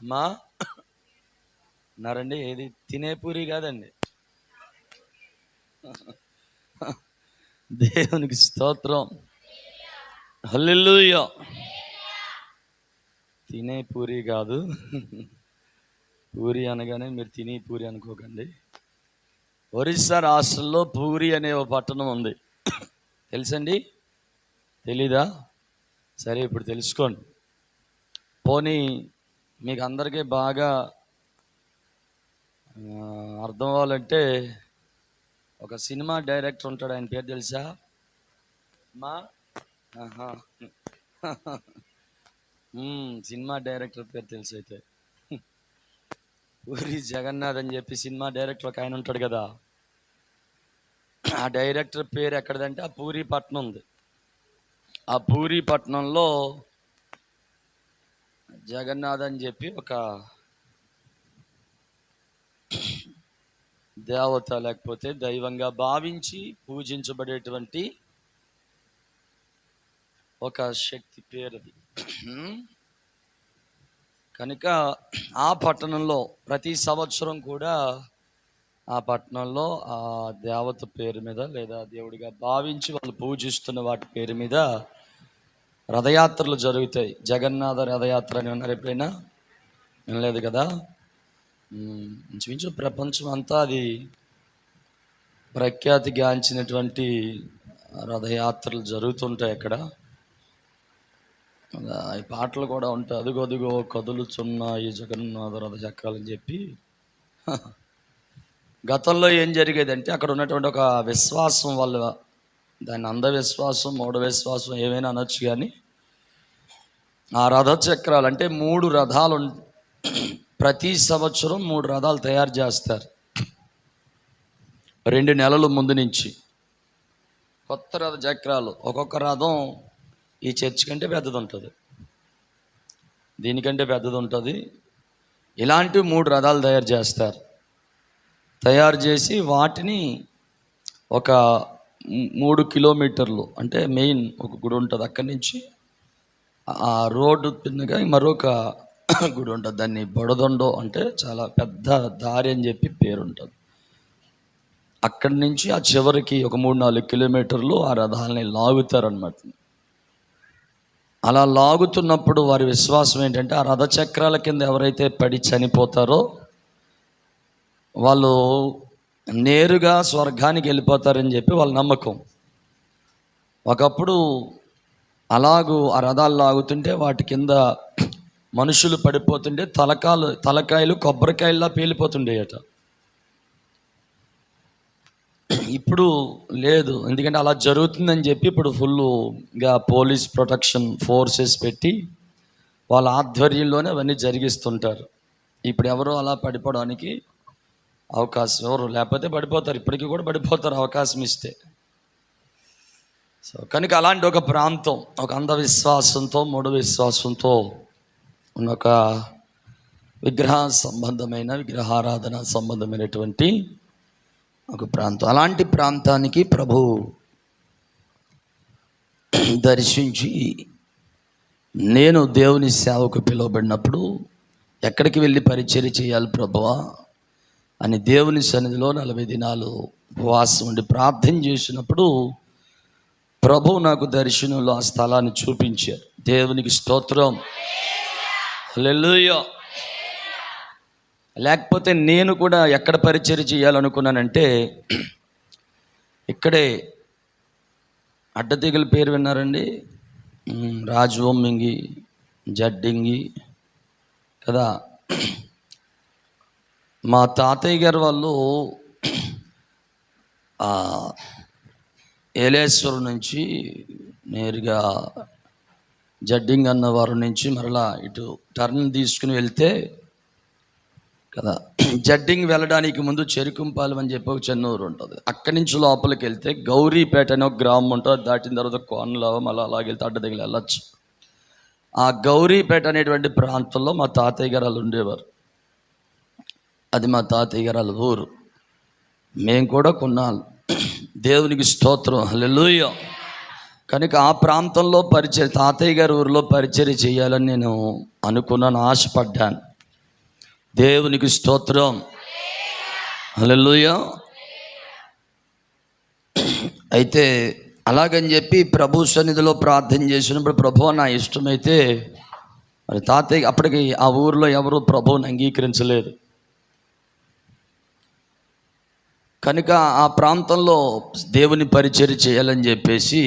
అమ్మా ఉన్నారండి. ఏది తినే పూరి కాదండి. దేవునికి స్తోత్రం. హల్లెలూయా. తినే పూరి కాదు. పూరి అనగానే మీరు తినే పూరి అనుకోకండి. ఒరిస్సా రాష్ట్రంలో పూరి అనే ఒక పట్టణం ఉంది. తెలుసండి? తెలీదా? సరే, ఇప్పుడు తెలుసుకోండి. పోనీ మీకు అందరికీ బాగా అర్థం అవ్వాలంటే ఒక సినిమా డైరెక్టర్ ఉంటాడు. ఆయన పేరు తెలుసా? మా సినిమా డైరెక్టర్ పేరు తెలుసు. అయితే పూరి జగన్నాథ్ అని చెప్పి సినిమా డైరెక్టర్ ఒక ఆయన ఉంటాడు కదా. ఆ డైరెక్టర్ పేరు ఎక్కడదంటే ఆ పూరి పట్టణం ఉంది. ఆ పూరి పట్టణంలో జగన్నాథ్ అని చెప్పి ఒక దేవత లేకపోతే దైవంగా భావించి పూజించబడేటువంటి ఒక శక్తి పేరుది. కనుక ఆ పట్టణంలో ప్రతి సంవత్సరం కూడా ఆ పట్టణంలో ఆ దేవత పేరు మీద లేదా దేవుడిగా భావించి వాళ్ళు పూజిస్తున్న వాటి పేరు మీద రథయాత్రలు జరుగుతాయి. జగన్నాథ రథయాత్ర అని ఉన్నారు ఎప్పుడైనా? వినలేదు కదా. ఇంచుమించు ప్రపంచం అంతా అది ప్రఖ్యాతిగాంచినటువంటి రథయాత్రలు జరుగుతుంటాయి అక్కడ. ఈ పాటలు కూడా ఉంటాయి. అదుగో కదులుచున్నాయి జగన్నాథ రథ చక్రాలని చెప్పి. గతంలో ఏం జరిగేదంటే అక్కడ ఉన్నటువంటి ఒక విశ్వాసం వల్ల, దాన్ని అంధవిశ్వాసం, మూఢ విశ్వాసం ఏమైనా అనొచ్చు, కానీ ఆ రథ చక్రాలు అంటే 3 రథాలు ప్రతి సంవత్సరం 3 రథాలు తయారు చేస్తారు. 2 నెలల ముందు నుంచి కొత్త రథ చక్రాలు. ఒక్కొక్క రథం ఈ చర్చ్ కంటే పెద్దది ఉంటుంది, దీనికంటే పెద్దది ఉంటుంది. ఇలాంటి 3 రథాలు తయారు చేస్తారు. తయారు చేసి వాటిని ఒక 3 కిలోమీటర్లు అంటే మెయిన్ ఒక గుడి ఉంటుంది, అక్కడి నుంచి ఆ రోడ్డు పిన్నగా మరొక గుడి ఉంటుంది. దాన్ని బొడదొండో అంటే చాలా పెద్ద దారి అని చెప్పి పేరు ఉంటుంది. అక్కడి నుంచి ఆ చివరికి ఒక 3-4 కిలోమీటర్లు ఆ రథాలని లాగుతారనమాట. అలా లాగుతున్నప్పుడు వారి విశ్వాసం ఏంటంటే ఆ రథచక్రాల కింద ఎవరైతే పడి చనిపోతారో వాళ్ళు నేరుగా స్వర్గానికి వెళ్ళిపోతారని చెప్పి వాళ్ళ నమ్మకం. ఒకప్పుడు అలాగూ ఆ రథాలు లాగుతుంటే వాటి కింద మనుషులు పడిపోతుంటే తలకాయలు కొబ్బరికాయల్లా పేలిపోతుండేయట. ఇప్పుడు లేదు, ఎందుకంటే అలా జరుగుతుందని చెప్పి ఇప్పుడు ఫుల్గా పోలీస్ ప్రొటెక్షన్ ఫోర్సెస్ పెట్టి వాళ్ళ ఆధ్వర్యంలోనే అవన్నీ జరిగిస్తుంటారు. ఇప్పుడు ఎవరు అలా పడిపోవడానికి అవకాశం ఎవరు లేకపోతే పడిపోతారు. ఇప్పటికీ కూడా పడిపోతారు అవకాశం ఇస్తే. సో కనుక అలాంటి ఒక ప్రాంతం, ఒక అంధవిశ్వాసంతో మూఢ విశ్వాసంతో ఉన్న ఒక విగ్రహారాధన సంబంధమైనటువంటి ఒక ప్రాంతం. అలాంటి ప్రాంతానికి ప్రభు దర్శించి, నేను దేవుని సేవకు పిలువబడినప్పుడు ఎక్కడికి వెళ్ళి పరిచర్య చేయాలి ప్రభువా అని దేవుని సన్నిధిలో 40 దినాలు ఉపవాసం ఉండి ప్రార్థన చేసినప్పుడు ప్రభు నాకు దర్శనంలో ఆ స్థలాన్ని చూపించారు. దేవునికి స్తోత్రం. హల్లెలూయా. లేకపోతే నేను కూడా ఎక్కడ పరిచర్య చేయాలనుకున్నానంటే ఇక్కడే అడ్డతీగల పేరు విన్నారండి? రాజవొమ్మింగి, జడ్డింగి కదా. మా తాతయ్య గారు వాళ్ళు ఏలేశ్వరం నుంచి నేరుగా జడ్డింగ్ అన్నవారు నుంచి మరలా ఇటు టర్న్ తీసుకుని వెళ్తే కదా, జడ్డింగ్ వెళ్ళడానికి ముందు చెరుకుంపాలెం అని చెప్పి ఒక చెన్నూరు ఉంటుంది. అక్కడి నుంచి లోపలికి వెళ్తే గౌరీపేట అనే ఒక గ్రామం ఉంటుంది. దాటిన తర్వాత కోనలో మళ్ళీ అలాగే వెళ్తే అడ్డదిగలు వెళ్ళచ్చు. ఆ గౌరీపేట అనేటువంటి ప్రాంతంలో మా తాతయ్య గారు వాళ్ళు ఉండేవారు. అది మా తాతయ్య గారు వాళ్ళ ఊరు. మేము కూడా కొన్నాళ్ళు. దేవునికి స్తోత్రం. హల్లెలూయా. కనుక ఆ ప్రాంతంలో తాతయ్య గారి ఊరిలో పరిచర్య చేయాలని నేను అనుకున్నాను, ఆశపడ్డాను. దేవునికి స్తోత్రం. హల్లెలూయా. అయితే అలాగని చెప్పి ప్రభు సన్నిధిలో ప్రార్థన చేసినప్పుడు, ప్రభు నా ఇష్టమైతే, మరి తాతయ్య అప్పటికి ఆ ఊరిలో ఎవరు ప్రభువుని అంగీకరించలేదు కనుక ఆ ప్రాంతంలో దేవుని పరిచర్య చేయాలని చెప్పేసి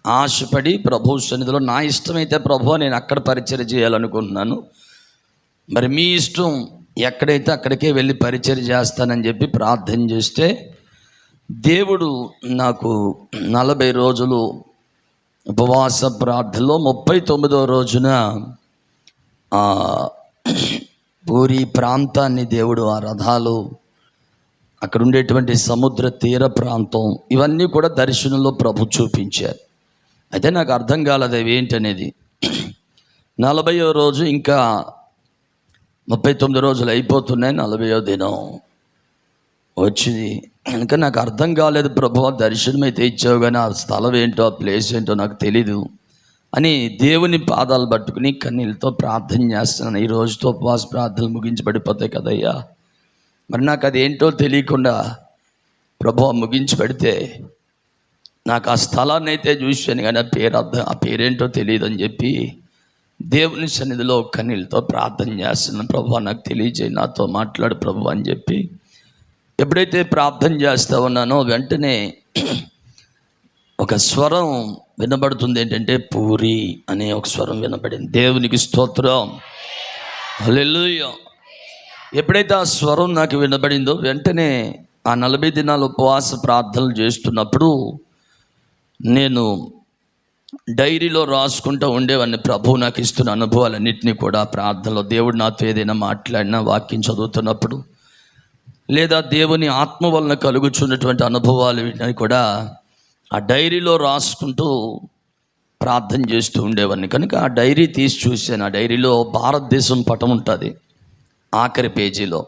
ఆశపడి ప్రభు సన్నిధిలో, నా ఇష్టమైతే ప్రభు నేను అక్కడ పరిచర్య చేయాలనుకుంటున్నాను, మరి మీ ఇష్టం, ఎక్కడైతే అక్కడికే వెళ్ళి పరిచర్య చేస్తానని చెప్పి ప్రార్థన చేస్తే, దేవుడు నాకు 40 రోజులు ఉపవాస ప్రార్థనలో 39వ రోజున పూరి ప్రాంతాన్ని దేవుడు, ఆ రథాలు, అక్కడ ఉండేటువంటి సముద్ర తీర ప్రాంతం, ఇవన్నీ కూడా దర్శనంలో ప్రభు చూపించారు. అయితే నాకు అర్థం కాలేదు అవి ఏంటనేది. 40వ రోజు, ఇంకా 39 రోజులు అయిపోతున్నాయి, 40వ దినం వచ్చింది కనుక నాకు అర్థం కాలేదు, ప్రభు దర్శనం అయితే ఇచ్చావు కానీ ఆ స్థలం ఏంటో, ఆ ప్లేస్ ఏంటో నాకు తెలీదు అని దేవుని పాదాలు పట్టుకుని కన్నీళ్ళతో ప్రార్థన చేస్తున్నాను. ఈ రోజుతో ఉపవాస ప్రార్థనలు ముగించి పడిపోతాయి కదయ్యా, మరి నాకు అదేంటో తెలియకుండా ప్రభు ముగించి పెడితే, నాకు ఆ స్థలాన్ని అయితే చూశాను కానీ ఆ పేరేంటో తెలియదు అని చెప్పి దేవుని సన్నిధిలో కన్నీళ్ళతో ప్రార్థన చేస్తున్నాను. ప్రభు నాకు తెలియజేయి, నాతో మాట్లాడు ప్రభు అని చెప్పి ఎప్పుడైతే ప్రార్థన చేస్తూ ఉన్నానో వెంటనే ఒక స్వరం వినబడుతుంది. ఏంటంటే పూరి అనే ఒక స్వరం వినబడింది. దేవునికి స్తోత్రం. హల్లెలూయా. ఎప్పుడైతే ఆ స్వరం నాకు వినబడిందో వెంటనే ఆ 40 దినాలు ఉపవాస ప్రార్థనలు చేస్తున్నప్పుడు నేను డైరీలో రాసుకుంటూ ఉండేవాడిని. ప్రభువు నాకు ఇస్తున్న అనుభవాలన్నింటినీ కూడా ప్రార్థనలో, దేవుడు నాతో ఏదైనా మాట్లాడినా, వాక్యం చదువుతున్నప్పుడు, లేదా దేవుని ఆత్మ వలన కలుగుచున్నటువంటి అనుభవాలు, వీటిని కూడా ఆ డైరీలో రాసుకుంటూ ప్రార్థన చేస్తూ ఉండేవాడిని. కనుక ఆ డైరీ తీసి చూశాను. ఆ డైరీలో భారతదేశం పటం ఉంటుంది. ఆఖరి పేజీలో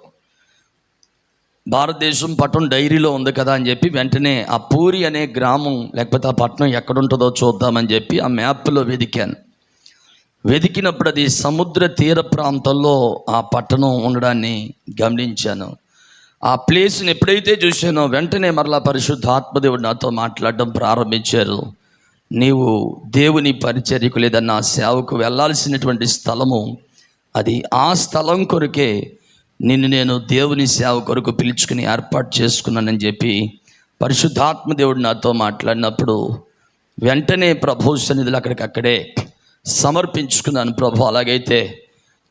భారతదేశం పటం డైరీలో ఉంది కదా అని చెప్పి వెంటనే ఆ పూరి అనే గ్రామం లేకపోతే ఆ పట్టణం ఎక్కడుంటుందో చూద్దామని చెప్పి ఆ మ్యాప్లో వెతికాను. వెతికినప్పుడు అది సముద్ర తీర ప్రాంతంలో ఆ పట్టణం ఉండడాన్ని గమనించాను. ఆ ప్లేస్ని ఎప్పుడైతే చూశానో వెంటనే మరలా పరిశుద్ధాత్మదేవుడు నాతో మాట్లాడడం ప్రారంభించారు. నీవు దేవుని పరిచర్యకు లేదా నా సేవకు వెళ్ళాల్సినటువంటి స్థలము అది, ఆ స్థలం కొరకే నేను దేవుని సేవ కొరకు పిలుచుకుని ఏర్పాటు చేసుకున్నానని చెప్పి పరిశుద్ధాత్మదేవుడు నాతో మాట్లాడినప్పుడు వెంటనే ప్రభు సన్నిధిలో అక్కడే సమర్పించుకున్నాను. ప్రభు అలాగైతే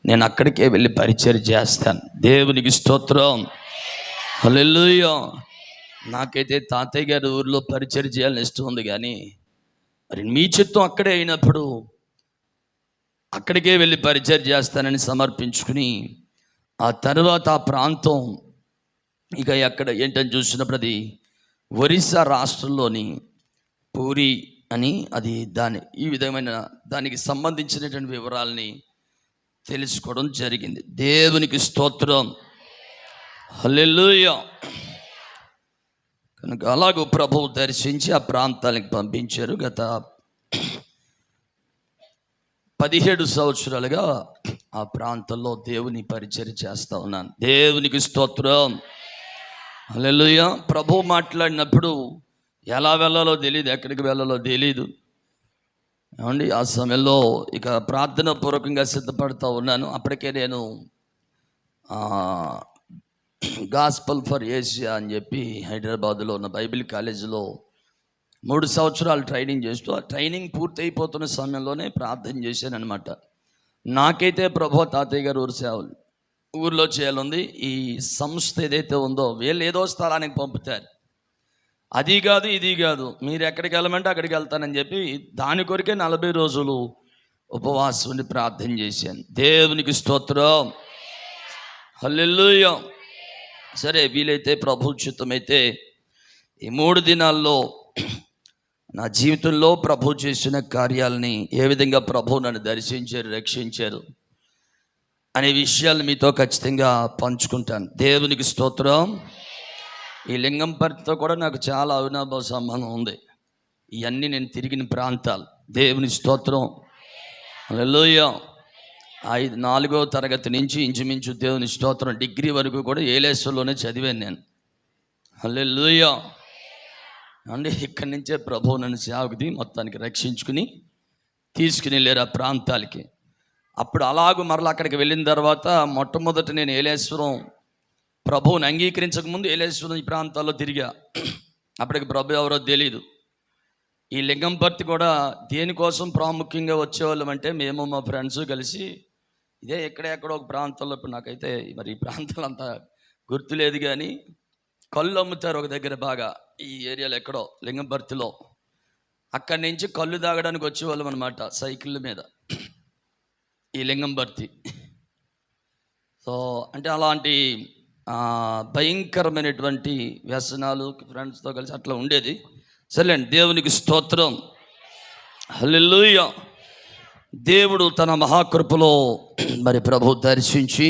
నేను అక్కడికే వెళ్ళి పరిచర్య చేస్తాను. దేవునికి స్తోత్రం. హల్లెలూయా. నాకైతే తాతయ్య గారి ఊరిలో పరిచర్య చేయాలని ఇష్టం ఉంది, కానీ మరి మీ చిత్తం అక్కడే అయినప్పుడు అక్కడికే వెళ్ళి పరిచర్య చేస్తానని సమర్పించుకుని, ఆ తర్వాత ఆ ప్రాంతం ఇక ఎక్కడ ఏంటని చూసినప్పుడు అది ఒరిస్సా రాష్ట్రంలోని పూరి అని, అది ఈ విధమైన దానికి సంబంధించినటువంటి వివరాలని తెలుసుకోవడం జరిగింది. దేవునికి స్తోత్రం. హల్లెలూయా. కనుక అలాగూ ప్రభువు దర్శించి ఆ ప్రాంతానికి పంపించారు. గత 17 సంవత్సరాలుగా ఆ ప్రాంతంలో దేవుని పరిచర్య చేస్తూ ఉన్నాను. దేవునికి స్తోత్రం. హల్లెలూయా. ప్రభువు మాట్లాడినప్పుడు ఎలా వెళ్ళాలో తెలియదు, ఎక్కడికి వెళ్ళాలో తెలియదు. ఏమండి, ఆ సమయంలో ఇక ప్రార్థన పూర్వకంగా సిద్ధపడుతూ ఉన్నాను. అప్పటికే నేను గాస్పల్ ఫర్ ఏషియా అని చెప్పి హైదరాబాద్లో ఉన్న బైబిల్ కాలేజీలో 3 సంవత్సరాలు ట్రైనింగ్ చేస్తూ, ఆ ట్రైనింగ్ పూర్తి అయిపోతున్న సమయంలోనే ప్రార్థన చేశాను అనమాట. నాకైతే ప్రభు తాతయ్య గారు ఊరిలో చేయాలంది. ఈ సంస్థ ఏదైతే ఉందో వీళ్ళు ఏదో స్థలానికి పంపుతారు, అది కాదు ఇది కాదు, మీరు ఎక్కడికి వెళ్ళమంటే అక్కడికి వెళ్తానని చెప్పి దాని కొరికే 40 రోజులు ఉపవాసం ఉండి ప్రార్థన చేశాను. దేవునికి స్తోత్రం. హల్లెలూయా. సరే, వీలైతే ప్రభు చిత్తమైతే ఈ 3 దినాల్లో నా జీవితంలో ప్రభు చేసిన కార్యాలని, ఏ విధంగా ప్రభు నన్ను దర్శించారు, రక్షించారు అనే విషయాలు మీతో ఖచ్చితంగా పంచుకుంటాను. దేవునికి స్తోత్రం. ఈ లింగంపర్తితో కూడా నాకు చాలా అవినాభావ సంబంధం ఉంది. ఇవన్నీ నేను తిరిగిన ప్రాంతాలు. దేవుని స్తోత్రం. హల్లెలూయా. నాలుగో తరగతి నుంచి ఇంచుమించు దేవుని స్తోత్రం డిగ్రీ వరకు కూడా ఏలేశ్వర్లోనే చదివాను నేను. హల్లెలూయా అంటే ఇక్కడి నుంచే ప్రభువు నన్ను సేవకుది మొత్తానికి రక్షించుకుని తీసుకుని వెళ్ళారు ఆ ప్రాంతాలకి. అప్పుడు అలాగూ మరలా అక్కడికి వెళ్ళిన తర్వాత మొట్టమొదట నేను ఏలేశ్వరం ప్రభువుని అంగీకరించకముందు ఏలేశ్వరం ఈ ప్రాంతాల్లో తిరిగా. అప్పటికి ప్రభు ఎవరో తెలీదు. ఈ లింగంపర్తి కూడా దేనికోసం ప్రాముఖ్యంగా వచ్చేవాళ్ళం అంటే మేము మా ఫ్రెండ్స్ కలిసి ఇదే ఎక్కడెక్కడో ఒక ప్రాంతంలో, ఇప్పుడు నాకైతే మరి ఈ ప్రాంతాలు అంతా గుర్తులేదు కానీ కళ్ళు అమ్ముతారు ఒక దగ్గర బాగా, ఈ ఏరియాలో ఎక్కడో లింగంపర్తిలో. అక్కడి నుంచి కళ్ళు తాగడానికి వచ్చేవాళ్ళం అనమాట సైకిళ్ళ మీద ఈ లింగంపర్తి. సో అంటే అలాంటి భయంకరమైనటువంటి వ్యసనాలు ఫ్రెండ్స్తో కలిసి అట్లా ఉండేది. సరేండి, దేవునికి స్తోత్రం. హల్లెలూయా. దేవుడు తన మహాకృపలో మరి ప్రభు దర్శించి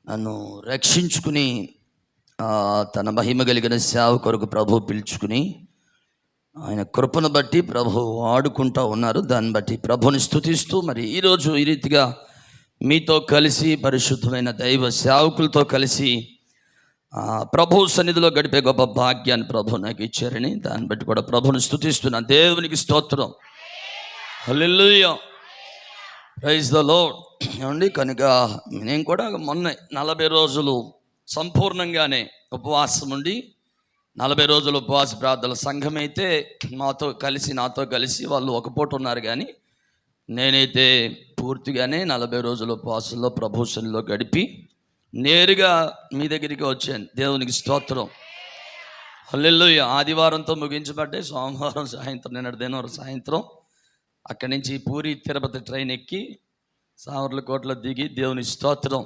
నన్ను రక్షించుకుని తన మహిమ కలిగిన సేవ కొరకు ప్రభు పిలుచుకుని ఆయన కృపను బట్టి ప్రభు ఆడుకుంటూ ఉన్నారు. దాన్ని బట్టి ప్రభుని స్తుతిస్తూ మరి ఈరోజు ఈ రీతిగా మీతో కలిసి పరిశుద్ధమైన దైవ సేవకులతో కలిసి ప్రభు సన్నిధిలో గడిపే గొప్ప భాగ్యాన్ని ప్రభు నాకు ఇచ్చారని దాన్ని బట్టి కూడా ప్రభుని స్తుతిస్తున్నాను. దేవునికి స్తోత్రం. హల్లెలూయా. Praise the Lord. ఏమండి, కనుక నేను కూడా మొన్న 40 రోజులు సంపూర్ణంగానే ఉపవాసం ఉండి 40 రోజులు ఉపవాస ప్రార్థన సంఘం అయితే నాతో కలిసి వాళ్ళు ఒక పూట ఉన్నారు, కానీ నేనైతే పూర్తిగానే 40 రోజుల ఉపవాసంలో ప్రభు సన్నిధిలో గడిపి నేరుగా మీ దగ్గరికి వచ్చాను. దేవునికి స్తోత్రం. హల్లెలూయా. ఆదివారంతో ముగించబడ్డే సోమవారం సాయంత్రం, నిన్నటి దినం సాయంత్రం అక్కడి నుంచి పూరి తిరుపతి ట్రైన్ ఎక్కి సావర్లకోటలో దిగి దేవుని స్తోత్రం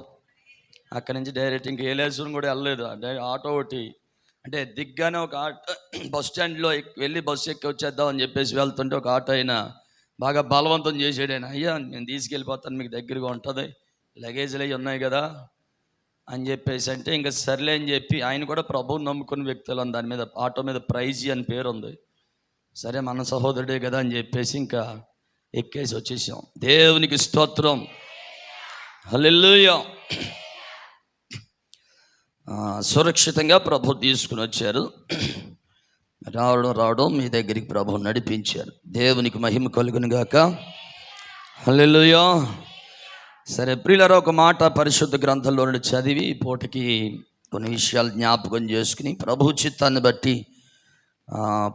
అక్కడి నుంచి డైరెక్ట్ ఇంకా ఏలేశ్వరం కూడా వెళ్ళలేదు. ఆటో ఒకటి అంటే దిగ్గానే ఒక ఆటో బస్ స్టాండ్లో వెళ్ళి బస్సు ఎక్కి వచ్చేద్దామని చెప్పేసి వెళ్తుంటే ఒక ఆటో అయినా బాగా బలవంతం చేసాడు. ఆయన, అయ్యా నేను తీసుకెళ్ళిపోతాను, మీకు దగ్గరగా ఉంటుంది, లగేజ్లు అవి ఉన్నాయి కదా అని చెప్పేసి అంటే ఇంకా సర్లే అని చెప్పి, ఆయన కూడా ప్రభువుని నమ్ముకున్న వ్యక్తులు, దాని మీద ఆటో మీద ప్రైజీ అని పేరు ఉంది. సరే మన సహోదరుడే కదా అని చెప్పేసి ఇంకా ఎక్కేసి వచ్చేసాం. దేవునికి స్తోత్రం. హల్లెలూయా. సురక్షితంగా ప్రభు తీసుకుని వచ్చారు. రావడం మీ దగ్గరికి ప్రభు నడిపించారు. దేవునికి మహిమ కలుగును గాక. హల్లెలూయా. సరే ప్రియులారా, ఒక మాట పరిశుద్ధ గ్రంథంలో నుండి చదివి పూటకి కొన్ని విషయాలు జ్ఞాపకం చేసుకుని ప్రభు చిత్తాన్ని బట్టి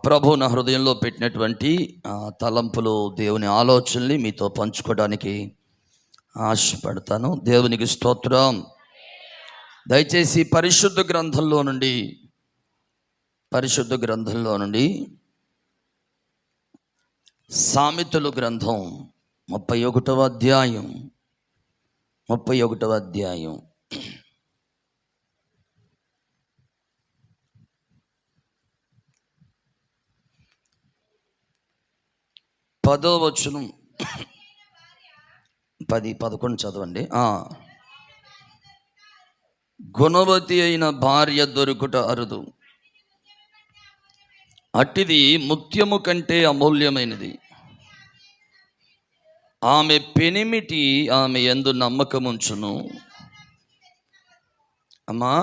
ప్రభు నా హృదయంలో పెట్టినటువంటి తలంపులు, దేవుని ఆలోచనల్ని మీతో పంచుకోవడానికి ఆశపడతాను. దేవునికి స్తోత్రం. దయచేసి పరిశుద్ధ గ్రంథంలో నుండి సామెతలు గ్రంథం 31వ అధ్యాయం 10వ వచనం 10-11 చదవండి. గుణవతి అయిన భార్య దొరుకుట అరుదు, అట్టిది ముత్యము కంటే అమూల్యమైనది. ఆమె పెనిమిటి ఆమె యందు నమ్మకముంచును. అమ్మా,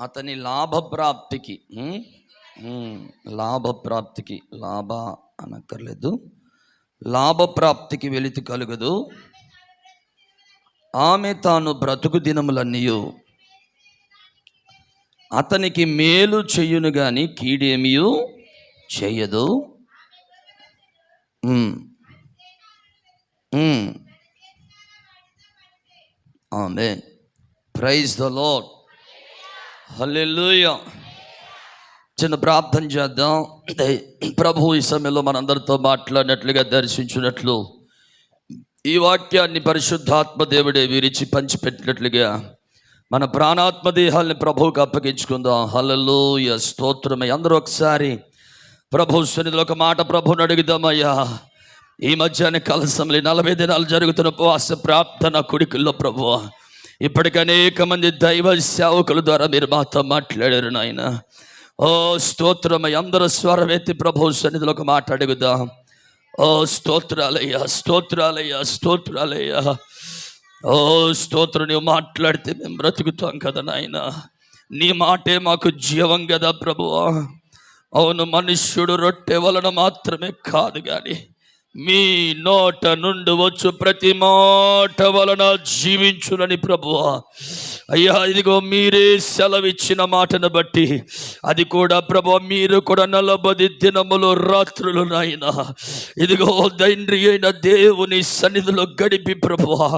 అతని లాభప్రాప్తికి లాభ అనక్కర్లేదు, లాభప్రాప్తికి వెలితి కలుగదు. ఆమె తాను బ్రతుకు దినములన్నీ అతనికి మేలు చెయ్యును గాని కీడేమియు చెయ్యదు. Amen. Praise the Lord. Hallelujah. చిన్న ప్రార్థన చేద్దాం. ప్రభు ఈ సమయంలో మనందరితో మాట్లాడినట్లుగా దర్శించినట్లు ఈ వాక్యాన్ని పరిశుద్ధాత్మ దేవుడే విరిచి పంచిపెట్టినట్లుగా మన ప్రాణాత్మ దేహాల్ని ప్రభువుకి అప్పగించుకుందాం. హల్లెలూయా. స్తోత్రమయ్య. అందరూ ఒకసారి ప్రభు సన్నిధిలో ఒక మాట ప్రభుని అడుగుదామయ్యా. ఈ మధ్యాహ్న కాల సమయంలో 40 దినాలు జరుగుతున్న ఉపవాస ప్రార్థన కుడికల్లో ప్రభువా, ఇప్పటికి అనేక మంది దైవ సేవకుల ద్వారా మీరు మాతో మాట్లాడారు నాయన. ఓ స్తోత్రమయ్య. అందరూ స్వరమెత్తి ప్రభు సన్నిధిలో ఒక మాట అడుగుదాం. ఓ స్తోత్రాలయ్యా, స్తోత్రాలయ్యా, స్తోత్రాలయ్యా. ఓ స్తోత్రం. నువ్వు మాట్లాడితే మేము బ్రతుకుతాం కదా నాయన. నీ మాటే మాకు జీవం కదా ప్రభువా. అవును, మనుష్యుడు రొట్టె వలన మాత్రమే కాదు కానీ మీ నోట నుండి వచ్చు ప్రతి మాట వలన జీవించునని ప్రభువా. అయ్యా, ఇదిగో మీరే సెలవిచ్చిన మాటను బట్టి అది కూడా ప్రభువా, మీరు కూడా 40 దినములు రాత్రులు నాయన ఇదిగో తండ్రి అయిన దేవుని సన్నిధిలో గడిపి ప్రభువా,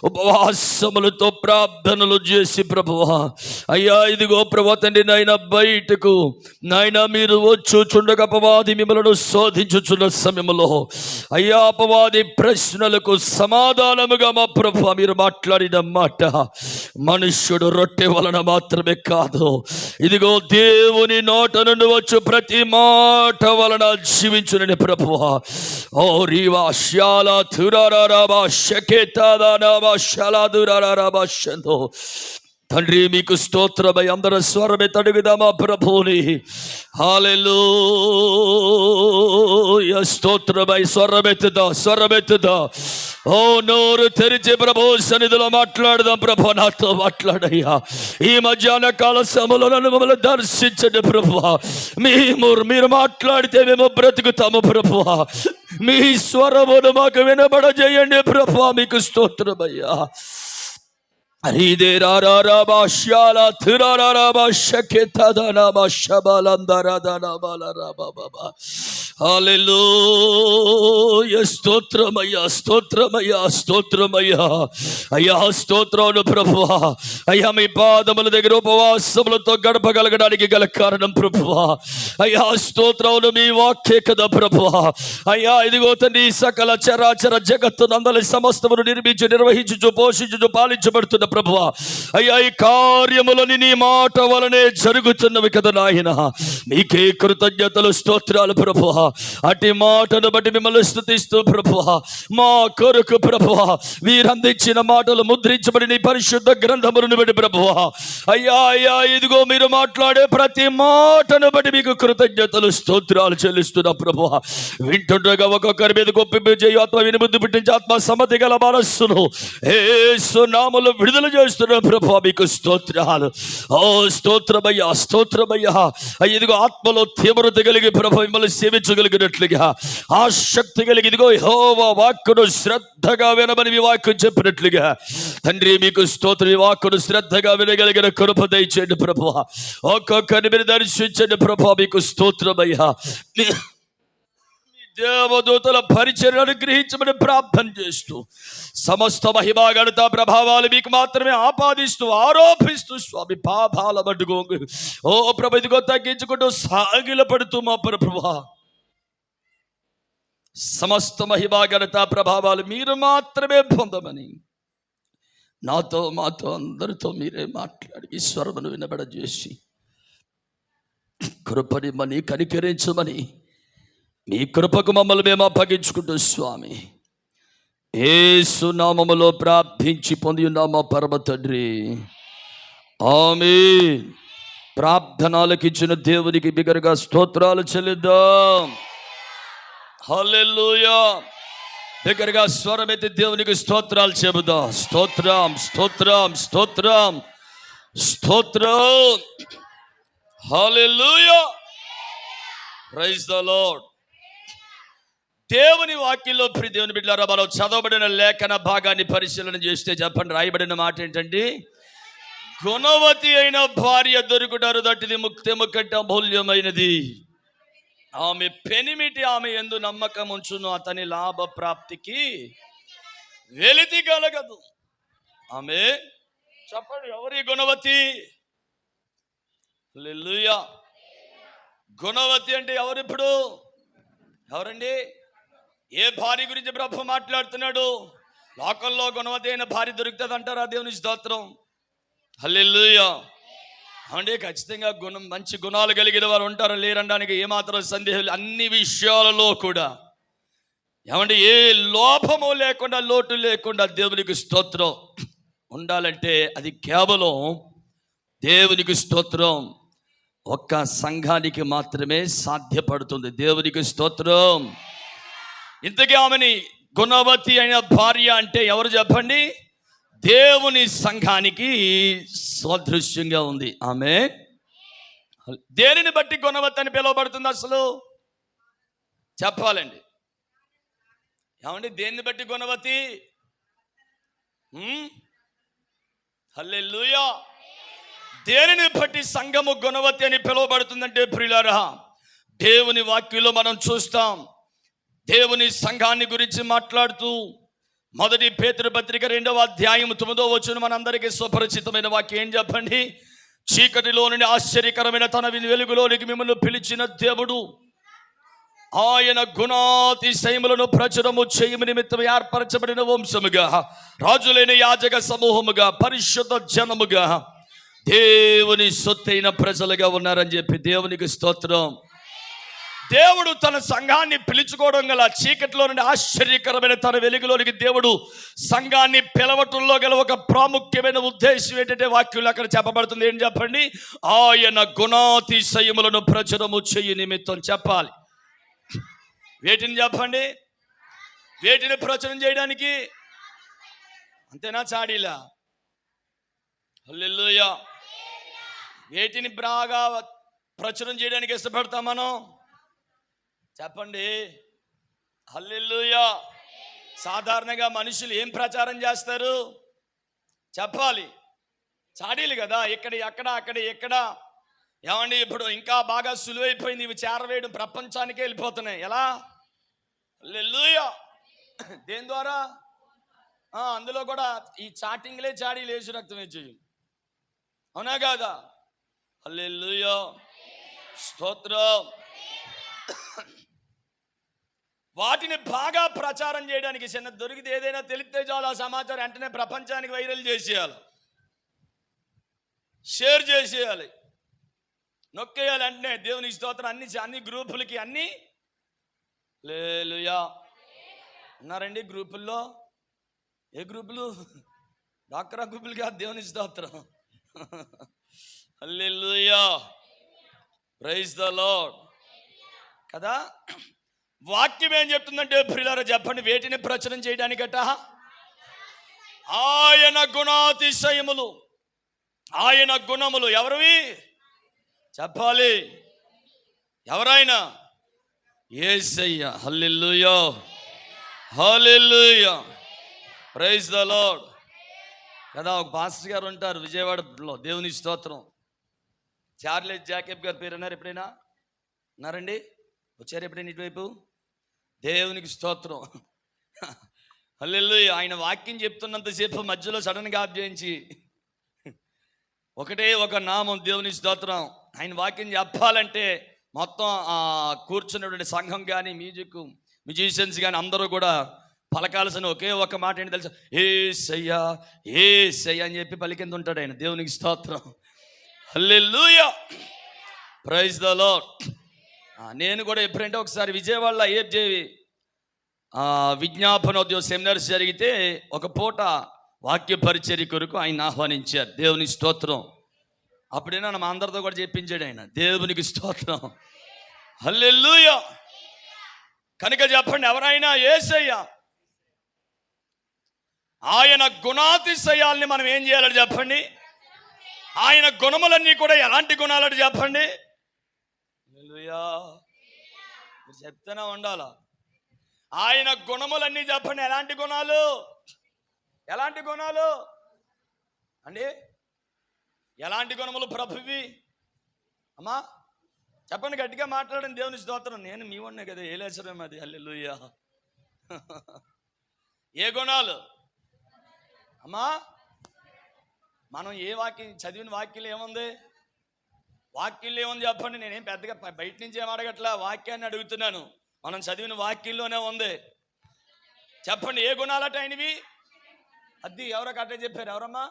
ఉపవాసములతో ప్రార్థనలు చేసి ప్రభువా, అయ్యా ఇదిగో ప్రభువా తండ్రి నాయన బయటకు నాయన మీరు వచ్చుచుండగా అపవాది మిమ్మలను శోధించుచున్న సమయంలో అయ్యా అపవాది ప్రశ్నలకు సమాధానముగా మా ప్రభువా మీరు మాట్లాడిన మాట మనుష్యుడు రొట్టె వలన మాత్రమే కాదు, ఇదిగో దేవుని నోట నుండి వచ్చు ప్రతి మాట వలన జీవించునని ప్రభువా. ఓ రీవా శాలా తురారాబా షకేతాదానాబా శాలా దురారాబా షందో. తండ్రి మీకు స్తోత్రమై అందరూ స్వరమే తడుగుదామా ప్రభువుని. హల్లెలూయా, స్తోత్రమై స్వరమెత్తుదా. ఓ నోరు తెరిచి ప్రభు సన్నిధిలో మాట్లాడదాం. ప్రభు నాతో మాట్లాడయ్యా. ఈ మధ్యాహ్న కాల సమయంలో నన్ను మమ్మల్ని దర్శించండి ప్రభువా. మీరు మాట్లాడితే మేము బ్రతుకుతాము ప్రభువా. మీ స్వరమును మాకు వినబడజేయండి ప్రభువా. మీకు స్తోత్రమయ్యా. హల్లెలూయా, స్తోత్రమయ్యా, స్తోత్రమయ్యా, స్తోత్రమయ్యా. అయ్యా స్తోత్రములు ప్రభువా. అయ్యా మీ పాదముల దగ్గర ఉపవాసములతో గడపగలగడానికి గల కారణం ప్రభువా. అయ్యా స్తోత్రములు మీ వాక్యే కదా ప్రభువా. అయ్యా ఇదిగో తండ్రి సకల చరాచర జగత్తు నందలి సమస్తమును నిర్వహించు పోషించు పాలించబడుతున్న ప్రభువా. అయ్యా ఈ కార్యములని నీ మాట వలనే జరుగుతున్నవి కదా నాయన. మీకే కృతజ్ఞతలు స్తోత్రాలు ప్రభువా. అటు మాటను బట్టి మిమ్మల్ని స్తుతిస్తూ ప్రభువా, మా కొరకు ప్రభువా వీరందించిన మాటలు ముద్రించబడి నీ పరిశుద్ధ గ్రంథములను బట్టి ప్రభువా. అయ్యా ఇదిగో మీరు మాట్లాడే ప్రతి మాటను బట్టి మీకు కృతజ్ఞతలు స్తోత్రాలు చెల్లిస్తున్నా ప్రభువా. వింటుండగా ఒక్కొక్కరి మీద గొప్ప చేయు ఆత్మ వినుబుద్ధి పుట్టించి ఆత్మ సమ్మతి గల మనస్సును యేసు నామములో విడుదల చేస్తున్నా ప్రభువా. మీకు స్తోత్రాలు. ఓ స్తోత్రమయ్యా, స్తోత్రమయ్యా. ఇదిగో ఆత్మలో తీవ్రత కలిగి ప్రభు మిమ్మల్ని సేవించగలిగినట్లుగా ఆసక్తి కలిగి ఇదిగో యెహోవా వాక్కును శ్రద్ధగా వినమని మీ వాక్కు చెప్పినట్లుగా తండ్రి మీకు స్తోత్రం. ఈ వాక్కును శ్రద్ధగా వినగలిగిన కృప దయచేయండి ప్రభువా. ఒక్కొక్కరిని మీరు దర్శించండి ప్రభువా. మీకు స్తోత్రమయ్యా. దేవదూతల పరిచర్యను అనుగ్రహించమని ప్రార్థన చేస్తూ సమస్త మహిమ ఘనత ప్రభావాలు మీకు మాత్రమే ఆపాదిస్తూ ఆరోపిస్తూ స్వామి పాపాల మట్టుకు ఓ ప్రభు ఇదిగో తగ్గించుకుంటూ సాగిలపడుతూ మా ప్రభువా సమస్త మహిమ ఘనత ప్రభావాలు మీరు మాత్రమే పొందమని మాతో అందరితో మీరే మాట్లాడి ఈ స్వరమును వినబడజేసి కృపనిమ్మని కనికరించమని మీ కృపకు మమ్మల్ని మేము అప్పగించుకుంటూ స్వామి యేసు నామములో ప్రార్థించి పొంది ఉన్నామా పరమ తండ్రి, ఆమేన్. ప్రార్థనలకు ఇచ్చిన దేవునికి బిగ్గరగా స్తోత్రాలు చెల్లిద్దాం. హల్లెలూయా. బిగ్గరగా స్వరమెత్తి దేవునికి స్తోత్రాలు చెబుదాం. స్తోత్రం, స్తోత్రం, స్తోత్రం, స్తోత్రం. హల్లెలూయా. Praise the Lord. దేవుని వాక్యంలో ప్రియ దేవుని బిడ్డలారా, మనం చదవబడిన లేఖన భాగాన్ని పరిశీలన చేస్తే చెప్పండి, రాయబడిన మాట ఏంటండి? గుణవతి అయిన భార్య దొరుకుటారు దట్టిది ముక్తెము కంటే అమూల్యమైనది. ఆమె పెనిమిటి ఆమె యందు నమ్మకం ఉంచును అతని లాభ ప్రాప్తికి వెలితి కలగదు. ఆమె చెప్పండి, ఎవరి గుణవతి? హల్లెలూయా. గుణవతి అంటే ఎవరు? ఇప్పుడు ఎవరండి? ఏ భార్య గురించి ప్రభు మాట్లాడుతున్నాడు? లోకంలో గుణవతి అయిన భార్య దొరుకుతుంది అంటారా? దేవుని స్తోత్రం. హల్లెలూయా. అంటే ఖచ్చితంగా మంచి గుణాలు కలిగిన వారు ఉంటారు, లేరనడానికి ఏమాత్రం సందేహం లేదు. అన్ని విషయాలలో కూడా ఏమంటే ఏ లోపము లేకుండా, లోటు లేకుండా దేవునికి స్తోత్రం ఉండాలంటే అది కేవలం దేవునికి స్తోత్రం ఒక్క సంఘానికి మాత్రమే సాధ్యపడుతుంది. దేవునికి స్తోత్రం. ఇంతకీ ఆమెని గుణవతి అయిన భార్య అంటే ఎవరు చెప్పండి? దేవుని సంఘానికి సదృశ్యంగా ఉంది ఆమె. దేనిని బట్టి గుణవతి అని పిలువబడుతుంది అసలు చెప్పాలండి. ఏమండి దేన్ని బట్టి గుణవతి? హల్లెలూయా. దేనిని బట్టి సంఘము గుణవతి అని పిలువబడుతుందంటే ప్రియులారా, దేవుని వాక్యంలో మనం చూస్తాం. దేవుని సంఘాన్ని గురించి మాట్లాడుతూ 1 పేతురు పత్రిక 2వ అధ్యాయం 9వ వచనం మనందరికీ సుపరిచితమైన వాక్యం ఏం చెప్పండి? చీకటిలో నుండి ఆశ్చర్యకరమైన తన వెలుగులోనికి మిమ్మల్ని పిలిచిన దేవుడు ఆయన గుణాతిశయములను ప్రచురము చేయము నిమిత్తం ఏర్పరచబడిన వంశముగా, రాజులైన యాజక సమూహముగా, పరిశుద్ధ జనముగా, దేవుని సొత్తైన ప్రజలుగా ఉన్నారని చెప్పి దేవునికి స్తోత్రం. దేవుడు తన సంఘాన్ని పిలుచుకోవడం గల చీకటిలో నుండి ఆశ్చర్యకరమైన తన వెలుగులోనికి దేవుడు సంఘాన్ని పిలవటంలో గల ఒక ప్రాముఖ్యమైన ఉద్దేశం ఏంటంటే వాక్యంలో అక్కడ చెప్పబడుతుంది. ఏం చెప్పండి? ఆయన గుణాతిశయములను ప్రచురము చెయ్యి నిమిత్తం చెప్పాలి. వేటిని చెప్పండి? వేటిని ప్రచురం చేయడానికి? అంతేనా? చాడీలా? హల్లెలూయా. వేటిని బాగా ప్రచురం చేయడానికి ఇష్టపడతాం మనం? చెప్పండి. హల్లెలూయా. సాధారణంగా మనుషులు ఏం ప్రచారం చేస్తారు చెప్పాలి? చాడీలు కదా. ఇక్కడ అక్కడ అక్కడ ఎక్కడ. ఏమండి ఇప్పుడు ఇంకా బాగా సులువైపోయింది. ఇవి చేరవేయడం ప్రపంచానికే వెళ్ళిపోతున్నాయి. ఎలా? హల్లెలూయా. దేని ద్వారా? అందులో కూడా ఈ చాటింగ్లే చాడీలు వేసి రక్తం వేసేయి. అవునా కాదా? హల్లెలూయా. స్తోత్రం. వాటిని బాగా ప్రచారం చేయడానికి చిన్న దొరికితే ఏదైనా తెలిస్తే చాలు ఆ సమాచారం వెంటనే ప్రపంచానికి వైరల్ చేసేయాలి, షేర్ చేసేయాలి, నొక్కేయాలి వెంటనే. దేవునికి స్తోత్రం. అన్ని గ్రూపులకి అన్ని. హల్లెలూయా. ఉన్నారండి గ్రూపుల్లో? ఏ గ్రూపులు? డాక్రా గ్రూపులు కాదు. దేవునికి స్తోత్రం. హల్లెలూయా. ప్రైజ్ ద లార్డ్ కదా. వాక్యం ఏం చెప్తుందంటే ప్రియులారా చెప్పండి, వేటిని ప్రచురం చేయడానికట? ఆయన గుణాతిశయములు, ఆయన గుణములు. ఎవరివి చెప్పాలి? ఎవరైనా? యేసయ్య. హల్లెలూయా. హల్లెలూయా. ప్రైజ్ ద లార్డ్ కదా. ఒక పాస్టర్ గారు ఉంటారు విజయవాడలో. దేవుని స్తోత్రం. చార్లెస్ జాకబ్ గారి పేరు అన్నారు ఎప్పుడైనా? ఉన్నారండి? వచ్చారు ఎప్పుడైనా ఇటువైపు? దేవునికి స్తోత్రం. హల్లెలూయా. ఆయన వాక్యం చెప్తున్నంతసేపు మధ్యలో సడన్గా ఆఫ్ చేయించి ఒకటే ఒక నామం. దేవుని స్తోత్రం. ఆయన వాక్యం చెప్పాలంటే మొత్తం కూర్చున్నటువంటి సంఘం కానీ మ్యూజిషియన్స్ కానీ అందరూ కూడా పలకాల్సిన ఒకే ఒక మాట ఏంటి తెలుసా? యేసయ్యా యేసయ్యా అని చెప్పి పలికింది ఉంటాడు ఆయన. దేవునికి స్తోత్రం. హల్లెలూయా. Praise the Lord. నేను కూడా ఎప్పుడంటే ఒకసారి విజయవాడలో ఏజేవి విజ్ఞాపనోద్యోగ సెమినార్స్ జరిగితే ఒక పూట వాక్య పరిచర్య కొరకు ఆయన ఆహ్వానించారు. దేవుని స్తోత్రం. అప్పుడైనా మా అందరితో కూడా చెప్పించాడు ఆయన. దేవునికి స్తోత్రం. హల్లెలూయా. కనుక చెప్పండి, ఎవరైనా యేసయ్య ఆయన గుణాతిశయాల్ని మనం ఏం చేయాలని చెప్పండి? ఆయన గుణములన్నీ కూడా ఎలాంటి గుణాలని చెప్పండి? హల్లెలూయా. మీరు చెప్తూనే ఉండాలా. ఆయన గుణములన్నీ చెప్పండి. ఎలాంటి గుణాలు? ఎలాంటి గుణాలు అండి? ఎలాంటి గుణములు ప్రభువి? అమ్మా చెప్పండి, గట్టిగా మాట్లాడండి. దేవుని స్తోత్రం. నేను మీ వాడినే కదా, ఏలేశ్వరం అది. హల్లెలూయా. ఏ గుణాలు అమ్మా? మనం ఏ వాక్యం చదివిన వాక్యంలో ఏముంది? వాక్యంలో ఏముంది చెప్పండి. నేనేం పెద్దగా బయట నుంచి ఏం అడగట్లా, వాక్యాన్ని అడుగుతున్నాను. మనం చదివిన వాక్యంలోనే ఉంది. చెప్పండి, ఏ గుణాలట ఆయనవి? అది ఎవరో కట్టే చెప్పారు. ఎవరమ్మా?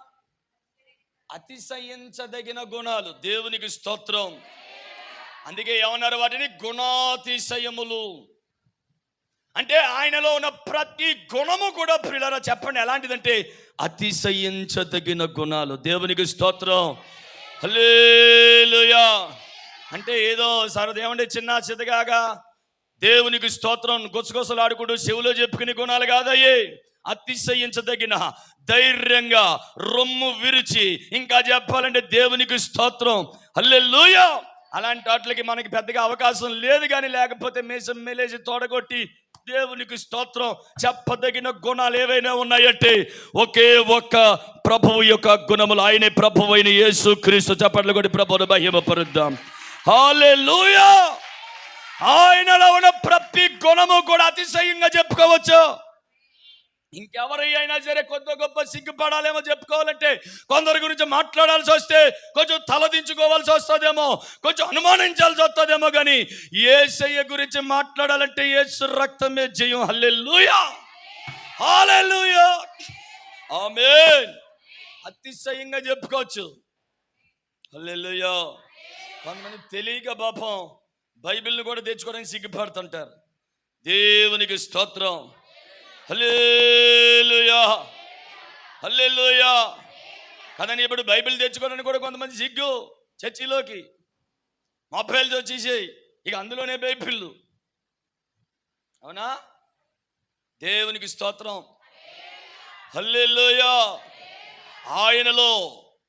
అతిశయించదగిన గుణాలు. దేవునికి స్తోత్రం. అందుకే ఏమన్నారు వాటిని? గుణాతిశయములు. అంటే ఆయనలో ఉన్న ప్రతి గుణము కూడా ప్రియులారా చెప్పండి ఎలాంటిదంటే అతిశయించదగిన గుణాలు. దేవునికి స్తోత్రం. హల్లెలూయా. అంటే ఏదో సరదేమంటే చిన్న చితగాగా దేవునికి స్తోత్రం. గుసగుసలాడుకుంటూ చెవులో చెప్పుకునే గుణాలు కాదయ్యే. అతిశయించదగిన, ధైర్యంగా రొమ్ము విరిచి, ఇంకా చెప్పాలంటే దేవునికి స్తోత్రం, హల్లెలూయా. అలాంటి వాటికి మనకి పెద్దగా అవకాశం లేదు. కానీ లేకపోతే మేసం మేలేసి తోడగొట్టి దేవునికి స్తోత్రం చెప్పదగిన గుణాలు ఏవైనా ఉన్నాయంటే ఒకే ఒక్క ప్రభువు యొక్క గుణములు. ఆయనే ప్రభువు అయిన యేసు క్రీస్తు. చప్పట్లు కొట్టి ప్రభువును మహిమపరుద్దాం. హల్లెలూయా. ఆయనలో ఉన్న ప్రతి గుణము కూడా అతిశయంగా చెప్పుకోవచ్చు. ఇంకెవరైనా సరే కొద్ది గొప్ప సిగ్గుపడాలేమో చెప్పుకోవాలంటే, కొందరి గురించి మాట్లాడాల్సి వస్తే కొంచెం తలదించుకోవాల్సి వస్తుందేమో, కొంచెం అనుమానించాల్సి వస్తుందేమో. కానీ యేసయ్య గురించి మాట్లాడాలంటే యేసు రక్తమే జయం. హల్లెలూయా, హల్లెలూయా, ఆమేన్. అతిశయంగా చెప్పుకోవచ్చు. హల్లెలూయా. కొంతమంది తెలియక పాపం బైబిల్ని కూడా తెచ్చుకోవడానికి సిగ్గుపడుతుంటారు. దేవునికి స్తోత్రం, హల్లెలూయా, హల్లెలూయా. కదని ఇప్పుడు బైబిల్ తెచ్చుకోవడానికి కూడా కొంతమంది సిగ్గు. చర్చిలోకి మొబైల్స్ వచ్చేసాయి, ఇక అందులోనే బైబిల్. అవునా? దేవునికి స్తోత్రం, హల్లెలూయా. ఆయనలో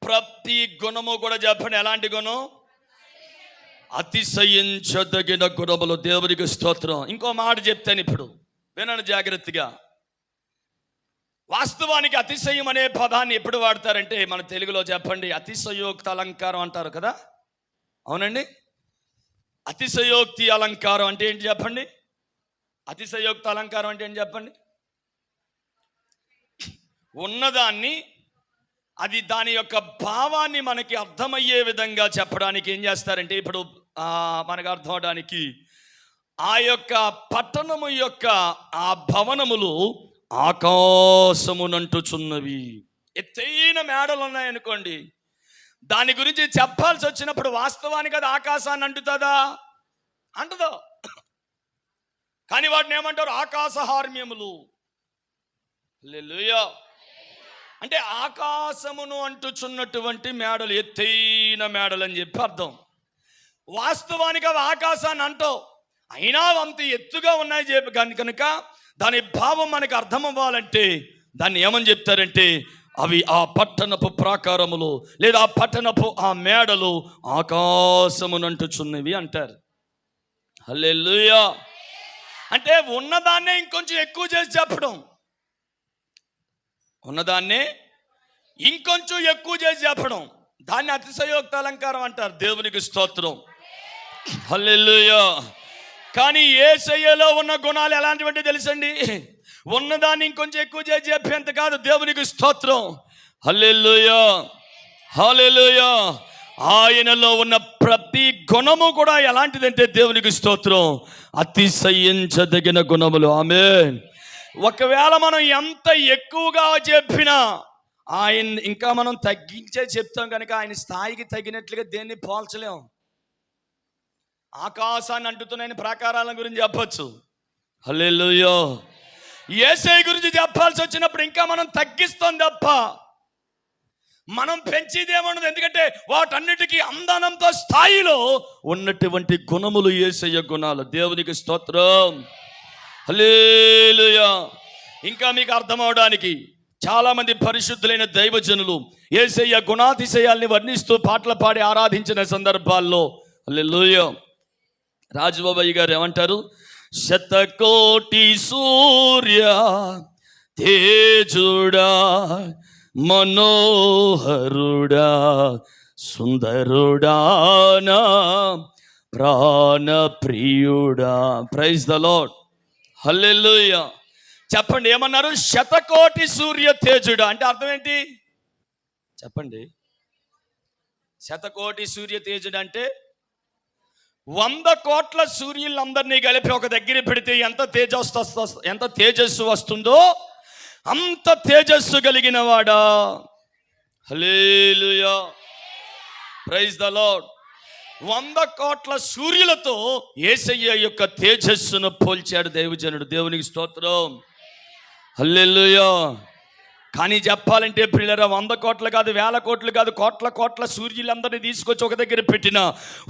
ప్రతి గుణము కూడా చెప్పండి. ఎలాంటి గుణం? అతిశయించదగిన గుణములు. దేవునికి స్తోత్రం. ఇంకో మాట చెప్తాను ఇప్పుడు, వినండి జాగ్రత్తగా. వాస్తవానికి అతిశయం అనే పదాన్ని ఎప్పుడు వాడతారంటే, మన తెలుగులో చెప్పండి, అతిశయోక్తి అలంకారం అంటారు కదా. అవునండి. అతిశయోక్తి అలంకారం అంటే ఏంటి చెప్పండి? అతిశయోక్తి అలంకారం అంటే ఏంటి చెప్పండి? ఉన్నదాన్ని, అది దాని యొక్క భావాన్ని మనకి అర్థమయ్యే విధంగా చెప్పడానికి ఏం చేస్తారంటే, ఇప్పుడు మనకు అర్థం అవడానికి ఆ యొక్క పట్టణము యొక్క ఆ భవనములు ఆకాశమునంటుచున్నవి. ఎత్తైన మేడలు ఉన్నాయనుకోండి, దాని గురించి చెప్పాల్సి వచ్చినప్పుడు వాస్తవానికి అది ఆకాశాన్ని అంటుతుందా? అంటదో. కానీ వాటిని ఏమంటారు? ఆకాశహార్మ్యములు. హల్లెలూయా. అంటే ఆకాశమును అంటుచున్నటువంటి మేడలు, ఎత్తైన మేడలు అని చెప్పి అర్థం. వాస్తవానికి అవి ఆకాశాన్ని అంటావు, అయినా అంత ఎత్తుగా ఉన్నాయి చెప్పి కనుక దాని భావం మనకు అర్థం అవ్వాలంటే దాన్ని ఏమని చెప్తారంటే, అవి ఆ పట్టణపు ప్రాకారములు లేదా ఆ పట్టణపు ఆ మేడలు ఆకాశమునంటుచున్నవి అంటారు. హల్లెలూయా. అంటే ఉన్నదాన్నే ఇంకొంచెం ఎక్కువ చేసి చెప్పడం, ఉన్నదాన్నే ఇంకొంచెం ఎక్కువ చేసి చెప్పడం, దాన్ని అతిశయోక్తి అలంకారం అంటారు. దేవునికి స్తోత్రం, హల్లెలూయా. కానీ యేసయ్యలో ఉన్న గుణాలు ఎలాంటివంటే తెలుసండి? ఉన్నదాన్ని ఇంకొంచెం ఎక్కువ చేసి చెప్పేంత కాదు. దేవునికి స్తోత్రం, హల్లెలూయా, హల్లెలూయా. ఆయనలో ఉన్న ప్రతి గుణము కూడా ఎలాంటిదంటే దేవునికి స్తోత్రం, అతిశయించదగిన గుణములు. ఆమేన్. ఒకవేళ మనం ఎంత ఎక్కువగా చెప్పినా ఆయన ఇంకా మనం తగ్గించే చెప్తాం కనుక ఆయన స్థాయికి తగినట్లుగా దేన్ని పోల్చలేం. ఆకాశాన్ని అంటుతున్నాయని ప్రాకారాల గురించి చెప్పచ్చు. హల్లెలూయా. యేసయ్య గురించి చెప్పాల్సి వచ్చినప్పుడు ఇంకా మనం తగ్గిస్తాం తప్ప మనం పెంచేదేమన్నది. ఎందుకంటే వాటన్నిటికీ అందానంతో స్థాయిలో ఉన్నటువంటి గుణములు యేసయ్య గుణాలు. దేవునికి స్తోత్రం, హల్లెలూయా. ఇంకా మీకు అర్థం అవడానికి చాలామంది పరిశుద్ధులైన దైవజనులు యేసయ్య గుణాతిశయాల్ని వర్ణిస్తూ పాటలు పాడి ఆరాధించిన సందర్భాల్లో, హల్లెలూయా, రాజబాబయ్య గారు ఏమంటారు? శతకోటి సూర్య తేజుడా, మనోహరుడా, సుందరుడా, నా ప్రాణప్రియుడా. ప్రైజ్ ద లార్డ్, హల్లెలూయా. చెప్పండి, ఏమన్నారు? శతకోటి సూర్య తేజుడా అంటే అర్థం ఏంటి చెప్పండి? శతకోటి సూర్య తేజుడు అంటే 100 కోట్ల సూర్యులందరినీ కలిపి ఒక దగ్గర పెడితే ఎంత తేజస్సు వస్తుందో అంత తేజస్సు కలిగిన వాడా. హల్లెలూయా, ప్రైజ్ ద లార్డ్. 100 కోట్ల సూర్యులతో యేసయ్య యొక్క తేజస్సును పోల్చాడు దైవజనుడు. దేవునికి స్తోత్రం, హల్లెలూయా. కానీ చెప్పాలంటే ప్రియులారా, 100 కోట్లు కాదు, 1000 కోట్లు కాదు, కోట్ల సూర్యులందరినీ తీసుకొచ్చి ఒక దగ్గర పెట్టిన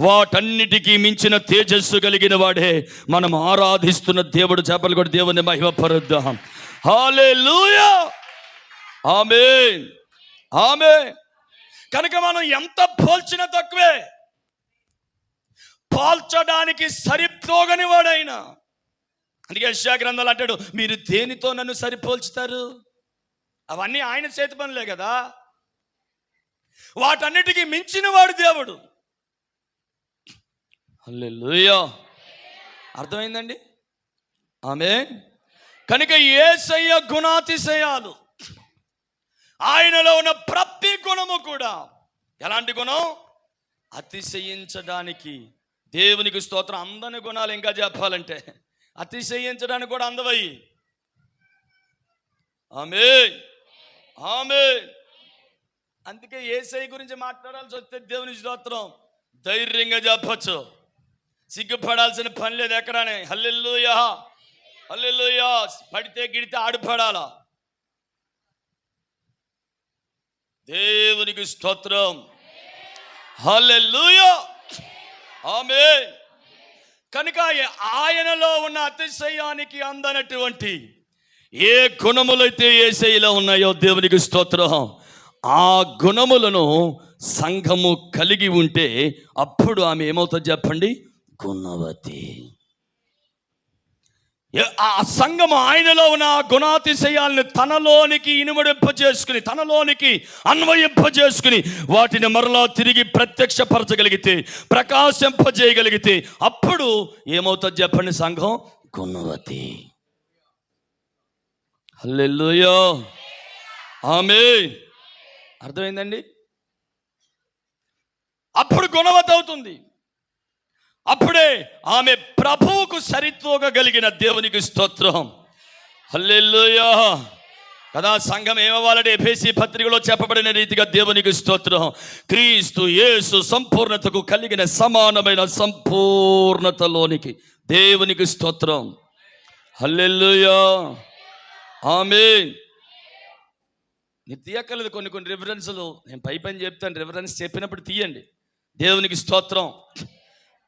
వాటన్నిటికీ మించిన తేజస్సు కలిగిన వాడే మనం ఆరాధిస్తున్న దేవుడు. చేపలు కూడా దేవుని మహిమపరుద్దాం. హల్లెలూయా, ఆమేన్, ఆమేన్. కనుక మనం ఎంత పోల్చినా తక్కువే. పోల్చడానికి సరిపోగని వాడైనా. అందుకే యెషయా గ్రంథంలో అంటాడు, మీరు దేనితో నన్ను సరిపోల్చుతారు? అవన్నీ ఆయన చేతి పనులే కదా. వాటన్నిటికీ మించిన వాడు దేవుడు. హల్లెలూయా, అర్థమైందండి? ఆమేన్. కనుక యేసయ్య గుణాతిశయాలు, ఆయనలో ఉన్న ప్రతి గుణము కూడా ఎలాంటి గుణం? అతిశయించడానికి. దేవునికి స్తోత్రం. అందని గుణాలు ఇంకా చెప్పాలంటే అతిశయించడానికి కూడా అందవయ్యి. ఆమేన్, ఆమేన్. అందుకే యేసయ్య గురించి మాట్లాడాల్సి వస్తే దేవునికి స్తోత్రం ధైర్యంగా చెప్పచ్చు, సిగ్గుపడాల్సిన పని లేదు ఎక్కడానే. హల్లెలూయా, హల్లెలూయా. పడితే గిడితే ఆడిపడాలా. దేవునికి స్తోత్రం. హల్లెలూయా, ఆమేన్. కనుక ఆయనలో ఉన్న అతిశయానికి అందనటువంటి ఏ గుణములైతే యేసయ్యలో ఉన్నాయో దేవునికి స్తోత్రం, ఆ గుణములను సంఘము కలిగి ఉంటే అప్పుడు ఆమె ఏమవుతుంది చెప్పండి? గుణవతి. ఆ సంఘము ఆయనలో ఉన్న గుణాతిశయాలను తనలోనికి ఇనుమడింపజేసుకుని, తనలోనికి అన్వయింపజేసుకుని, వాటిని మరలా తిరిగి ప్రత్యక్షపరచగలిగితే, ప్రకాశింపజేయగలిగితే అప్పుడు ఏమవుతుంది చెప్పండి? సంఘం గుణవతి. హల్లెలూయా, ఆమేన్. అర్థమైందండి? అప్పుడు గుణవతి అవుతుంది. అప్పుడే ఆమె ప్రభువుకు సరితూగగలిగిన దేవునికి స్తోత్రం. హల్లెలూయా కదా. సంఘం ఏమవ్వాలంటే ఎఫెసీ పత్రికలో చెప్పబడిన రీతిగా దేవునికి స్తోత్రం, క్రీస్తు యేసు సంపూర్ణతకు కలిగిన సమానమైన సంపూర్ణతలోనికి దేవునికి స్తోత్రం. హల్లెలూయా, ఆమేన్. మీరు తీయక్కర్లేదు కొన్ని రిఫరెన్సులు, నేను పైపని చెప్తాను, రిఫరెన్స్ చెప్పినప్పుడు తీయండి. దేవునికి స్తోత్రం.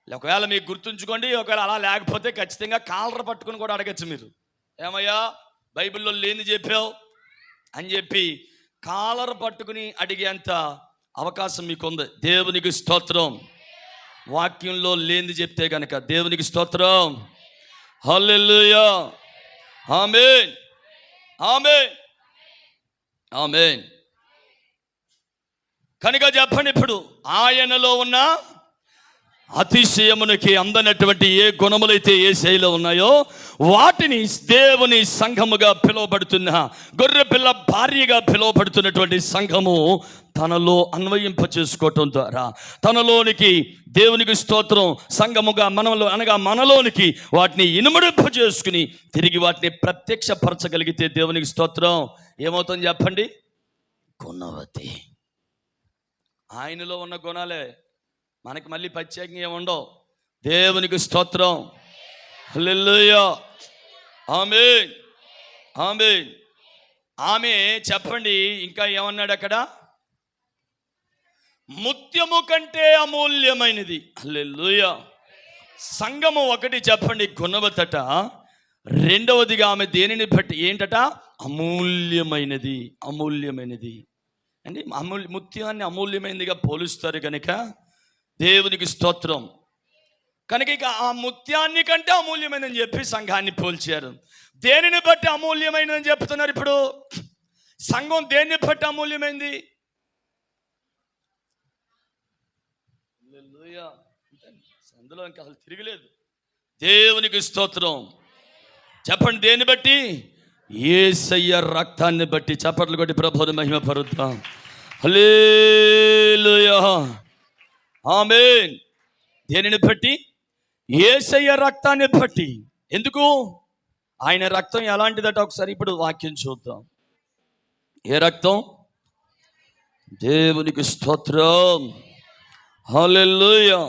ఒకవేళ మీకు గుర్తుంచుకోండి, ఒకవేళ అలా లేకపోతే ఖచ్చితంగా కాలర్ పట్టుకుని కూడా అడగచ్చు మీరు. ఏమయ్యా బైబిల్లో లేని చెప్పావు అని చెప్పి కాలర్ పట్టుకుని అడిగేంత అవకాశం మీకు ఉంది. దేవునికి స్తోత్రం. వాక్యంలో లేనిది చెప్తే కనుక దేవునికి స్తోత్రం. హల్లెలూయా, ఆమేన్, ఆమేన్, ఆమేన్. కనుక చెప్పండి, ఇప్పుడు ఆయనలో ఉన్న అతిశయమునికి అందనటువంటి ఏ గుణములైతే యేసయ్యలో ఉన్నాయో వాటిని దేవుని సంఘముగా పిలువబడుతున్న, గొర్రెపిల్ల భార్యగా పిలువబడుతున్నటువంటి సంఘము తనలో అన్వయింప చేసుకోవటం ద్వారా తనలోనికి దేవునికి స్తోత్రం సంఘముగా మనలో అనగా మనలోనికి వాటిని ఇనుమడింప చేసుకుని తిరిగి వాటిని ప్రత్యక్షపరచగలిగితే దేవునికి స్తోత్రం ఏమవుతుంది చెప్పండి? గుణవతి. ఆయనలో ఉన్న గుణాలే మనకి మళ్ళీ ప్రత్యేకంగా ఏముండవు. దేవునికి స్తోత్రం. హల్లెలూయా, ఆమేన్, ఆమేన్. ఆమె చెప్పండి ఇంకా ఏమన్నాడు అక్కడ? ముత్యము కంటే అమూల్యమైనది. హల్లెలూయా. సంఘము ఒకటి చెప్పండి గుణవతట, రెండవదిగా ఆమె దేనిని బట్టి ఏంటట? అమూల్యమైనది. అమూల్యమైనది అంటే ముత్యాన్ని అమూల్యమైనదిగా పోలుస్తారు కనుక దేవునికి స్తోత్రం. కనుక ఇక ఆ ముత్యాన్ని కంటే అమూల్యమైనదని చెప్పి సంఘాన్ని పోల్చారు. దేనిని బట్టి అమూల్యమైనదని చెప్తున్నారు? ఇప్పుడు సంఘం దేన్ని బట్టి అమూల్యమైంది? అందులో ఇంకా అసలు తిరిగిలేదు. దేవునికి స్తోత్రం. చెప్పండి దేన్ని బట్టి? యేసయ్య రక్తాన్ని బట్టి. చప్పట్లు కొట్టి ప్రభువుని మహిమపరుద్దాం. హల్లెలూయా, ఆమేన్. దేనిని బట్టి? యేసయ్య రక్తాన్ని బట్టి. ఎందుకు? ఆయన రక్తం ఎలాంటిదట ఒకసారి ఇప్పుడు వాక్యం చూద్దాం. ఏ రక్తం? దేవునికి స్తోత్రం. హల్లెలూయా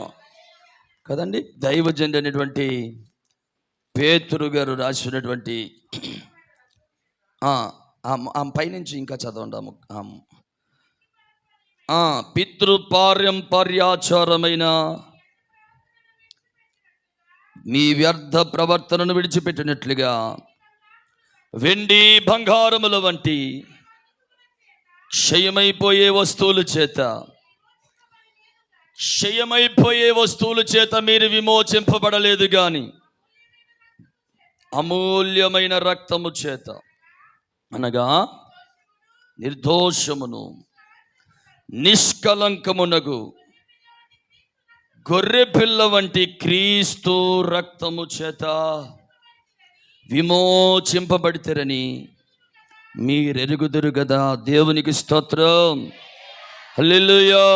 కదండి. దైవజనుడు అనేటువంటి పేతురు గారు రాసినటువంటి పైనుంచి ఇంకా చదవండి. పితృపారంపర్యాచారమైన మీ వ్యర్థ ప్రవర్తనను విడిచిపెట్టినట్లుగా వెండి బంగారముల వంటి క్షయమైపోయే వస్తువుల చేత మీరు విమోచింపబడలేదు గాని అమూల్యమైన రక్తము చేత, అనగా నిర్దోషమును నిష్కలంకమునగు గొర్రె పిల్ల వంటి క్రీస్తు రక్తము చేత విమోచింపబడితేరని మీరెరుగుదురు కదా. దేవునికి స్తోత్రం. హల్లెలూయా.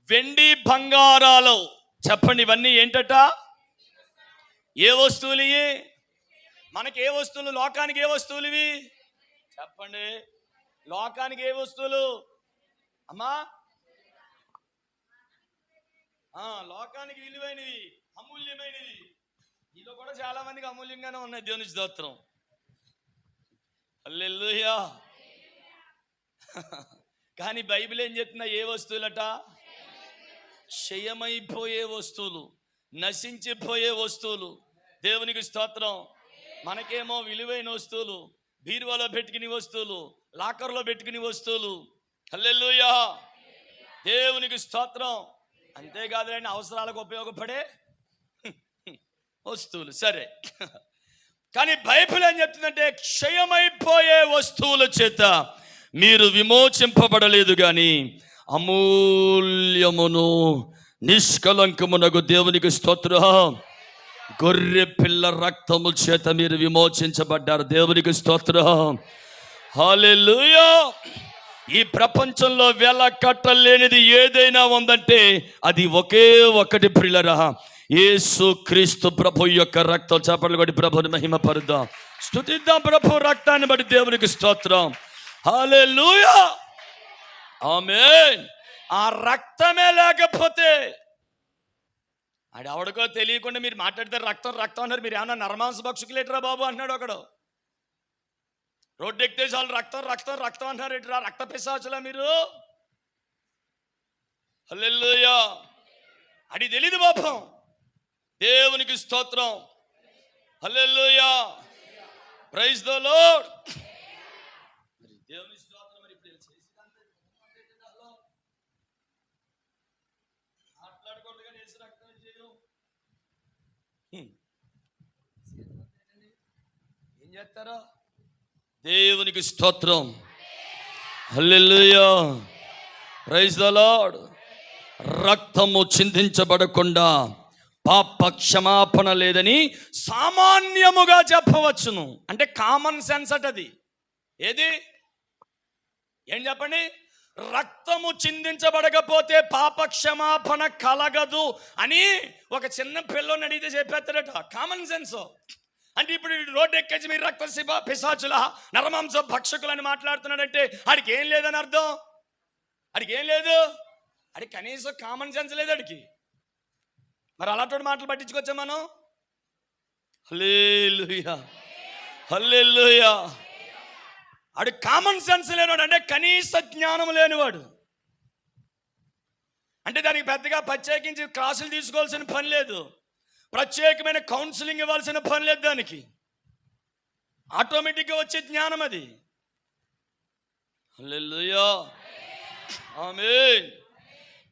వెండి బంగారాలు చెప్పండి, ఇవన్నీ ఏంటట? ఏ వస్తువులు ఇవి? మనకి ఏ వస్తువులు? లోకానికి ఏ వస్తువులు ఇవి? చెప్పండి, లోకానికి ఏ వస్తువులు అమ్మా? లోకానికి విలువైనవి, అమూల్యమైనవి. ఇలో కూడా చాలా మందికి అమూల్యంగానే ఉన్నాయి. దేవుని స్తోత్రం. హల్లెలూయా. కానీ బైబిల్ ఏం చెప్తున్నా? ఏ వస్తువులట? క్షయమైపోయే వస్తువులు, నశించిపోయే వస్తువులు. దేవునికి స్తోత్రం. మనకేమో విలువైన వస్తువులు, బీరువాలో పెట్టుకుని వస్తువులు, లాకర్లో పెట్టుకుని వస్తువులు. హల్లెలూయా. దేవునికి స్తోత్రం. అంతేకాదు, అవసరాలకు ఉపయోగపడే వస్తువులు. సరే, కానీ బైబిల్ ఏం చెప్తుందంటే క్షయమైపోయే వస్తువుల చేత మీరు విమోచింపబడలేదు కానీ అమూల్యమును నిష్కలంకమునకు, దేవునికి స్తోత్రం, గొర్రె పిల్ల రక్తము చేత మీరు విమోచించబడ్డారు. దేవునికి స్తోత్రం. హల్లెలూయా. ఈ ప్రపంచంలో వెల కట్టలేనిది ఏదైనా ఉందంటే అది ఒకే ఒకటి ప్రియులారా, యేసు క్రీస్తు ప్రభు యొక్క రక్తం. చేపలు కొట్టి ప్రభుని మహిమపరుద్దాం, స్తుతిద్దాం ప్రభు రక్తాన్ని బట్టి. దేవునికి స్తోత్రం. హల్లెలూయా. ఆమేన్. ఆ రక్తమే లేకపోతే, అది ఎవడికో తెలియకుండా మీరు మాట్లాడతారు రక్తం రక్తం అన్నారు. మీరు ఏమన్నా నరమాంస భక్షకులేటరా బాబు అన్నాడు ఒకడు. రోడ్డు ఎక్కితే చాలు రక్తం రక్తం రక్తం అంటారు. ఎట్రా రక్త పిశాచులా మీరు? హల్లెలూయా. అది తెలీదు పాపం. దేవునికి స్తోత్రం. హల్లెలూయా. Praise the Lord. దేవునికి స్తోత్రం. మరి ఇప్పుడు మాట్లాడకూడదుగా చేసి రక్తం చేయడం ఏం చేస్తారో. దేవునికి స్తోత్రం. హల్లెలూయా. Praise the Lord. రక్తము చిందించబడకుండా పాప క్షమాపణ లేదని సామాన్యముగా చెప్పవచ్చును. అంటే కామన్ సెన్స్ అటది. ఏది? ఏం చెప్పండి? రక్తము చిందించబడకపోతే పాప క్షమాపణ కలగదు అని ఒక చిన్న పిల్లని అడిగితే చెప్పేస్తాడట. Common sense. అంటే ఇప్పుడు రోడ్డు ఎక్కేసి మీరు రక్త పిశాచుల నరమాంస భక్షకులని మాట్లాడుతున్నాడంటే ఆడికి ఏం లేదని అర్థం. ఆడికి ఏం లేదు, ఆడికి కనీసం కామన్ సెన్స్ లేదు ఆడికి. మరి అలాంటి మాటలు పట్టించుకొచ్చా మనం? హల్లెలూయా. హల్లెలూయా. ఆడు కామన్ సెన్స్ లేనివాడు, అంటే కనీస జ్ఞానం లేనివాడు. అంటే దానికి పెద్దగా ప్రత్యేకించి క్లాసులు తీసుకోవాల్సిన పని లేదు, ప్రత్యేకమైన కౌన్సిలింగ్ ఇవ్వాల్సిన పని లేదు. దానికి ఆటోమేటిక్గా వచ్చే జ్ఞానం అది. హల్లెలూయా. ఆమేన్.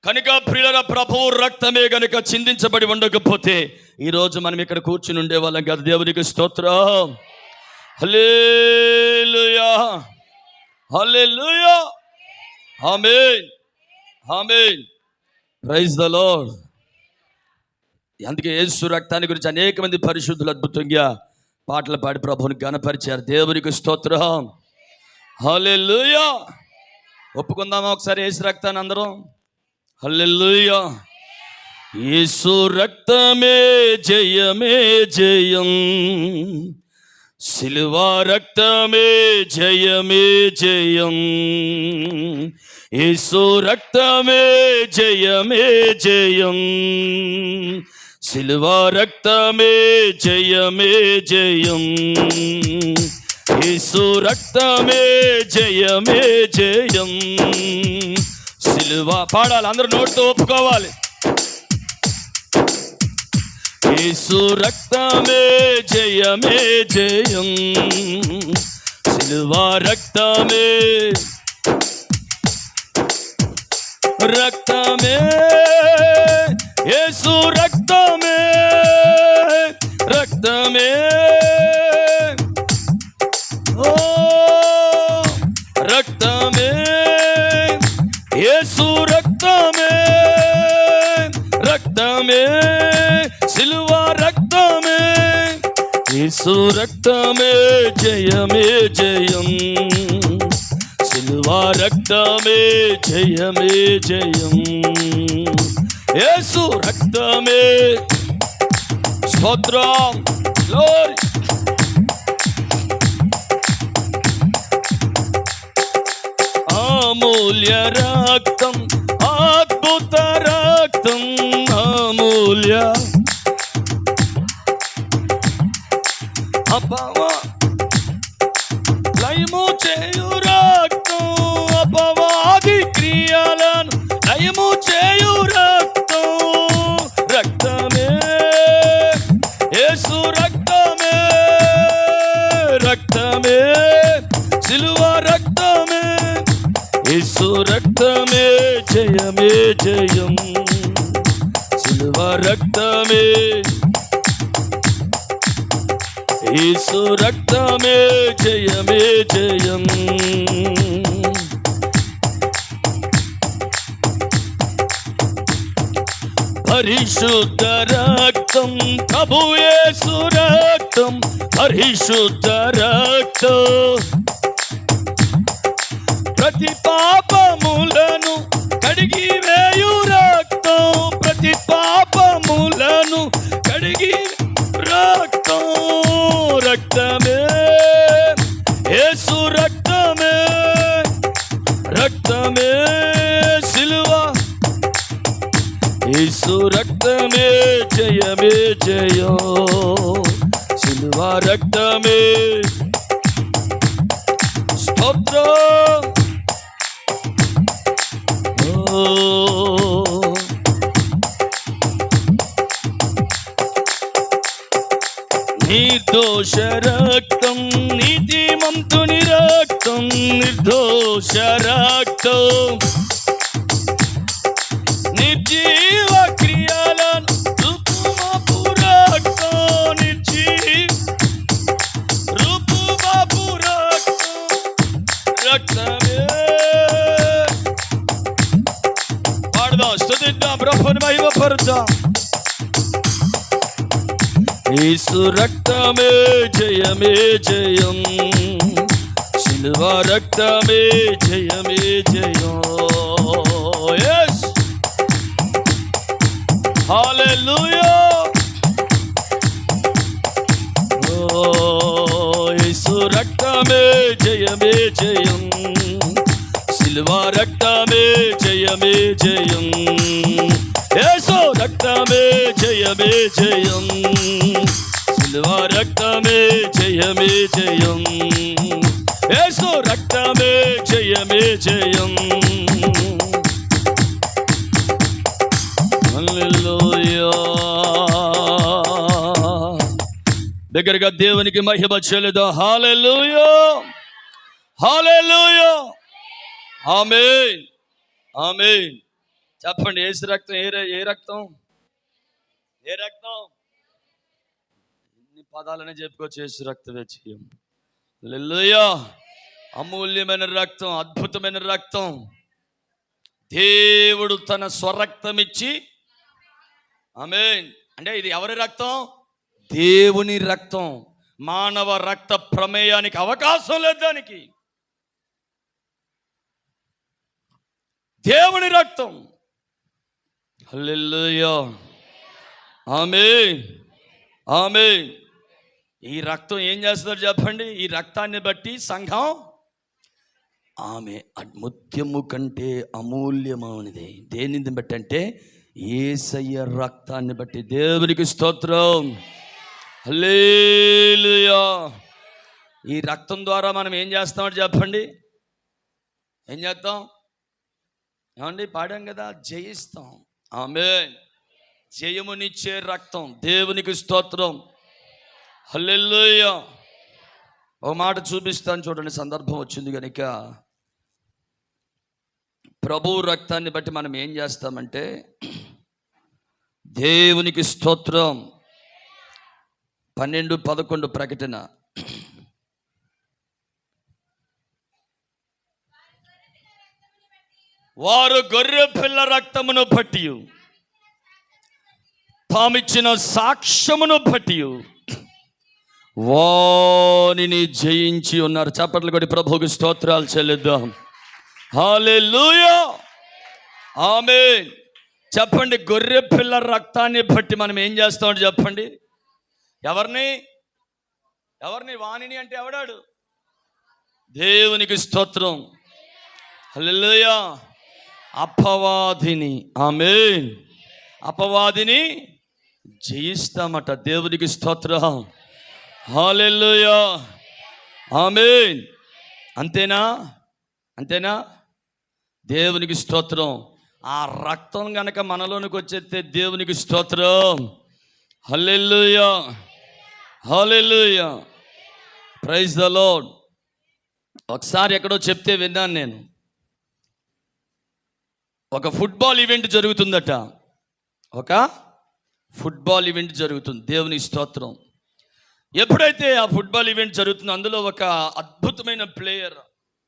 కనుక ప్రియుల ప్రభువు రక్తమే గనుక చిందించబడి ఉండకపోతే ఈరోజు మనం ఇక్కడ కూర్చుని ఉండేవాళ్ళం కదా. దేవునికి స్తోత్రం. Hallelujah. Hallelujah. Amen. Amen. Praise the Lord. అందుకే యేసు రక్తాన్ని గురించి అనేక మంది పరిశుద్ధులు అద్భుతంగా పాటలు పాడి ప్రభువుని ఘనపరిచారు. దేవునికి స్తోత్రం. హల్లెలూయా. ఒప్పుకుందామా ఒకసారి యేసు రక్తాన్ని అందరం? హల్లెలూయా. యేసు రక్తమే జయమే జయం, సిలువ రక్తమే జయమే జయం, యేసు రక్తమే జయమే జయం, సిలువ రక్తమే జయమే జయం. యేసు రక్తమే జయమే జయం. సిలువ పాడాలి, అందరూ నోటితో ఒప్పుకోవాలి. యేసు రక్తమే జయమే జయం, సిలువ రక్తమే రక్తమే, యేసు రక్తమే రక్తమే, ఓ రక్తమే, యేసు రక్తమే రక్తమే, సిలువ రక్తమే, యేసు రక్తమే జయమే జయం, సిలువ రక్తమే జయమే జయం, యేసు రక్తమే. స్తోత్రం, గ్లోరీ. అమూల్య రక్తం, అద్భుత రక్తం, అమూల్య లయము చేయు రక్తం, అపవాది క్రియలను లయము చేయు రక్తం, రక్తమే యేసు రక్తమే రక్తమే, సిలువ రక్తమే, యేసు రక్తమే జయమే జయం, సిలువ రక్తమే, యేసు రక్తమే జయమే జయం. పరిశుద్ధ రక్తం, ప్రభు యేసు రక్తం, పరిశుద్ధ రక్తం, ప్రతి పాపములను కడిగి వేయు రక్తం, ప్రతి పాపములను కడిగి రక్తం, రక్తమే యేసు రక్తమే రక్తమే, సిలువ, యేసు రక్తమే జయమే జయం, సిలువ రక్తమే. స్తోత్రం, నిర్దోష రక్తం, నీతిమంతుని రక్తం, నిర్దోష రక్తం, నిర్జీవ క్రియలను రూపుమాపు రక్తం, రూపుమాపు రక్తం, రక్తమే. పాడదాం, స్తుతిద్దాం, ప్రభువుని మహిమపరుద్దాం. యేసు రక్తమే జయమే జయం, సిలువ రక్తమే జయమే జయం. yes, hallelujah. యేసు రక్తమే జయమే జయం, సిలువ రక్తమే జయమే జయం, యేసు రక్తమే జయమే జయం, సిలువ రక్తమే జయమే జయం, యేసు రక్తమే జయమే జయం. హల్లెలూయా. దగ్గరగా దేవునికి మహిమ చెల్లిద్దాం. హల్లెలూయా, హల్లెలూయా, ఆమేన్, ఆమేన్. చెప్పండి, యేసు రక్తం ఏ రక్తం? ఏ రక్తం? ఎన్ని పదాలనే చెప్పుకోవచ్చు, యేసు రక్తమే జయం. హల్లెలూయా. అమూల్యమైన రక్తం, అద్భుతమైన రక్తం. దేవుడు తన స్వరక్తం ఇచ్చి, ఆమేన్. అంటే ఇది ఎవరి రక్తం? దేవుని రక్తం. మానవ రక్త ప్రమేయానికి అవకాశం లేదు దానికి. దేవుని రక్తం. హల్లెలూయా, ఆమేన్, ఆమేన్. ఈ రక్తం ఏం చేస్తుందో చెప్పండి. ఈ రక్తాన్ని బట్టి సంఘం ఆమె ముత్యము కంటే అమూల్యమైనది. దేనిని బట్టి అంటే యేసయ్య రక్తాన్ని బట్టి. దేవునికి స్తోత్రం. హల్లెలూయా. ఈ రక్తం ద్వారా మనం ఏం చేస్తామని చెప్పండి? ఏం చేస్తాం? ఏమండి, పాడాం కదా, జయిస్తాం. ఆమేన్. జయమునిచ్చే రక్తం. దేవునికి స్తోత్రం. హల్లెలూయా. ఒక మాట చూపిస్తాను చూడండి, సందర్భం వచ్చింది కనుక. ప్రభు రక్తాన్ని బట్టి మనం ఏం చేస్తామంటే, దేవునికి స్తోత్రం. 12:11 ప్రకటన. వారు గొర్రె పిల్ల రక్తమును బట్టి తామిచ్చిన సాక్ష్యమును బట్టి వానిని జయించి ఉన్నారు. చప్పట్లు కొట్టి ప్రభువుకి స్తోత్రాలు చెల్లిద్దాం. హల్లెలూయా. ఆమేన్. చెప్పండి, గొర్రె పిల్ల రక్తాన్ని బట్టి మనం ఏం చేస్తామని చెప్పండి. ఎవరిని? వానిని అంటే ఎవడాడు? దేవునికి స్తోత్రం. హల్లెలూయా. అపవాదిని, ఆమేన్, అపవాదిని జయిస్తామట. దేవునికి స్తోత్రం. హల్లెలూయా. ఆమేన్. అంతేనా? దేవునికి స్తోత్రం. ఆ రక్తం గనక మనలోనికి వచ్చేస్తే దేవునికి స్తోత్రం. Hallelujah. Hallelujah. Praise the Lord. ఒకసారి ఎక్కడో చెప్తే విన్నాను నేను. ఒక ఫుట్బాల్ ఈవెంట్ జరుగుతుందట. ఒక ఫుట్బాల్ ఈవెంట్ జరుగుతుంది. దేవుని స్తోత్రం. ఎప్పుడైతే ఆ ఫుట్బాల్ ఈవెంట్ జరుగుతుందో అందులో ఒక అద్భుతమైన ప్లేయర్,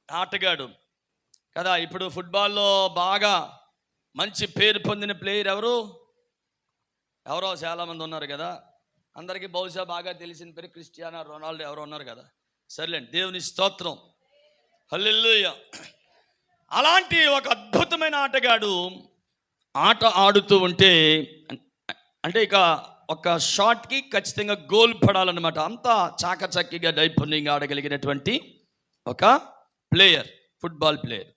ఆటగాడు కదా. ఇప్పుడు ఫుట్బాల్లో బాగా మంచి పేరు పొందిన ప్లేయర్ ఎవరో చాలామంది ఉన్నారు కదా. అందరికీ బహుశా బాగా తెలిసిన పేరు క్రిస్టియానో రొనాల్డో ఎవరో ఉన్నారు కదా. సర్లేండి, దేవుని స్తోత్రం. హల్లెలూయా. అలాంటి ఒక అద్భుతమైన ఆటగాడు ఆట ఆడుతూ ఉంటే, అంటే ఇక ఒక షాట్కి ఖచ్చితంగా గోల్ పడాలన్నమాట. అంతా చాకచక్కిగా నైపుణ్యంగా ఆడగలిగినటువంటి ఒక ప్లేయర్, ఫుట్బాల్ ప్లేయర్.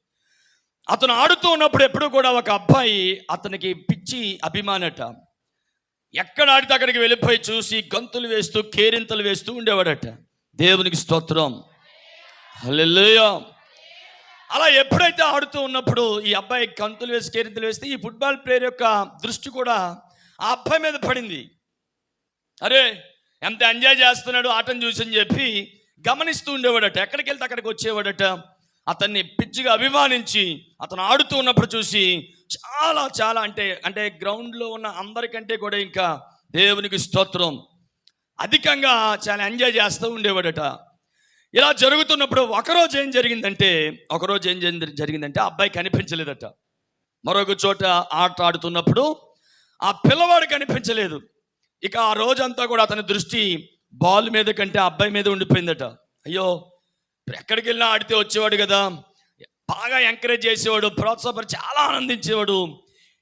అతను ఆడుతూ ఉన్నప్పుడు ఎప్పుడు కూడా ఒక అబ్బాయి అతనికి పిచ్చి అభిమానట. ఎక్కడ ఆడితే అక్కడికి వెళ్ళిపోయి చూసి గంతులు వేస్తూ కేరింతలు వేస్తూ ఉండేవాడట. దేవునికి స్తోత్రం. హల్లెలూయా. అలా ఎప్పుడైతే ఆడుతూ ఉన్నప్పుడు ఈ అబ్బాయి గంతులు వేసి కేరింతలు వేస్తే ఈ ఫుట్బాల్ ప్లేయర్ యొక్క దృష్టి కూడా ఆ అబ్బాయి మీద పడింది. అరే, ఎంత ఎంజాయ్ చేస్తున్నాడు ఆటను చూసని చెప్పి గమనిస్తూ ఉండేవాడట. ఎక్కడికి వెళ్తే అక్కడికి వచ్చేవాడట. అతన్ని పిచ్చిగా అభిమానించి అతను ఆడుతూ ఉన్నప్పుడు చూసి చాలా అంటే గ్రౌండ్లో ఉన్న అందరికంటే కూడా ఇంకా దేవునికి స్తోత్రం అధికంగా చాలా ఎంజాయ్ చేస్తూ ఉండేవాడట. ఇలా జరుగుతున్నప్పుడు ఒకరోజు ఏం జరిగిందంటే ఆ అబ్బాయి కనిపించలేదట. మరొక చోట ఆట ఆడుతున్నప్పుడు ఆ పిల్లవాడు కనిపించలేదు. ఇక ఆ రోజంతా కూడా అతని దృష్టి బాల్ మీద కంటే ఆ అబ్బాయి మీద ఉండిపోయిందట. అయ్యో, ఎక్కడికి వెళ్ళినా ఆడితే వచ్చేవాడు కదా, బాగా ఎంకరేజ్ చేసేవాడు, ప్రోత్సాహపడి చాలా ఆనందించేవాడు.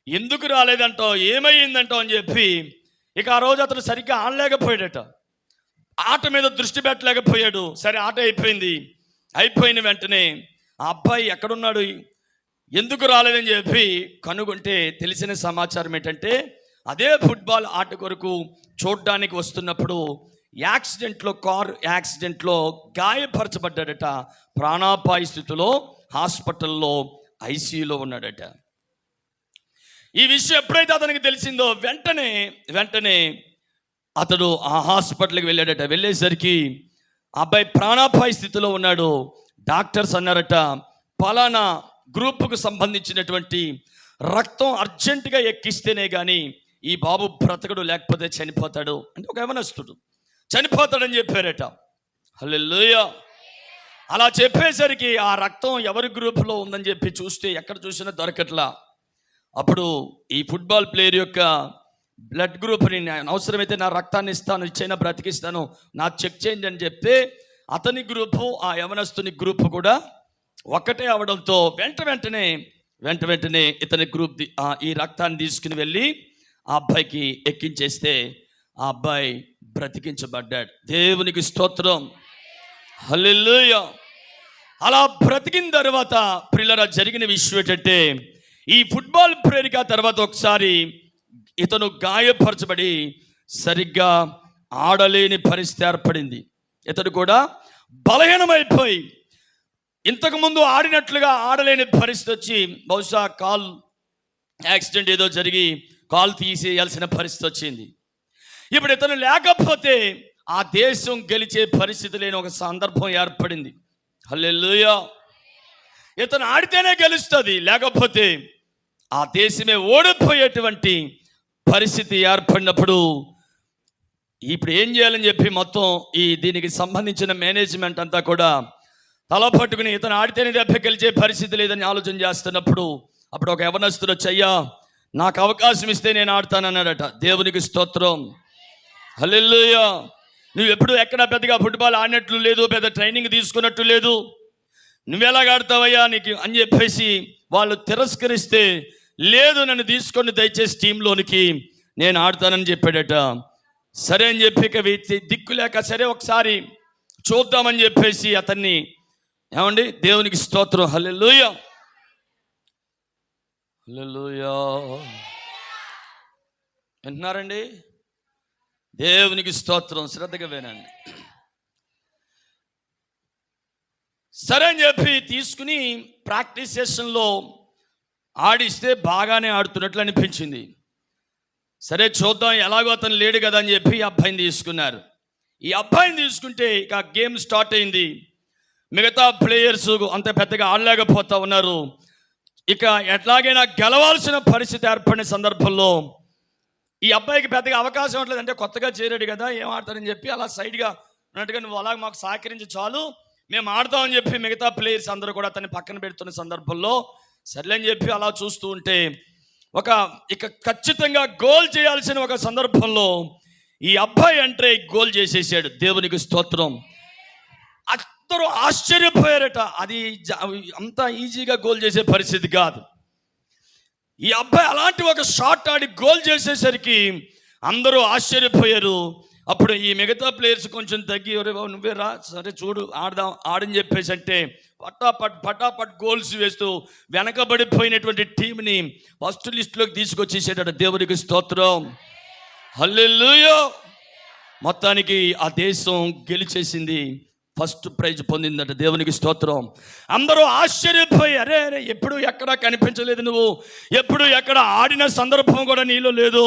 ఎందుకు రాలేదంటో, ఏమైందంటో అని చెప్పి ఇక ఆ రోజు అతను సరిగ్గా ఆడలేకపోయాడట. ఆట మీద దృష్టి పెట్టలేకపోయాడు. సరే, ఆట అయిపోయిన వెంటనే ఆ అబ్బాయి ఎక్కడున్నాడు, ఎందుకు రాలేదని చెప్పి కనుగొంటే తెలిసిన సమాచారం ఏంటంటే, అదే ఫుట్బాల్ ఆట కొరకు చూడడానికి వస్తున్నప్పుడు కారు యాక్సిడెంట్లో గాయపరచబడ్డాడట. ప్రాణాపాయ స్థితిలో హాస్పిటల్లో ఐసీయూలో ఉన్నాడట. ఈ విషయం ఎప్పుడైతే అతనికి తెలిసిందో వెంటనే అతడు ఆ హాస్పిటల్కి వెళ్ళాడట. వెళ్ళేసరికి అబ్బాయి ప్రాణాపాయ స్థితిలో ఉన్నాడు. డాక్టర్స్ అన్నారట, పలానా గ్రూపుకు సంబంధించినటువంటి రక్తం అర్జెంటుగా ఎక్కిస్తేనే కానీ ఈ బాబు బ్రతకడు, లేకపోతే చనిపోతాడు. అంటే ఒక యవనస్తుడు చనిపోతాడని చెప్పారట. హల్లెలూయా. అలా చెప్పేసరికి ఆ రక్తం ఎవరి గ్రూపులో ఉందని చెప్పి చూస్తే ఎక్కడ చూసినా దొరకట్లా. అప్పుడు ఈ ఫుట్బాల్ ప్లేయర్ యొక్క బ్లడ్ గ్రూప్ని, అవసరమైతే నా రక్తాన్ని ఇస్తాను, ఇచ్చైనా బ్రతికిస్తాను, నాకు చెక్ చేయండి అని చెప్తే అతని గ్రూపు ఆ యవనస్తుని గ్రూపు కూడా ఒకటే అవడంతో వెంటనే ఇతని గ్రూప్ ఈ రక్తాన్ని తీసుకుని వెళ్ళి ఆ అబ్బాయికి ఎక్కించేస్తే ఆ అబ్బాయి బ్రతికించబడ్డాడు. దేవునికి స్తోత్రం. హల్లెలూయా. అలా బ్రతికిన తర్వాత ప్రియులారా, జరిగిన విషయం ఏంటంటే, ఈ ఫుట్బాల్ ప్రేరిక తర్వాత ఒకసారి ఇతను గాయపరచబడి సరిగ్గా ఆడలేని పరిస్థితి ఏర్పడింది. ఇతడు కూడా బలహీనమైపోయి ఇంతకుముందు ఆడినట్లుగా ఆడలేని పరిస్థితి వచ్చి, బహుశా కాల్ యాక్సిడెంట్ ఏదో జరిగి కాల్ తీసేయాల్సిన పరిస్థితి వచ్చింది. ఇప్పుడు ఇతను లేకపోతే ఆ దేశం గెలిచే పరిస్థితి లేని ఒక సందర్భం ఏర్పడింది. హల్లెలూయా. ఇతను ఆడితేనే గెలుస్తుంది, లేకపోతే ఆ దేశమే ఓడిపోయేటువంటి పరిస్థితి ఏర్పడినప్పుడు ఇప్పుడు ఏం చేయాలని చెప్పి మొత్తం దీనికి సంబంధించిన మేనేజ్మెంట్ అంతా కూడా తల పట్టుకుని, ఇతను ఆడితేనే దెబ్బ గెలిచే పరిస్థితి లేదని ఆలోచన చేస్తున్నప్పుడు అప్పుడు ఒక యవనస్తుడు వచ్చి, అయ్యా నాకు అవకాశం ఇస్తే నేను ఆడతానన్నాడట. దేవునికి స్తోత్రం. హల్లెలూయా. నువ్వు ఎప్పుడు ఎక్కడ పెద్దగా ఫుట్బాల్ ఆడినట్లు లేదు, పెద్ద ట్రైనింగ్ తీసుకున్నట్టు లేదు, నువ్వెలాగ ఆడతావయ్యా నీకు అని చెప్పేసి వాళ్ళు తిరస్కరిస్తే, లేదు నన్ను తీసుకొని దయచేసి టీంలోనికి నేను ఆడతానని చెప్పాడట. సరే అని చెప్పి ఇక దిక్కు లేక సరే ఒకసారి చూద్దామని చెప్పేసి అతన్ని, ఏమండి దేవునికి స్తోత్రం. హల్లెలూయా. హల్లెలూయా. వింటున్నారండి? దేవునికి స్తోత్రం. శ్రద్ధగా వినండి. సరే అని చెప్పి తీసుకుని ప్రాక్టీస్ సెషన్లో ఆడిస్తే బాగానే ఆడుతున్నట్లు అనిపించింది. సరే చూద్దాం, ఎలాగో అతను లేడు కదా అని చెప్పి ఈ అబ్బాయిని తీసుకున్నారు. ఈ అబ్బాయిని తీసుకుంటే ఇక గేమ్ స్టార్ట్ అయింది. మిగతా ప్లేయర్స్ అంత పెద్దగా ఆడలేకపోతా ఉన్నారు. ఇక ఎట్లాగైనా గెలవాల్సిన పరిస్థితి ఏర్పడిన సందర్భంలో ఈ అబ్బాయికి పెద్దగా అవకాశం ఇవ్వట్లేదు. అంటే కొత్తగా చేరాడు కదా, ఏం ఆడతాడని చెప్పి అలా సైడ్గా ఉన్నట్టుగా, నువ్వు అలా మాకు సహకరించి చాలు, మేము ఆడతామని చెప్పి మిగతా ప్లేయర్స్ అందరూ కూడా అతన్ని పక్కన పెడుతున్న సందర్భంలో సర్లేని చెప్పి అలా చూస్తూ ఉంటే ఇక ఖచ్చితంగా గోల్ చేయాల్సిన ఒక సందర్భంలో ఈ అబ్బాయి అంటే గోల్ చేసేసాడు. దేవునికి స్తోత్రం. అందరూ ఆశ్చర్యపోయారట. అది అంత ఈజీగా గోల్ చేసే పరిస్థితి కాదు. ఈ అబ్బాయి అలాంటి ఒక షాట్ ఆడి గోల్ చేసేసరికి అందరూ ఆశ్చర్యపోయారు. అప్పుడు ఈ మిగతా ప్లేయర్స్ కొంచెం తగ్గి, నువ్వే రా, సరే చూడు ఆడదాం ఆడని చెప్పేసి అంటే పటాపట్ గోల్స్ వేస్తూ వెనకబడిపోయినటువంటి టీంని ఫస్ట్ లిస్టులోకి తీసుకొచ్చేసాడట. దేవునికి స్తోత్రం. హల్లెలూయా. మొత్తానికి ఆ దేశం గెలిచేసింది, ఫస్ట్ ప్రైజ్ పొందిందట. దేవునికి స్తోత్రం. అందరూ ఆశ్చర్యపోయి, అరే ఎప్పుడు ఎక్కడ కనిపించలేదు, నువ్వు ఎప్పుడు ఎక్కడ ఆడిన సందర్భం కూడా నీలో లేదు,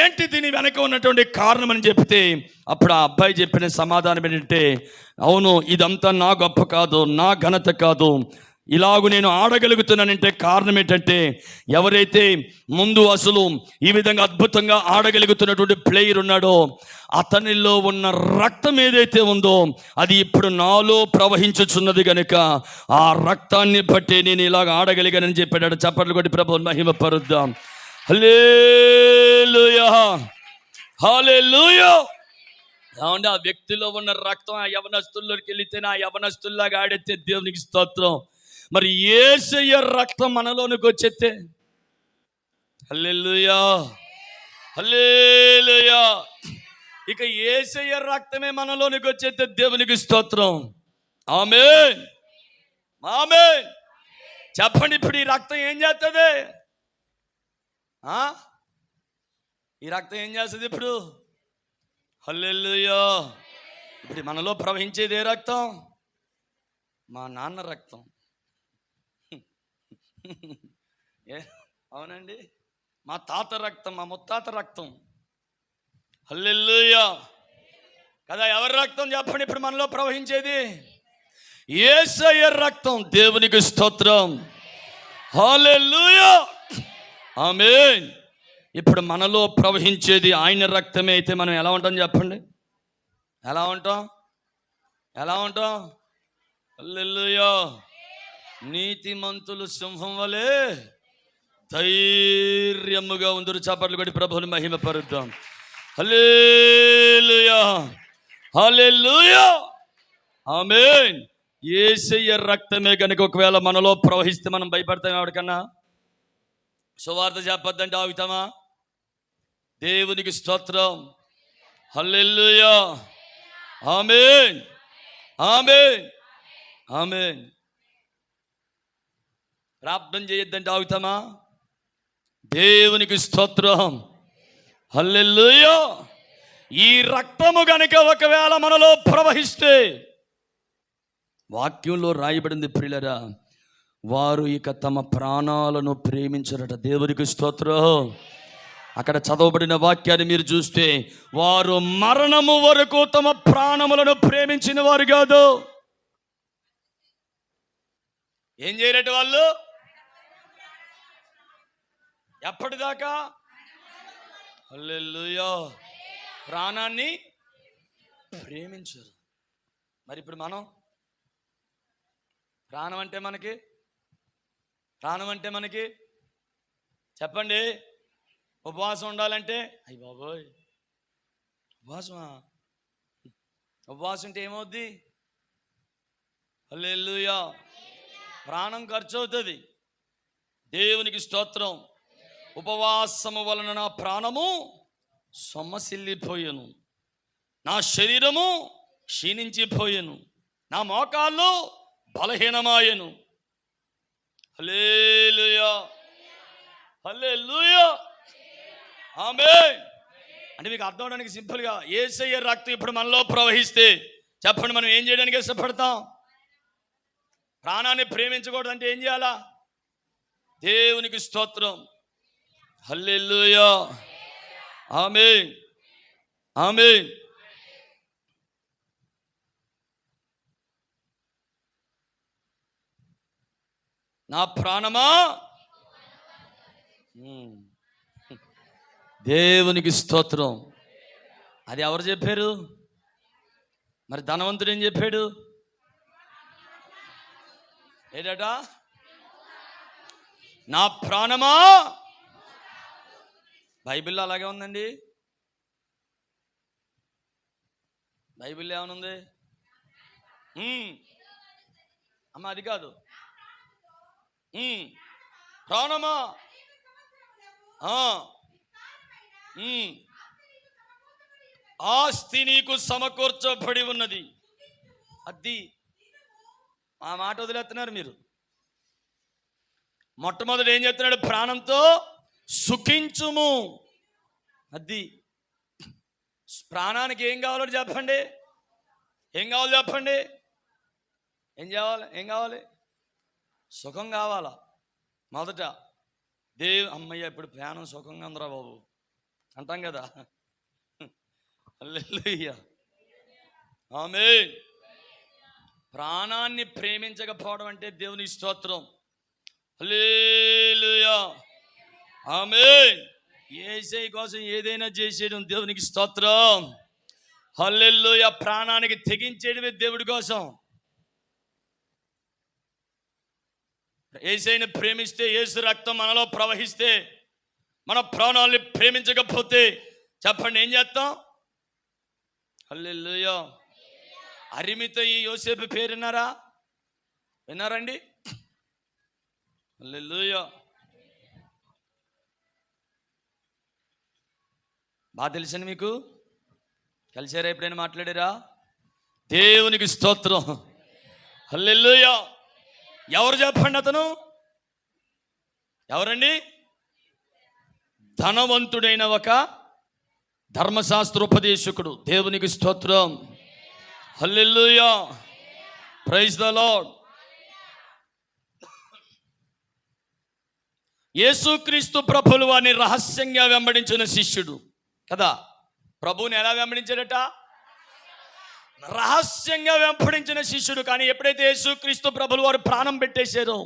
ఏంటి దీని వెనక ఉన్నటువంటి కారణం అని చెప్తే అప్పుడు ఆ అబ్బాయి చెప్పిన సమాధానం ఏంటంటే, అవును ఇదంతా నా గొప్ప కాదు, నా ఘనత కాదు, ఇలాగూ నేను ఆడగలుగుతున్నానంటే కారణం ఏంటంటే, ఎవరైతే ముందు అసలు ఈ విధంగా అద్భుతంగా ఆడగలుగుతున్నటువంటి ప్లేయర్ ఉన్నాడో అతనిలో ఉన్న రక్తం ఏదైతే ఉందో అది ఇప్పుడు నాలో ప్రవహించుచున్నది కనుక ఆ రక్తాన్ని బట్టి నేను ఇలాగ ఆడగలిగానని చెప్పాడు. చప్పట్లు కొట్టి ప్రభువుని మహిమపరుద్దాం. హల్లెలూయా. హల్లెలూయా. ఏమంటే ఆ వ్యక్తిలో ఉన్న రక్తం ఆ యవనస్తుల్లోకి వెళితేనే ఆ యవనస్తుల్లాగా ఆడితే దేవునికి స్తోత్రం. మరి యేసయ్య రక్తం మనలోనికి వచ్చేస్తే, హల్లెలూయా హల్లెలూయా, ఇక యేసయ్య రక్తమే మనలోనికి వచ్చేస్తే దేవునికి స్తోత్రం. ఆమేన్ ఆమేన్. చెప్పండి, ఇప్పుడు ఈ రక్తం ఏం చేస్తుంది? ఈ రక్తం ఏం చేస్తుంది ఇప్పుడు? హల్లెలూయా. ఇప్పుడు మనలో ప్రవహించేది ఏ రక్తం? మా నాన్న రక్తం. అవునండి, మా తాత రక్తం, మా ముత్తాత రక్తం. హల్లెలూయా కదా. ఎవరి రక్తం చెప్పండి ఇప్పుడు మనలో ప్రవహించేది? యేసయ్య రక్తం. దేవునికి స్తోత్రం. హల్లెలూయా ఆమేన్. ఇప్పుడు మనలో ప్రవహించేది ఆయన రక్తమే అయితే మనం ఎలా ఉంటాం చెప్పండి? ఎలా ఉంటాం? హల్లెలూయా. నీతిమంతులు సింహం వలె ధైర్యముగా ఉందరు. చప్పట్లు కొట్టి ప్రభువుని మహిమపరుద్దాం. హల్లెలూయా హల్లెలూయా ఆమేన్. యేసయ్య రక్తమే కనుక ఒకవేళ మనలో ప్రవహిస్తే మనం భయపడతాం ఎవరికన్నా? సువార్త చెప్పొద్దంటే ఆగుతామా? దేవునికి స్తోత్రం. హల్లెలూయా ఆమేన్ ఆమేన్ ఆమేన్. ప్రార్థన చేయొద్దంటే ఆగుతామా? దేవునికి స్తోత్రం. హల్లెలూయా. ఈ రక్తము గనుక ఒకవేళ మనలో ప్రవహిస్తే వాక్యంలో రాయబడింది ప్రియులరా, వారు ఇక తమ ప్రాణాలను ప్రేమించరట. దేవునికి స్తోత్రం. అక్కడ చదవబడిన వాక్యాన్ని మీరు చూస్తే, వారు మరణము వరకు తమ ప్రాణములను ప్రేమించిన వారు కాదు. ఏం చేయరట వాళ్ళు? ఎప్పటిదాకా? హల్లెలూయా. ప్రాణాన్ని ప్రేమించరు. మరి ఇప్పుడు మనం ప్రాణం అంటే మనకి చెప్పండి. ఉపవాసం ఉండాలంటే అయ్యి బాబోయ్, ఉపవాసం ఉంటే ఏమవుద్ది? హల్లెలూయా. ప్రాణం ఖర్చు అవుతుంది. దేవునికి స్తోత్రం. ఉపవాసము వలన నా ప్రాణము సొమ్మసిల్లిపోయాను, నా శరీరము క్షీణించిపోయాను, నా మోకాళ్ళు బలహీనమాయను. హల్లెలూయా, హల్లెలూయా, ఆమేన్. అంటే మీకు అర్థం అవడానికి సింపుల్గా, యేసయ్య రక్తం ఇప్పుడు మనలో ప్రవహిస్తే చెప్పండి, మనం ఏం చేయడానికి ఇష్టపడతాం? ప్రాణాన్ని ప్రేమించకూడదు అంటే ఏం చేయాలా? దేవునికి స్తోత్రం. హల్లెలూయా, ఆమేన్, ఆమేన్. నా ప్రాణమా, దేవునికి స్తోత్రం. అది ఎవరు చెప్పారు? మరి ధనవంతుడు ఏం చెప్పాడు? ఏదట? నా ప్రాణమా. బైబిల్లో అలాగే ఉందండి. బైబిల్లో ఏమనుంది అమ్మ? అది కాదు. ప్రాణమా, ఆస్తి నీకు సమకూర్చబడి ఉన్నది. అది ఆ మాట వదిలేస్తున్నారు మీరు. మొట్టమొదటి ఏం చెప్తున్నాడు? ప్రాణంతో సుఖించుము. అది ప్రాణానికి ఏం కావాలో చెప్పండి. ఏం కావాలో చెప్పండి. ఏం కావాలి? సుఖం కావాలా? మొదట అమ్మయ్య ఇప్పుడు ప్రాణం సుఖంగా ఉందిరా బాబు అంటాం కదా. హల్లెలూయా, ఆమేన్. ప్రాణాన్ని ప్రేమించకపోవడం అంటే దేవుని స్తోత్రం. హల్లెలూయా, ఆమేన్. యేసయ్య కోసం ఏదైనా చేసేయడం దేవునికి స్తోత్రం. హల్లెలూయా. ప్రాణానికి తెగించేయడమే దేవుడి కోసం. యేసయ్యని ప్రేమిస్తే, యేసు రక్తం మనలో ప్రవహిస్తే, మన ప్రాణాలని ప్రేమించకపోతే చెప్పండి ఏం చేస్తాం? హల్లెలూయా. అరిమితో ఈ యోసేపు పేరు విన్నారండి? హల్లెలూయా. బాగా తెలుసండి మీకు? కలిసారా? ఎప్పుడైనా మాట్లాడారా? దేవునికి స్తోత్రం. హల్లెలూయా. ఎవరు చెప్పండి? అతను ఎవరండి? ధనవంతుడైన ఒక ధర్మశాస్త్రోపదేశకుడు. దేవునికి స్తోత్రం. Hallelujah, praise the lord. యేసుక్రీస్తు ప్రభువులు వారిని రహస్యంగా వెంబడించిన శిష్యుడు కదా. ప్రభువుని ఎలా వెంబడించాడట? రహస్యంగా వెంబడించిన శిష్యుడు. కానీ ఎప్పుడైతే యేసుక్రీస్తు ప్రభువులు వారు ప్రాణం పెట్టేశారో,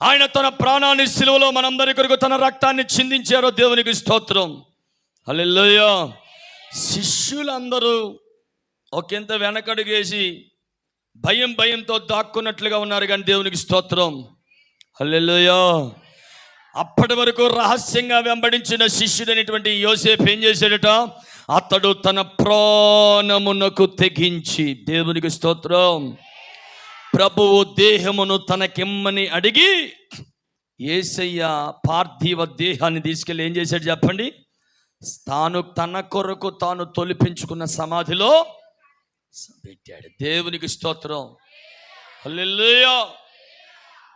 ఆయన తన ప్రాణాన్ని సిలువలో మనందరి కొరకు తన రక్తాన్ని చిందించారో, దేవునికి స్తోత్రం. హల్లెలూయా. శిష్యులందరూ ఒకంత వెనకడుగేసి భయంతో దాక్కున్నట్లుగా ఉన్నారు. కానీ దేవునికి స్తోత్రం. హల్లెలూయా. అప్పటి వరకు రహస్యంగా వెంబడించిన శిష్యుడైనటువంటి యోసేపు ఏం చేశాడట? అతడు తన ప్రాణమునకు తెగించి, దేవునికి స్తోత్రం, ప్రభువు దేహమును తనకిమ్మని అడిగి యేసయ్య పార్థివ దేహాన్ని తీసుకెళ్ళి ఏం చేశాడు చెప్పండి? తన కొరకు తాను తొలిపించుకున్న సమాధిలో పెట్టాడు. దేవునికి స్తోత్రం. హల్లెలూయా.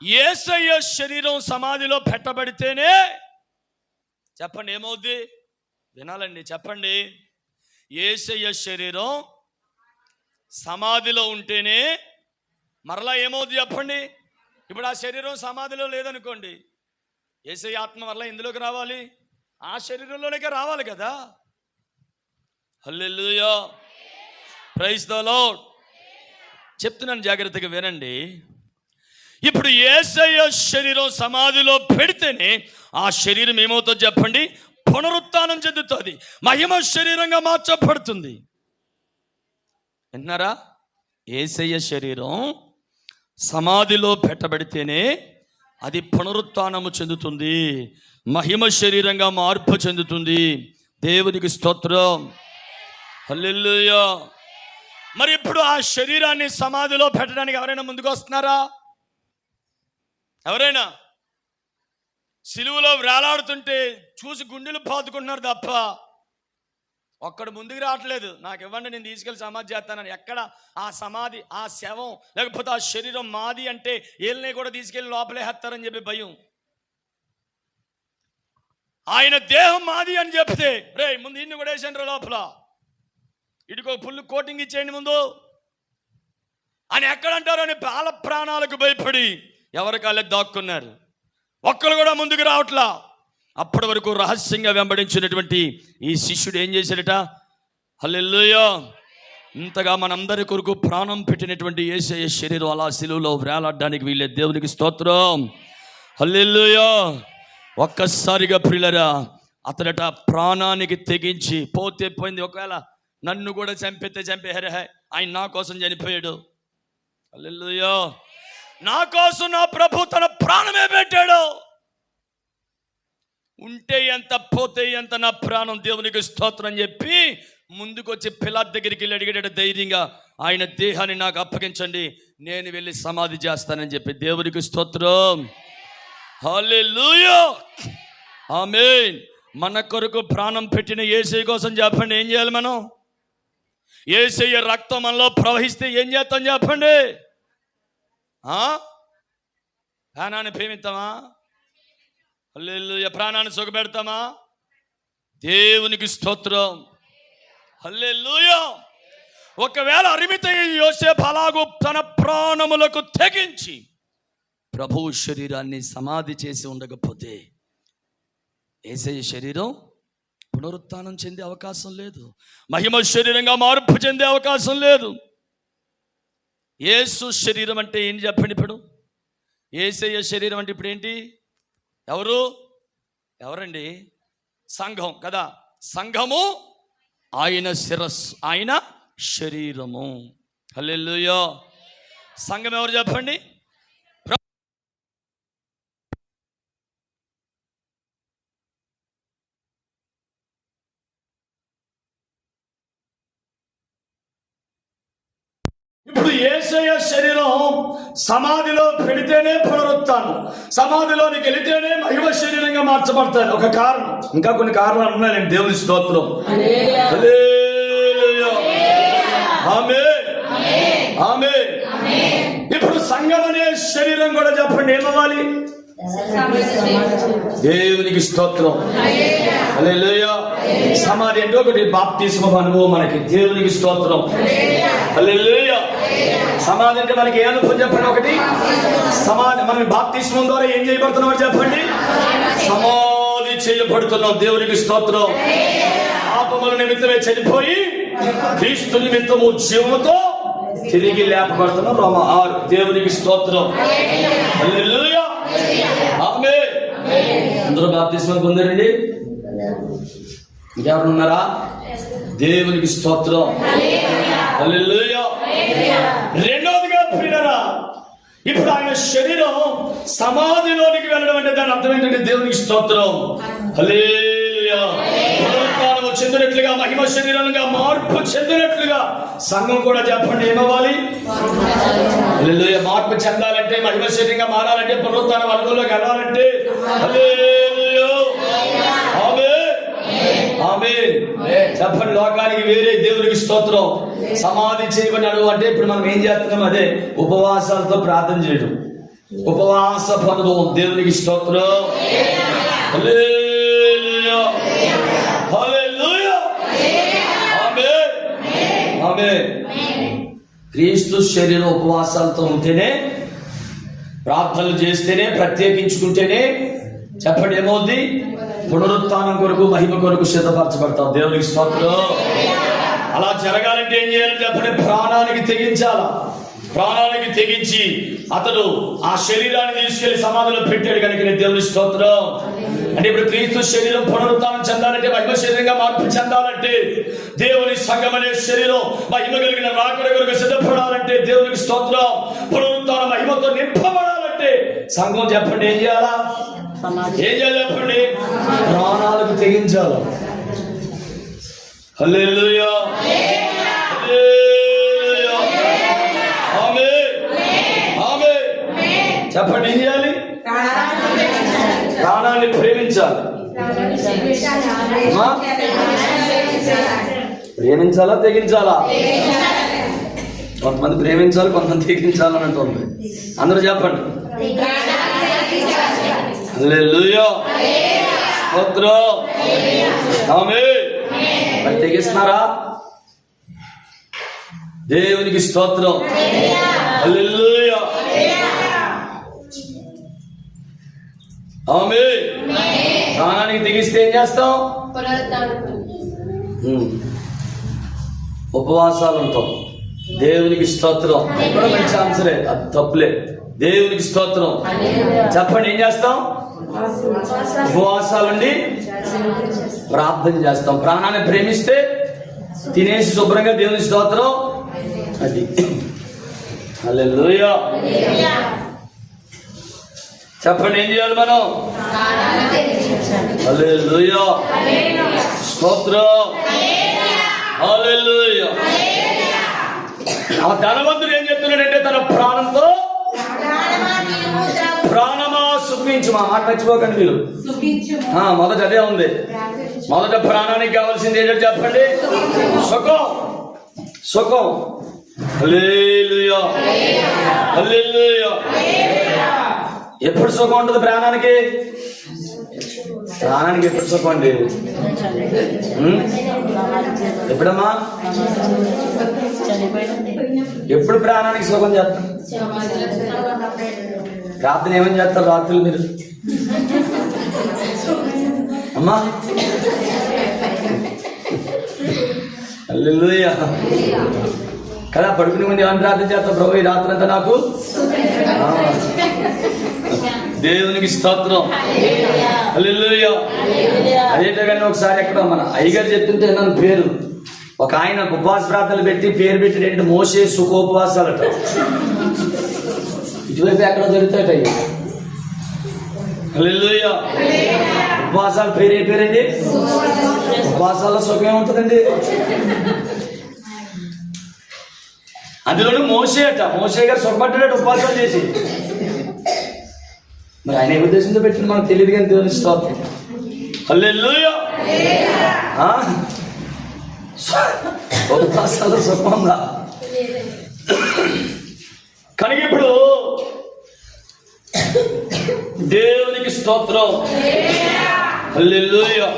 యేసయ్య శరీరం సమాధిలో పెట్టబడితేనే చెప్పండి ఏమవుద్ది? వినాలండి, చెప్పండి. యేసయ్య శరీరం సమాధిలో ఉంటేనే మరలా ఏమవుద్ది చెప్పండి? ఇప్పుడు ఆ శరీరం సమాధిలో లేదనుకోండి, యేసయ్య ఆత్మ వల్ల ఎందులోకి రావాలి? ఆ శరీరంలోనే రావాలి కదా. హల్లెలూయా, ప్రైజ్ ద లార్డ్. చెప్తున్నాను, జాగ్రత్తగా వినండి. ఇప్పుడు యేసయ్య శరీరం సమాధిలో పెడితేనే ఆ శరీరం ఏమవుతుందో చెప్పండి? పునరుత్థానం చెందుతుంది, మహిమ శరీరంగా మార్చబడుతుంది. విన్నారా? యేసయ్య శరీరం సమాధిలో పెట్టబడితేనే అది పునరుత్థానము చెందుతుంది, మహిమ శరీరంగా మార్పు చెందుతుంది. దేవునికి స్తోత్రం, హల్లెలూయా. మరి ఇప్పుడు ఆ శరీరాన్ని సమాధిలో పెట్టడానికి ఎవరైనా ముందుకు వస్తున్నారా? ఎవరైనా? సిలువలో వేలాడుతుంటే చూసి గుండెలు పాతుకుంటున్నారు తప్ప ఒక్కడు ముందుకు రావట్లేదు. నాకు ఇవ్వండి, నేను తీసుకెళ్ళి సమాధి చేస్తానని. ఎక్కడ ఆ సమాధి, ఆ శవం, లేకపోతే ఆ శరీరం మాది అంటే వీళ్ళని కూడా తీసుకెళ్ళి లోపలేస్తారని చెప్పి భయం. ఆయన దేహం మాది అని చెప్తే, రే ముందు ఇన్ని కూడా వేసేయండి లోపల, ఇటుకో ఫుల్ కోటింగ్ ఇచ్చేయండి ముందు అని ఎక్కడంటారు అని బాల ప్రాణాలకు భయపడి ఎవరికాళ్ళే దాక్కున్నారు. ఒక్కరు కూడా ముందుకు రావట్లా. అప్పటి వరకు రహస్యంగా వెంబడించినటువంటి ఈ శిష్యుడు ఏం చేశాడట? హల్లెలూయా. ఇంతగా మనందరి కొరకు ప్రాణం పెట్టినటువంటి యేసయ్య శరీరం అలా సిలువలో వేలాడడానికి వీళ్ళే. దేవునికి స్తోత్రం, హల్లెలూయా. ఒక్కసారిగా ప్రియులరా, అతడట ప్రాణానికి తెగించి పోతే పోయింది, ఒకవేళ నన్ను కూడా చంపితే చంపేహరే, ఆయన నా కోసం చనిపోయాడు. హల్లెలూయా. నా కోసం నా ప్రభు తన ప్రాణమే పెట్టాడు. ఉంటే ఎంత, పోతే ఎంత, నా ప్రాణం దేవునికి స్తోత్రం అని చెప్పి ముందుకు వచ్చి పిలాతు దగ్గరికి వెళ్ళి అడిగాడు ధైర్యంగా, ఆయన దేహాన్ని నాకు అప్పగించండి, నేను వెళ్ళి సమాధి చేస్తానని చెప్పి. దేవునికి స్తోత్రం, హల్లెలూయా, ఆమేన్. మన కొరకు ప్రాణం పెట్టిన యేసయ్య కోసం చెప్పండి ఏం చేయాలి మనం? యేసయ్య రక్తం మనలో ప్రవహిస్తే ఏం చేస్తాం చెప్పండి? ప్రాణాన్ని ప్రేమిస్తామా? హల్లెలూయా. ప్రాణాన్ని సుఖపెడతామా? దేవునికి స్తోత్రం, హల్లెలూయా. ఒకవేళ అరిమితయ్య యోసేపు అలాగూ తన ప్రాణములకు తెగించి ప్రభువు శరీరాన్ని సమాధి చేసి ఉండకపోతే యేసయ్య శరీరం పునరుత్థానం చెందే అవకాశం లేదు, మహిమ శరీరంగా మార్పు చెందే అవకాశం లేదు. యేసు శరీరం అంటే ఏంటి చెప్పండి? ఇప్పుడు యేసయ్య శరీరం అంటే ఇప్పుడు ఏంటి? ఎవరండి? సంఘం కదా. సంఘము ఆయన శిరస్సు, ఆయన శరీరము. హల్లెలూయా. సంఘం ఎవరు చెప్పండి? ఇప్పుడు యేసయ్య శరీరం సమాధిలో పెడితేనే పునరుత్థానం, సమాధిలోనికి వెళితేనే మహిమ శరీరంగా మార్చబడతాడు. ఒక కారణం, ఇంకా కొన్ని కారణాలు ఉన్నాయి. దేవుని స్తోత్రం, హల్లెలూయా, ఆమేన్, ఆమేన్. ఇప్పుడు సంఘం అనే శరీరం కూడా చెప్పండి ఏమవ్వాలి? దేవునికి స్తోత్రం, హల్లెలూయా. సమాధి అంటే ఒకటి బాప్తిస్మ అనుభవం మనకి. దేవునికి స్తోత్రం, హల్లెలూయా. సమాధి అంటే మనకి ఏ అనుభవం చెప్పండి? ఒకటి సమాధి. మనం బాప్తిస్మం ద్వారా ఏం చేయబడుతున్నాం చెప్పండి? సమాధి చేయబడుతున్నాం. దేవునికి స్తోత్రం. పాపముల నిమిత్తమే చనిపోయి క్రీస్తు నిమిత్తము జీవముతో తిరిగి లేపబడుతున్నాం. రోమ 6. దేవునికి స్తోత్రం, హల్లెలూయా, ఆమేన్. అందరూ బాప్తిస్మం పొందారండి? ఇంకెవరు ఉన్నారా? దేవునికి స్తోత్రం, హల్లెలూయా. రెండోదిగా ప్రియులారా, ఇప్పుడు ఆయన శరీరం సమాధిలోనికి వెళ్ళడం అంటే దాని అర్థం ఏంటంటే దేవునికి స్తోత్రం, హల్లెలూయా. పునరుత్థానం చెందినట్లుగా, మహిమ శరీరంగా మార్పు చెందినట్లుగా సంఘం కూడా చెప్పండి ఏమవ్వాలి? హల్లెలూయా. మార్పు చెందాలంటే, మహిమ శరీరంగా మారాలంటే, పునరుత్థానం అనుభవంలోకి వెళ్ళాలంటే హల్లెలూయా, ఆమేన్, ఆమేన్. చెప్పండి లోకానికి వేరే. దేవునికి స్తోత్రం. సమాధి చేయబడినాడు అంటే ఇప్పుడు మనం ఏం చేస్తున్నాం? అదే ఉపవాసాలతో ప్రార్థన చేయడం, ఉపవాస అనుభవం. దేవునికి స్తోత్రం, హల్లెలూయా, హల్లెలూయా, ఆమేన్, ఆమేన్. క్రీస్తు శరీర ఉపవాసాలతో ఉంటేనే, ప్రార్థనలు చేస్తేనే, ప్రత్యేకించుకుంటేనే చెప్పండి ఏమవుద్ది? పునరుత్థానం కొరకు, మహిమ కొరకు సిద్ధపరచబడతాం. దేవునికి స్తోత్రం. అలా జరగాలంటే ఏం చేయాలి చెప్పండి? ప్రాణానికి తెగించాలా. ప్రాణానికి తెగించి అతడు ఆ శరీరాన్ని తీసుకెళ్లి సమాధిలో పెట్టాడు కనుక దేవుని స్తోత్రం. అంటే ఇప్పుడు క్రీస్తు శరీరం పునరుత్థానం చెందాలంటే, మహిమ శరీరంగా మార్పు చెందాలంటే, దేవుని సంఘం అనే శరీరం మహిమ కలిగిన రాకడ కొరకు సిద్ధపడాలంటే, దేవునికి స్తోత్రం, పునరుత్థాన మహిమతో నింపబడాలంటే సంఘం చెప్పండి ఏం చేయాలా? ఏం చేయాలి చెప్పండి? ప్రాణాలకు తెగించాలి. హల్లెలూయా, హల్లెలూయా, ఆమేన్, ఆమేన్. చెప్పండి ఏం చేయాలి? ప్రాణాన్ని ప్రేమించాలి. ప్రేమించాలా తెగించాలా? కొంతమంది ప్రేమించాలి, కొంతమంది తెగించాలని అంటుంది. అందరూ చెప్పండి హల్లెలూయా, స్తోత్రం, ఆమేన్. మరి తెగిస్తున్నారా? దేవునికి స్తోత్రం, హల్లెలూయా, ఆమేన్. ప్రాణానికి తెగిస్తే ఏం చేస్తాం? ఉపవాసాలు ఉంటాం. దేవునికి స్తోత్రం. అది కూడా మంచి ఆన్సరే, అది తప్పులే. దేవునికి స్తోత్రం. చెప్పండి ఏం చేస్తాం? ఉపవాసాలుండి ప్రార్థన చేస్తాం. ప్రాణాన్ని ప్రేమిస్తే తినేసి శుభ్రంగా దేవుని స్తోత్రం. అది హల్లెలూయా. చెప్పండి ఏం చేయాలి మనం? హల్లెలూయా, స్తోత్రం, హల్లెలూయా. ఆ ధనవంతుడు ఏం చెప్తున్నాడంటే, తన ప్రాణంతో ప్రాణమా సుఖించు. మా మాట మర్చిపోకండి మీరు. మొదట అదే ఉంది. మొదట ప్రాణానికి కావాల్సింది ఏంటంటే చెప్పండి? సుఖం, సుఖం. హల్లెలూయా, హల్లెలూయా. ఎప్పుడు సుఖం ఉంటుంది ప్రాణానికి? ప్రాణానికి ఎప్పుడు సుఖం అండి? ఎప్పుడమ్మా? ఎప్పుడు ప్రాణానికి సుఖం చేస్తాం? ప్రార్థన ఏమని చేస్తారు రాత్రులు మీరు? అమ్మా హల్లెలూయా కదా. పడుకునే ముందు ఏమని ప్రార్థన చేస్తాం? ప్రభు ఈ రాత్రి అంతా నాకు. దేవునికి స్తోత్రం, హల్లెలూయా. అదేటగానే ఒకసారి ఎక్కడ మన అయ్యగారు చెప్తుంటే నన్ను పేరు, ఒక ఆయన ఉపవాస ప్రార్థనలు పెట్టి పేరు పెట్టిన ఏంటంటే మోషే సుఖోపవాసాలట. ఇటువైపు ఎక్కడ జరుగుతాయి? హల్లెలూయా. ఉపవాసాల పేరు ఏ పేరండి? ఉపవాసాల్లో సుఖం ఉంటుందండి. అందులోనూ మోషే అట. మోషే గారు సుఖపడ్డాడు ఉపవాసాలు చేసి. మరి ఆయన ఏ ఉద్దేశంతో పెట్టిన మనకు తెలియదు కానీ దేవుని స్తోత్రం, హల్లెలూయా. ఉపవాసాల్లో సుఖం ఉందా? కనుక ఇప్పుడు దేవునికి స్తోత్రం, హల్లెలూయా.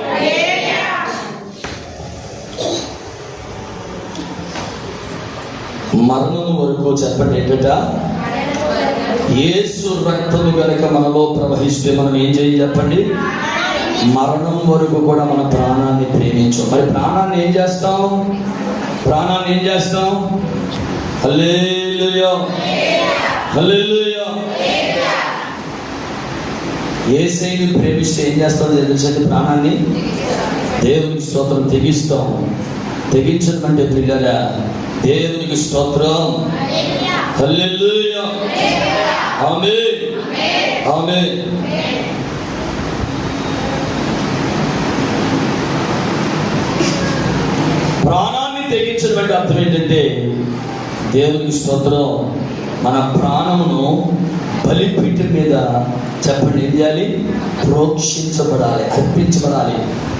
మరణం వరకు చెప్పండి ఏంటట? యేసు రక్తము గనుక మనలో ప్రవహిస్తే మనం ఏం చేయాలి చెప్పండి? మరణం వరకు కూడా మన ప్రాణాన్ని ప్రేమించు. మరి ప్రాణాన్ని ఏం చేస్తాం? ప్రాణాన్ని ఏం చేస్తాం? హల్లెలూయా, హల్లెలూయా. యేసయ్యని ప్రేమిస్తే ఏం చేస్తామో తెలుసండి? ప్రాణాన్ని దేవునికి స్తోత్రం తెగిస్తాం. తెగించడం అంటే పిల్లరా దేవునికి స్తోత్రం, హల్లెలూయా, ఆమేన్, ఆమేన్. ప్రాణాన్ని తెగించడం అంటే అర్థం ఏంటంటే దేవునికి స్తోత్రం, మన ప్రాణమును బలిపీఠం మీద చెప్పండి ఏం చేయాలి? ప్రోక్షించబడాలి, అర్పించబడాలి.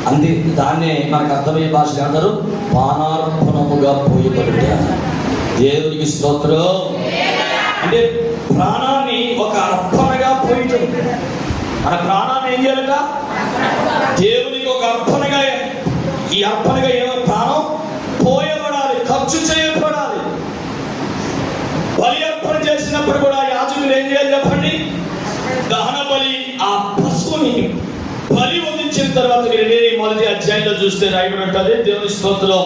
అంతే, దాన్నే మనకు అర్థమయ్యే భాషలు అంటారు పానార్పణముగా పోయబడుట. దేవునికి స్తోత్రం. అంటే ప్రాణాన్ని ఒక అర్పణగా పోయటం. మన ప్రాణాన్ని ఏం చేయాలట? దేవునికి ఒక అర్పణగా, ఈ అర్పణగా ఏమో ప్రాణం పోయబడాలి, ఖర్చు చేయబడాలి. చేసినప్పుడు కూడా యాజకులు ఏం చేయాలి చెప్పండి? దహన బలి, ఆ పశువుని బలి వదిలించిన తర్వాత మొదటి అధ్యాయంలో చూస్తే రాయబడి ఉంటుంది, దేవుని స్తోత్రం,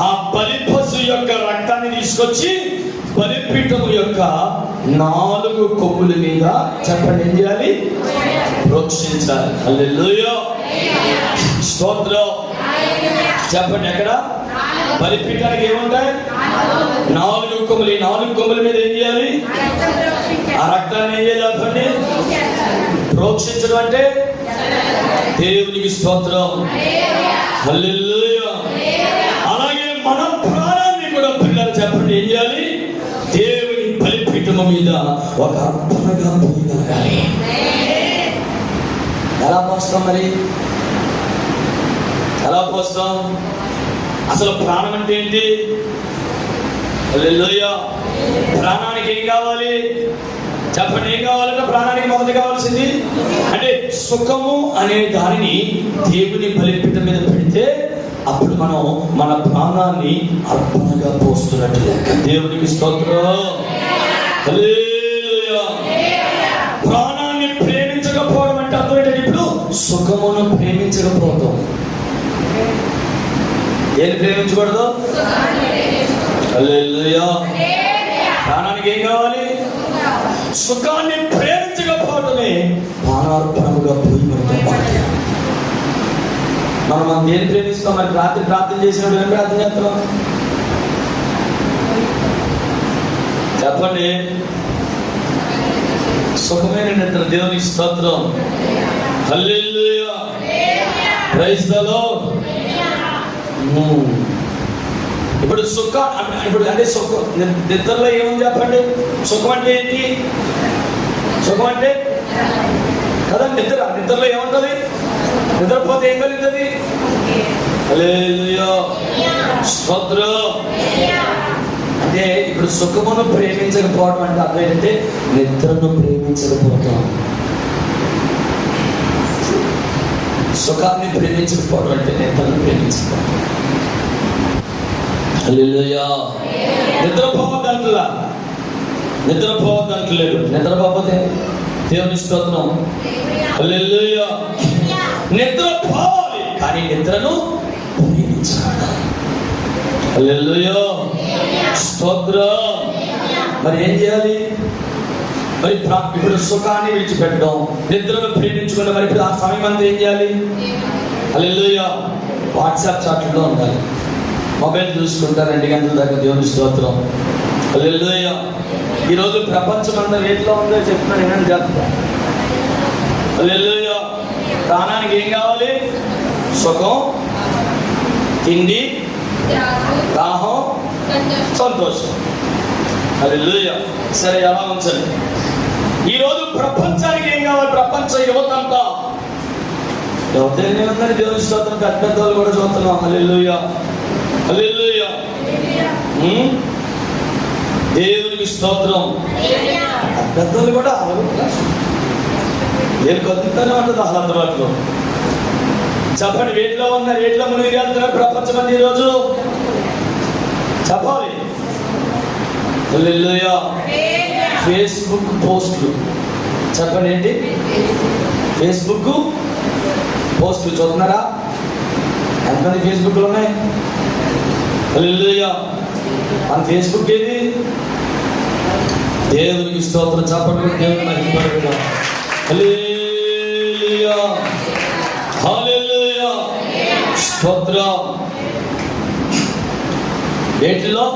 ఆ బలి పశువు యొక్క రక్తాన్ని తీసుకొచ్చి బలిపీఠము యొక్క 4 కొమ్ముల మీద చెప్పండి ఏం చేయాలి? ప్రోక్షించాలి. హల్లెలూయా, స్తోత్రం. చెప్పండి, ఎక్కడ బలిపీఠానికి ఏముంటాయి? 4 కొమ్ములు. ఈ 4 కొమ్ముల మీద ఏం చేయాలి? ఆ రక్తాన్ని ఏం చేయాలి చెప్పండి? ప్రోక్షించడం అంటే దేవునికి స్తోత్రం. హల్లెలూయా. అలాగే మన ప్రాణాన్ని కూడా పిల్లలు చెప్పండి ఏం చేయాలి? దేవుని బలిపీఠము మీద ఒక అర్పణగా పోయగలగాలి. ఎలా పోస్తాం మరి? ఎలా పోస్తాం? అసలు ప్రాణం అంటే ఏంటి? హల్లెలూయా. ప్రాణానికి ఏం కావాలి చెప్పండి? ఏం కావాలంటే ప్రాణానికి మొదటి కావాల్సింది అంటే సుఖము అనే దానిని దేవుని బలిపీఠం మీద పెడితే అప్పుడు మనం మన ప్రాణాన్ని అర్పణగా పోస్తున్నట్టు లెక్క. దేవునికి స్తోత్రం. హల్లెలూయా. ప్రాణాన్ని ప్రేమించకపోవడం అంటే అర్థం ఏంటంటే ఇప్పుడు సుఖమును ప్రేమించకపోవడం. ఏది ప్రేమించకూడదు? హల్లెలూయా. ప్రాణానికి ఏం కావాలి? సుఖాన్ని ప్రేమించకపోవడమే ప్రాణార్పణముగా పోయి మనం దేని ప్రేమిస్తాం? మరి రాత్రి ప్రార్థన చేసినప్పుడు ఏం ప్రార్థన చేస్తాం చెప్పండి? సుఖమైన నిద్ర. దేవునికి స్తోత్రం. హల్లెలూయా. Praise the Lord. ఇప్పుడు ఇప్పుడు అంటే సుఖం నిద్రలో ఏముంది చెప్పండి? సుఖం అంటే ఏంటి? సుఖం అంటే కదా నిద్రలో ఏముంటుంది? నిద్రపోతే ఏం కలుగుతుంది? హల్లెలూయా, స్తోత్రం. అంటే ఇప్పుడు సుఖమును ప్రేమించకపోవడం అంటే అర్థం ఏంటంటే నిద్రను ప్రేమించకపోవడం. సుఖాన్ని ప్రేమించకపోవడం అంటే నిద్రను ప్రేమించకపోవడం. హల్లెలూయా. నిద్రపోవద్దంటలా, నిద్రపోవద్దంటలేదు. నిద్రపోతే దేవుని స్తోత్రం. హల్లెలూయా. నిద్రపోవాలి కానీ నిద్రను ప్రేమించాలి. హల్లెలూయా, స్తోత్రం. మరి ఏం చేయాలి? మరి ఇప్పుడు సుఖాన్ని విడిచిపెట్టడం, నిద్రను ప్రేమించుకుంటే మరి ఇప్పుడు ఆ సమయం అంతా ఏం చేయాలి? హల్లెలూయా. వాట్సాప్ చాట్లో ఉండాలి, మొబైల్ చూసుకుంటారు 2 గంటల దాకా. దేవుని స్తోత్రం. హల్లెలూయా. ఈరోజు ప్రపంచం అంతా వేటిలో ఉందో చెప్తున్నాను, ఏమని చెప్తా. హల్లెలూయా. ప్రాణానికి ఏం కావాలి? సుఖం, తిండి, దాహం, సంతోషం. హల్లెలూయా. సరే, ఎలా ఉంచండి. ఈరోజు ప్రపంచానికి ఏం కావాలి? ప్రపంచ యువత అంతా యువతని దేవుని స్తోత్రం. పెద్దలు కూడా చూస్తున్నాం. హల్లెలూయా, హల్లెలూయా. దేవునికి స్తోత్రం. పెద్దలు కూడా ఏం కొద్దితోనే ఉంటుంది ఆహ్లాదరాట్లో. చెప్పండి, వేటిలో ఉన్నారు? వేటిలో మునిగి వెళ్తున్నారు ప్రపంచం అంతా ఈరోజు? చెప్పాలి. హల్లెలూయా. ఫేస్బుక్ పోస్టులు. చెప్పండి ఏంటి? ఫేస్బుక్ పోస్టులు చూస్తున్నారా? ఎంతమంది ఫేస్బుక్లు ఉన్నాయి? హల్లెలూయా. మన ఫేస్బుక్ ఏది? దేవునికి స్తోత్రం. చెప్పండి, దేవుని మహిమపరచుదాం. హల్లెలూయా, హల్లెలూయా, స్తోత్రం. వేటిలో?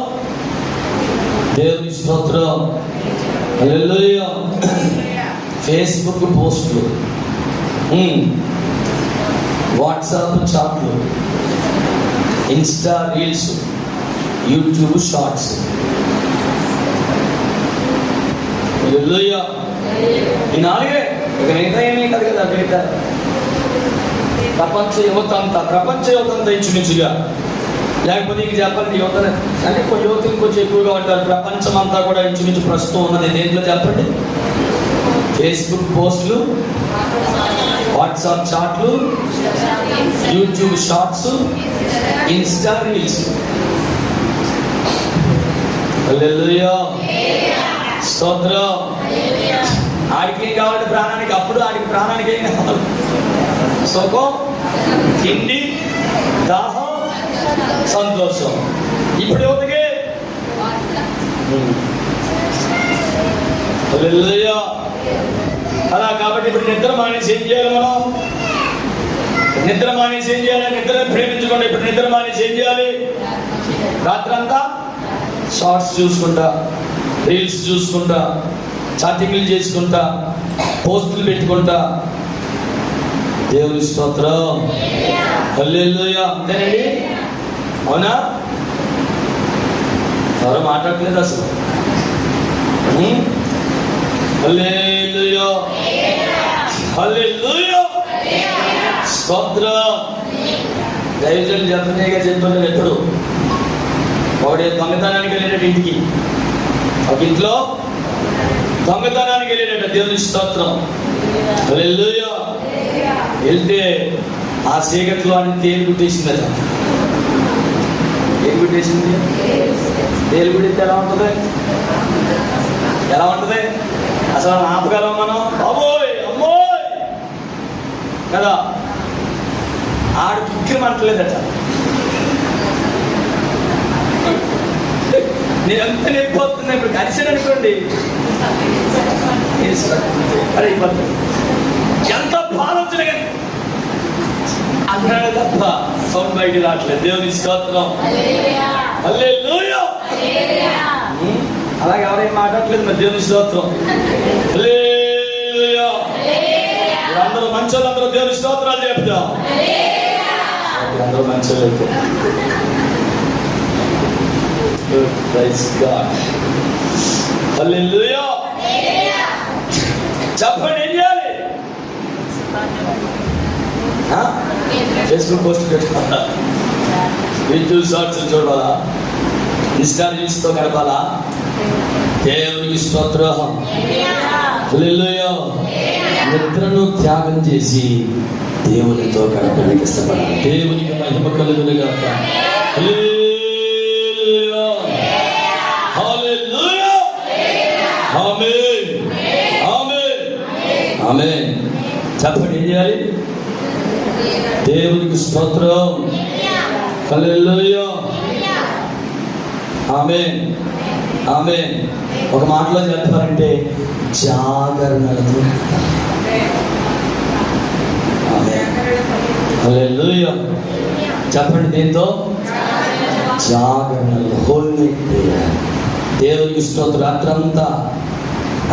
దేవుని స్తోత్రం. హల్లెలూయా. ఫేస్బుక్ పోస్టులు, వాట్సాప్ చాట్లు, Insta reels, YouTube shorts. Hallelujah. ఈ 4 ఇక మిగతా ఏమీ కాదు కదా. మిగతా ప్రపంచ యువత అంతా ఇంచుమించుగా, లేకపోతే ఇంక చెప్పండి యువత అంటే యువత ఇంకొంచెం ఎక్కువగా ఉంటారు. ప్రపంచం అంతా కూడా ఇంచుమించు ప్రస్తుతం ఉన్నది దేంట్లో చెప్పండి? ఫేస్బుక్ పోస్టులు, వాట్సాప్ చాట్లు, YouTube shorts, Insta reels. Hallelujah, స్తోత్రం. ఆడికి ఏం కావాలి? ప్రాణానికి. అప్పుడు ఆడికి ప్రాణానికి ఏం కావాలి? సుఖం, తిండి, దాహం, సంతోషం. ఇప్పుడు యువతకి అలా. కాబట్టి ఇప్పుడు నిద్ర మానేసి ఏం చేయాలి? మనం నిద్ర మానేసి ఏం చేయాలి? నిద్రను ప్రేమించుకోండి. ఇప్పుడు నిద్ర మానేసి ఏం చేయాలి? రాత్రంతా షార్ట్స్ చూసుకుంటా, రీల్స్ చూసుకుంటా, చాటింగ్లు చేసుకుంటా, పోస్టులు పెట్టుకుంటా. దేవుని స్తోత్రం. హల్లెలూయా. అంతేనండి? అవునా? ఎవరో మాట్లాడలేదు అసలు. హల్లెలూయా, హల్లెలూయా, స్తోత్రం. దైవజనులు జపనీగా చెప్తున్నారు ఎప్పుడు. ఒకటి దొంగతనానికి వెళ్ళేటట్టు ఇంటికి, ఒక ఇంట్లో దొంగతనానికి వెళ్ళేటట్టు. దేవుని స్తోత్రం. హల్లెలూయా. వెళ్తే ఆ చీకట్లో అని తేలు గుట్టేసిందట. ఏం గుట్టేసింది? తేలు గుడితే ఎలా ఉంటుంది? ఎలా ఉంటుంది? అసలు ఆపగలం మనం? అమ్మోయ్ అమ్మోయ్ కదా. ఆడు కిక్కిరి మంటలేదట. నేను ఎంత నొప్పిపోతున్నా. ఇప్పుడు కలిసాను అనుకోండి, ఎంత ఆలోచన అన్నాడు తప్ప సౌండ్ బయటికి రావట్లేదు. దేవుని స్తోత్రం. హల్లెలూయా. అలాగే ఎవరేం మాట్లాడట్లేదు మరి. దేవుని స్తోత్రం. హల్లెలూయా. అందరూ మంచోళ్ళందరూ దేవుని స్తోత్రాలు చెప్తాం. అందరూ మంచోళ్ళు. Praise God. హల్లెలూయా. చెప్పండి, ఏం చేయాలి? ఫేస్బుక్ పోస్ట్ పెట్టుకోవాలా? యూట్యూబ్ షార్ట్స్ చూడాలా? ఇన్స్టా రీల్స్తో గడపాలా? దేవునికి స్తోత్రం. హల్లెలూయా. నిద్రను త్యాగం చేసి దేవునితో గడపడానికి ఇష్టపడాలి. దేవునికి మహిమ కలుగునుగాక. హల్లెలూయా, హల్లెలూయా, ఆమేన్, ఆమేన్, ఆమేన్. చెప్పండి, ఏం చేయాలి? దేవునికి స్తోత్రం. హల్లెలూయా, ఆమేన్, ఆమేన్. ఒక మాటలో చెప్పాలంటే జాగరణలతో. ఆమేన్, హల్లెలూయా. చెప్పండి, దేంతో? జాగరణలు. Holy prayer. దేవునికి స్తోత్రం. రాత్రంతా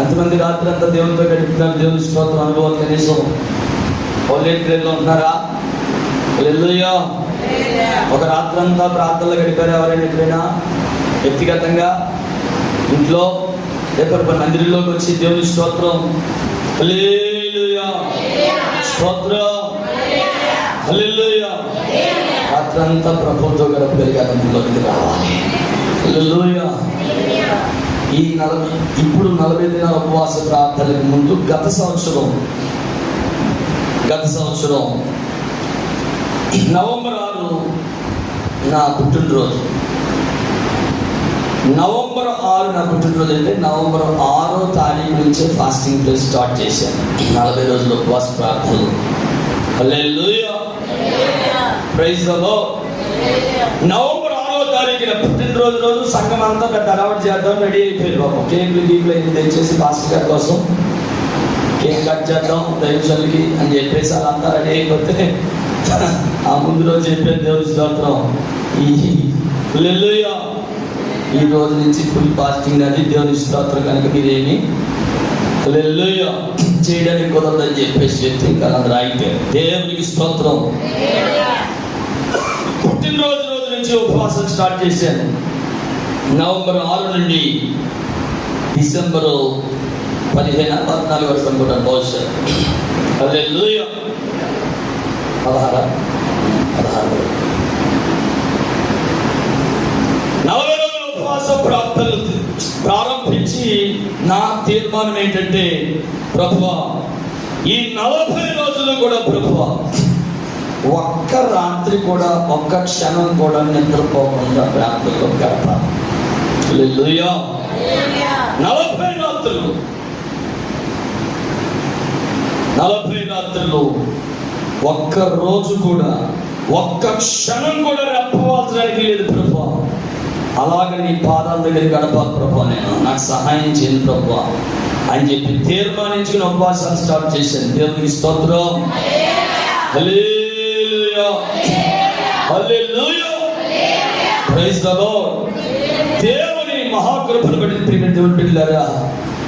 ఎంతమంది రాత్రంతా దేవునితో గడుపుతున్నారు? దేవుని స్తోత్రం అనుభవాలు కనీసం హోలీ ప్రేయర్లో ఉంటున్నారా? హల్లెలూయా. ఒక రాత్రంతా ప్రార్థనలు గడిపారు ఎవరైనా ఎప్పుడైనా? వ్యక్తిగతంగా ఇంట్లో లేకపోతే మందిరంలోకి వచ్చి దేవుని స్తోత్రం, హల్లెలూయా, స్తోత్రం, హల్లెలూయా. రాత్రంతా ప్రభుత్వం గడపగలిగారు. అందులోకి రావాలి. హల్లెలూయా. ఇప్పుడు 40 దినాల ఉపవాస ప్రార్థనలకు ముందు గత సంవత్సరం నవంబర్ 6 నా పుట్టినరోజు. నవంబర్ 6 నా పుట్టినరోజు అంటే నవంబర్ 6వ తారీఖు నుంచే ఫాస్టింగ్ ప్లేస్ స్టార్ట్ చేశాను. 40 రోజులు ఉపవాస ప్రార్థనలు. హల్లెలూయా, ప్రైజ్ ది లార్డ్. నవంబర్ 6వ తారీఖున పుట్టినరోజు రోజు సంఘం అంతా పెద్ద అలవాటు చేద్దాం రెడీ అయిపోయింది. బాబు కేకులు తెచ్చేసి పాస్టర్ గారి కోసం కేక్ కట్ చేద్దాం దైవజనులకి అని చెప్పేసి అదంతా రెడీ అయిపోతే ఆ ముందు రోజు చెప్పాను దేవుని స్తోత్రం, హల్లెలూయా, ఈ రోజు నుంచి ఫుల్ ఫాస్టింగ్ అది దేవుని స్తోత్రం కనుక మీరేమి హల్లెలూయా చేయడానికి కుదరదని చెప్పేసి చెప్తే ఇంకా అందరూ ఆగిపోయారు. దేవునికి స్తోత్రం. పుట్టినరోజు రోజు నుంచి ఉపవాసం స్టార్ట్ చేశాను. నవంబర్ 6 నుండి డిసెంబర్ 15-14 వరకు అనుకుంటాను బహుశా. హల్లెలూయా. 16 40 రోజుల ఉపవాస ప్రార్థనలు ప్రారంభించి నా తీర్మానం ఏంటంటే, ప్రభువా ఈ 40 రోజులు కూడా ప్రభువా ఒక్క రాత్రి కూడా ఒక్క క్షణం కూడా నిద్రపోకుండా ప్రార్థనలో గడపాలి. హల్లెలూయా. 40 రోజులు 40 రాత్రులు ఒక్క రోజు కూడా, ఒక్క క్షణం కూడా రెప్పవాల్చడానికి లేదు ప్రభువా. అలాగే నీ పాదాల దగ్గర గడపాలి ప్రభువా, నేను నాకు సహాయం చేయండి ప్రభువా అని చెప్పి తీర్మానించుకుని ఉపవాసాలు స్టార్ట్ చేశాను. దేవునికి స్తోత్రం. Hallelujah, hallelujah, praise the lord. దేవుని మహాకృపను బట్టి ప్రియమైన దేవుని బిడ్డలారా,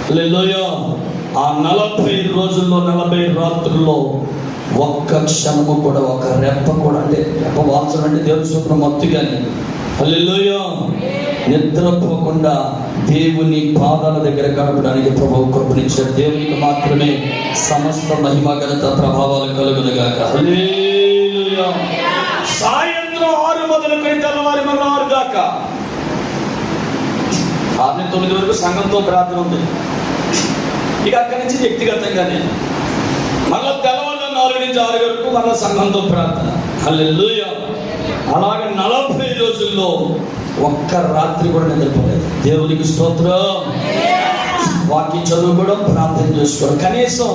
హల్లెలూయా. ఆ 40 రోజుల్లో 40 రాత్రుల్లో ఒక్క క్షణము కూడా, ఒక రెప్ప కూడా, అంటే రెప్ప వాల్చడం అంటే దేవుని స్వప్నం మొత్తుగాని, హల్లెలూయా, నిద్రపోకుండా దేవుని పాదాల దగ్గర గడపడానికి ప్రభువు కృపనిచ్చాడు. దేవునికి మాత్రమే సమస్త మహిమ ఘనత ప్రభావాలు కలుగునుగాక. హల్లెలూయా. సాయంత్రం 6 మొదలుకొని తెల్లవారి 6 దాకా 6-9 వరకు సంఘంతో ప్రార్థన ఉంది. ఇక అక్కడి నుంచి వ్యక్తిగతంగానే మళ్ళా తెల్లవారు 4 నుంచి 6 వరకు మళ్ళా సంఘంతో ప్రార్థన. హల్లెలూయా. అలాగే 40 రోజుల్లో ఒక్క రాత్రి కూడా నిద్రపోలేదు. దేవునికి స్తోత్రం. వాక్యం చదువుకోవడం, ప్రార్థన చేసుకోవడం, కనీసం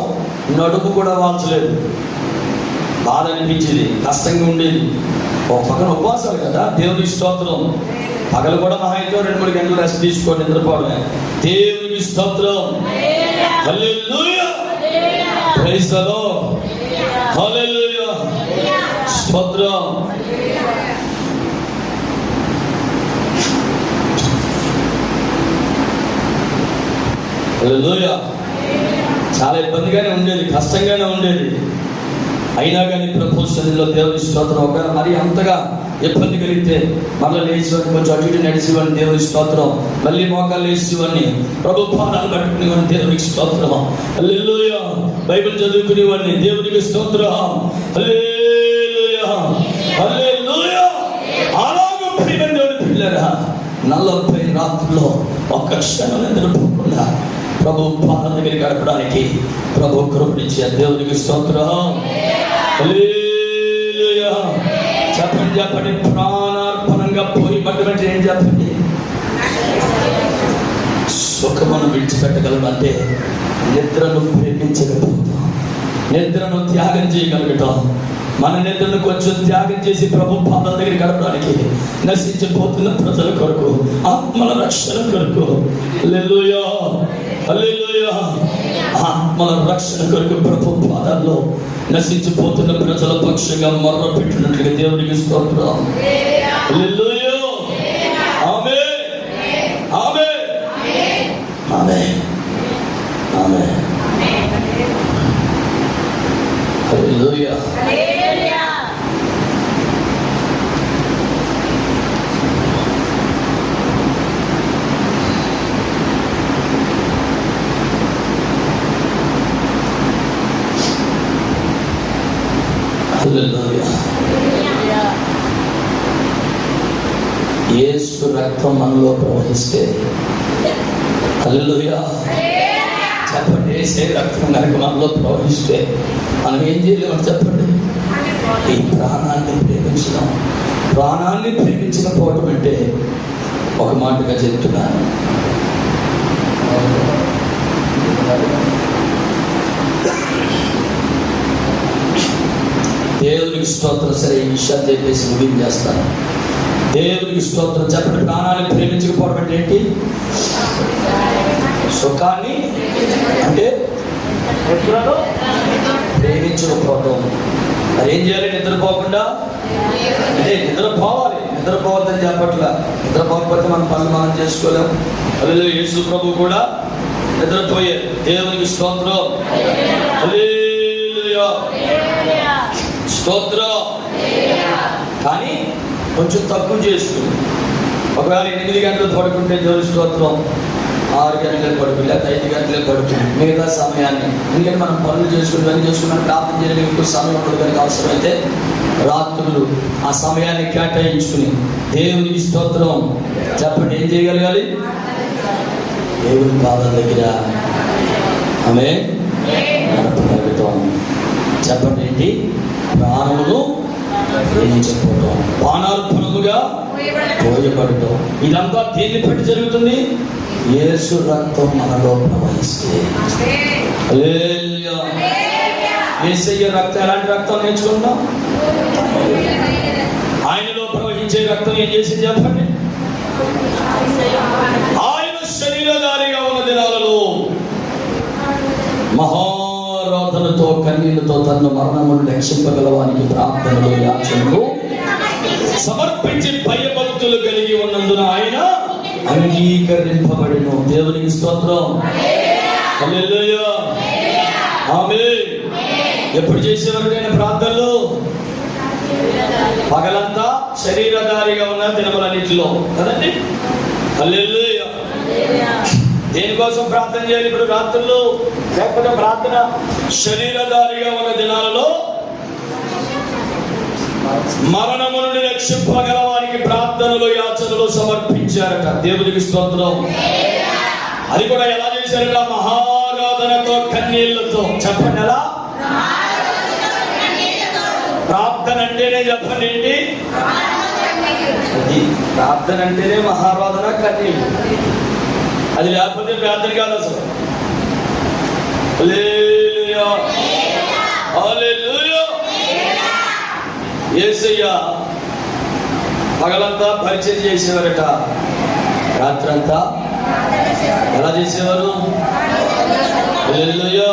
నడుము కూడా వాల్చలేదు. బాధ అనిపించేది, కష్టంగా ఉండేది. ఒక పక్కన ఉపవాసాలు కదా, దేవునికి స్తోత్రం. పగలు కూడా మహా అయితే 2-3 గంటలు రెస్ట్ తీసుకొని నిద్రపోవడమే. దేవునికి స్తోత్రం. హల్లెలూయా, ప్రైజ్ ది లార్డ్, హల్లెలూయా, స్తోత్రం. హల్లెలూయా. చాలా ఇబ్బందిగానే ఉండేది, కష్టంగానే ఉండేది. అయినా కానీ ప్రభు సన్నిధిలో దేవుని స్తోత్రం. ఒకవేళ మరి అంతగా ఇబ్బంది కలిగితే మళ్ళీ లేచివని, కొంచెం అటు ఇటు నడిచివని దేవుని స్తోత్రం. మళ్ళీ మోకాలు లేచివని, ప్రభు పాదాలు పట్టుకునేవాడిని దేవునికి స్తోత్రం. హల్లెలూయా. బైబిల్ చదువుకునేవాడిని దేవునికి స్తోత్రం. హల్లెలూయా, హల్లెలూయా. అలాగే ప్రియమైన దేవుని పిల్లరా, 40 రాత్రుల్లో ఒక్క క్షణం నిద్రపోకుండా ప్రభు పాదాల దగ్గర గడపడానికి ప్రభు కృపనిచ్చారు. దేవునికి స్తోత్రం. హల్లెలూయా. చెప్పండి, చెప్పండి. ప్రాణార్పణంగా పోయి పట్టుబట్టి ఏం చెప్పండి? సుఖమును విడిచిపెట్టగలడు అంటే నిద్రను ప్రేమించగలుగుతాం, నిద్రను త్యాగం చేయగలుగుతాం. మన నిద్రను కొంచెం త్యాగం చేసి ప్రభు పాదాల దగ్గర గడపడానికి, నశించిపోతున్న ప్రజల కొరకు, ఆత్మల రక్షణ కొరకు, హల్లెలూయా, హల్లెలూయా, ఆత్మల రక్షణ కొరకు ప్రభు పాదాల్లో నశించిపోతున్న ప్రజల పక్షంగా మొర్ర పెట్టినట్లుగా దేవునికి స్తోత్రం. హల్లెలూయా. ఆమేన్, ఆమేన్, ఆమేన్, ఆమేన్. హల్లెలూయా. యేసు రక్తం మనలో ప్రవహిస్తే, హల్లెలూయా, చెప్పండి, యేసు రక్తం కనుక మనలో ప్రవహిస్తే మనం ఏం చేయలేమని చెప్పండి? ఈ ప్రాణాన్ని ప్రేమించడం. ప్రాణాన్ని ప్రేమించకపోవటం అంటే ఒక మాటగా చెప్తున్నాను, దేవునికి స్తోత్రం. సరే, ఈ విషయాలు చెప్పేసి ముగించేస్తాను. దేవునికి స్తోత్రం. చెప్పండి, ప్రాణాన్ని ప్రేమించకపోవడం అంటే ఏంటి? సుఖాన్ని అంటే ప్రేమించకపోవటం. మరి ఏం చేయాలి? నిద్రపోకుండా, అంటే నిద్రపోవాలి. నిద్రపోవద్దని చెప్పట్లా. నిద్రపోకపోతే మన పనులు మనం చేసుకోలేం. అదే యేసు ప్రభు కూడా నిద్రపోయారు. దేవునికి స్తోత్రం. హల్లెలూయా, స్తోత్రం. కానీ కొంచెం తక్కువ చేసుకుని, ఒకవేళ 8 గంటలు పడుకుంటే దేవుని స్తోత్రం, 6 గంటలకు పడుకుని, లేదా 5 గంటలకు పడుకుని మిగతా సమయాన్ని, ఎందుకంటే మనం పనులు చేసుకుని పని చేసుకున్నాం, ప్రార్థన చేయడానికి ఎక్కువ సమయం ఉండదు కనుక అవసరమైతే రాత్రులు ఆ సమయాన్ని కేటాయించుకుని దేవునికి స్తోత్రం. చెప్పండి, ఏం చేయగలగాలి? దేవుని పాదాల దగ్గర ఆమేన్ గడపగలుగుతాం. చెప్పండి, ఏంటి? ప్రాణమును ప్రేమించకపోవడం, ప్రాణార్పణముగా పోయబడటం. ఇదంతా దేన్ని బట్టి జరుగుతుంది? యేసు రక్తం మనలో ప్రవహిస్తే. హల్లెలూయా, యేసయ్య రక్తం, ఎలాంటి రక్తం నేర్చుకుంటాం? ఆయనలో ప్రవహించే రక్తం ఏం చేసింది చెప్పండి? ఆయన శరీరధారిగా ఉన్న దినాలలో మహారాధనతో కన్నీళ్లతో తన మరణమును రక్షింపగలవానికి ప్రార్థనలు యాచనలు సమర్పించి భయభక్తులు కలిగి ఉన్నందున ఆయన అంగీకరింపబడిన. దేవునికి స్తోత్రం. హల్లెలూయా. ఆమేన్. ఎప్పుడు చేసేవారు నేను ప్రార్థనలు? పగలంతా శరీరధారిగా ఉన్న దినములన్నిటిలో కదండి. హల్లెలూయా. దేనికోసం ప్రార్థన చేయాలి ఇప్పుడు రాత్రులు? లేకపోతే ప్రార్థన శరీరధారిగా ఉన్న దినాలలో మరణము నుండి రక్షింపగల వారికి ప్రార్థనలు యాచనలు సమర్పించారట. దేవునికి స్తోత్రం. అది కూడా ఎలా చేశారట? మహారాధనతో కన్నీళ్లతో. చెప్పండి ఎలా? ప్రార్థన అంటేనే చెప్పండి ఏంటి? అది ప్రార్థన అంటేనే మహారాధన కన్నీళ్ళు. అది లేకపోతే ప్రార్థన కాదు అసలు. హల్లెలూయా. హల్లెలూయా. యేసయ్య పగలంతా పరిచయం చేసేవారట, రాత్రంతా ఎలా చేసేవారు? హల్లెలూయా.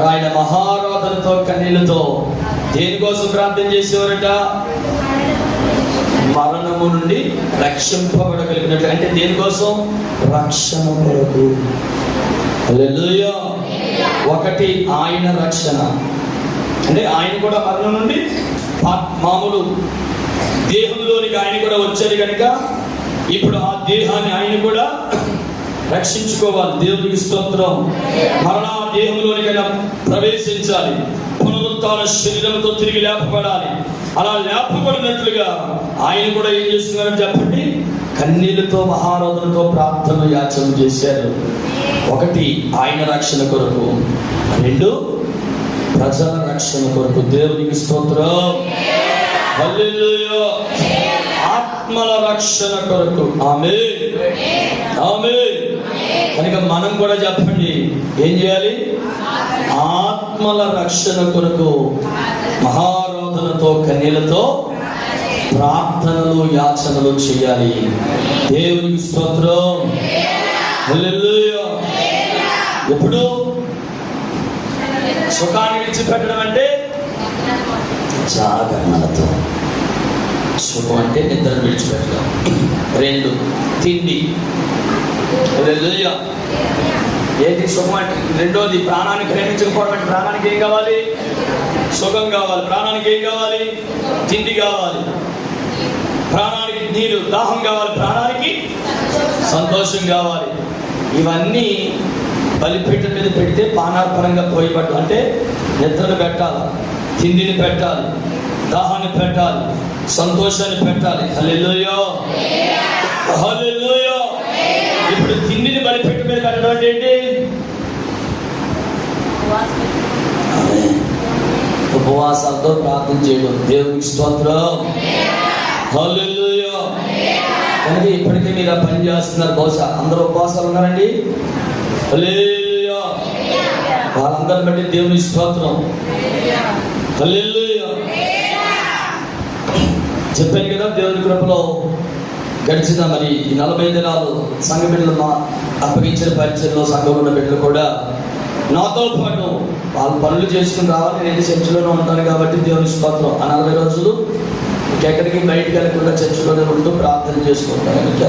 ఆయన మహారాధనతో కన్నీళ్లతో దేనికోసం ప్రార్థన చేసేవారట? మరణము నుండి రక్షింపబడగలిగినట్లు. అంటే దేనికోసం? రక్షణ కొరకు. హల్లెలూయా. ఒకటి ఆయన రక్షణ, అంటే ఆయన కూడా మరణం నుండి మామూలు దేహంలోనికి ఆయన కూడా వచ్చాడు కనుక ఇప్పుడు ఆ దేహాన్ని ఆయన కూడా రక్షించుకోవాలి. దేవునికి స్తోత్రం. మరణ దేహంలోనికైనా ప్రవేశించాలి, పునరుత్థాన శరీరంతో తిరిగి లేపబడాలి. అలా లేపబడినట్లుగా ఆయన కూడా ఏం చేస్తున్నారని చెప్పండి? కన్నీళ్లతో మహారాధనతో ప్రార్థనలు యాచన చేశారు. ఒకటి ఆయన రక్షణ కొరకు, రెండు ప్రజల రక్షణ కొరకు. దేవునికి స్తోత్రం. హల్లెలూయా. ఆత్మల రక్షణ కొరకు. ఆమేన్. ఆమేన్. కనుక మనం కూడా చెప్పండి ఏం చేయాలి? ఆత్మల రక్షణ కొరకు మహారాధనతో కన్నీళ్లతో ప్రార్థనలు యాచనలు చేయాలి. దేవునికి స్తోత్రం. హల్లెలూయా. ఎప్పుడు? సుఖాన్ని విడిచిపెట్టడం అంటే జాగరణలతో. సుఖం అంటే నిద్రను విడిచిపెట్టడం. రెండు, తిండి. హల్లెలూయా. ఏంటి సుఖం అంటే? రెండోది ప్రాణాన్ని ప్రేమించకపోవడం. అంటే ప్రాణానికి ఏం కావాలి? సుఖం కావాలి. ప్రాణానికి ఏం కావాలి? తిండి కావాలి. ప్రాణానికి నీరు, దాహం కావాలి. ప్రాణానికి సంతోషం కావాలి. ఇవన్నీ బలిపీఠం మీద పెడితే పానార్పణంగా పోయబట్టు. అంటే నిద్రను పెట్టాలి, తిండిని పెట్టాలి, దాహాన్ని పెట్టాలి, సంతోషాన్ని పెట్టాలి. హల్లెలూయా. హల్లెలూయా. ఇప్పుడు తిండిని బలిపీఠం మీద పెట్టడం అంటే ఏంటి? ఉపవాసాలతో ప్రార్థన చేయడం. దేవునికి స్తోత్రం. హల్లెలూయా. కనుక ఇప్పటికే మీరు ఆ పని చేస్తున్నారు. బహుశా అందరూ ఉపవాసాలు ఉన్నారండి. హల్లెలూయా. వాళ్ళందరిని బట్టి దేవుని స్తోత్రం. హల్లెలూయా. చెప్పాను కదా, దేవుని కృపలో గడిచిన మరి 40 దినాలు సంఘ బిడ్డలు అప్పగించిన పరిచయంలో సంఘంలో ఉన్న బిడ్డలు కూడా నాతో పాటు వాళ్ళు పనులు చేసుకుని రావాలి. నేను చర్చిలోనే ఉంటాను కాబట్టి దేవుని స్తోత్రం. ఆ 40 రోజులు ఎక్కడికి బయటికి వెళ్ళకుండా చర్చిలోనే ఉంటూ ప్రార్థన చేసుకుంటాను. కనుక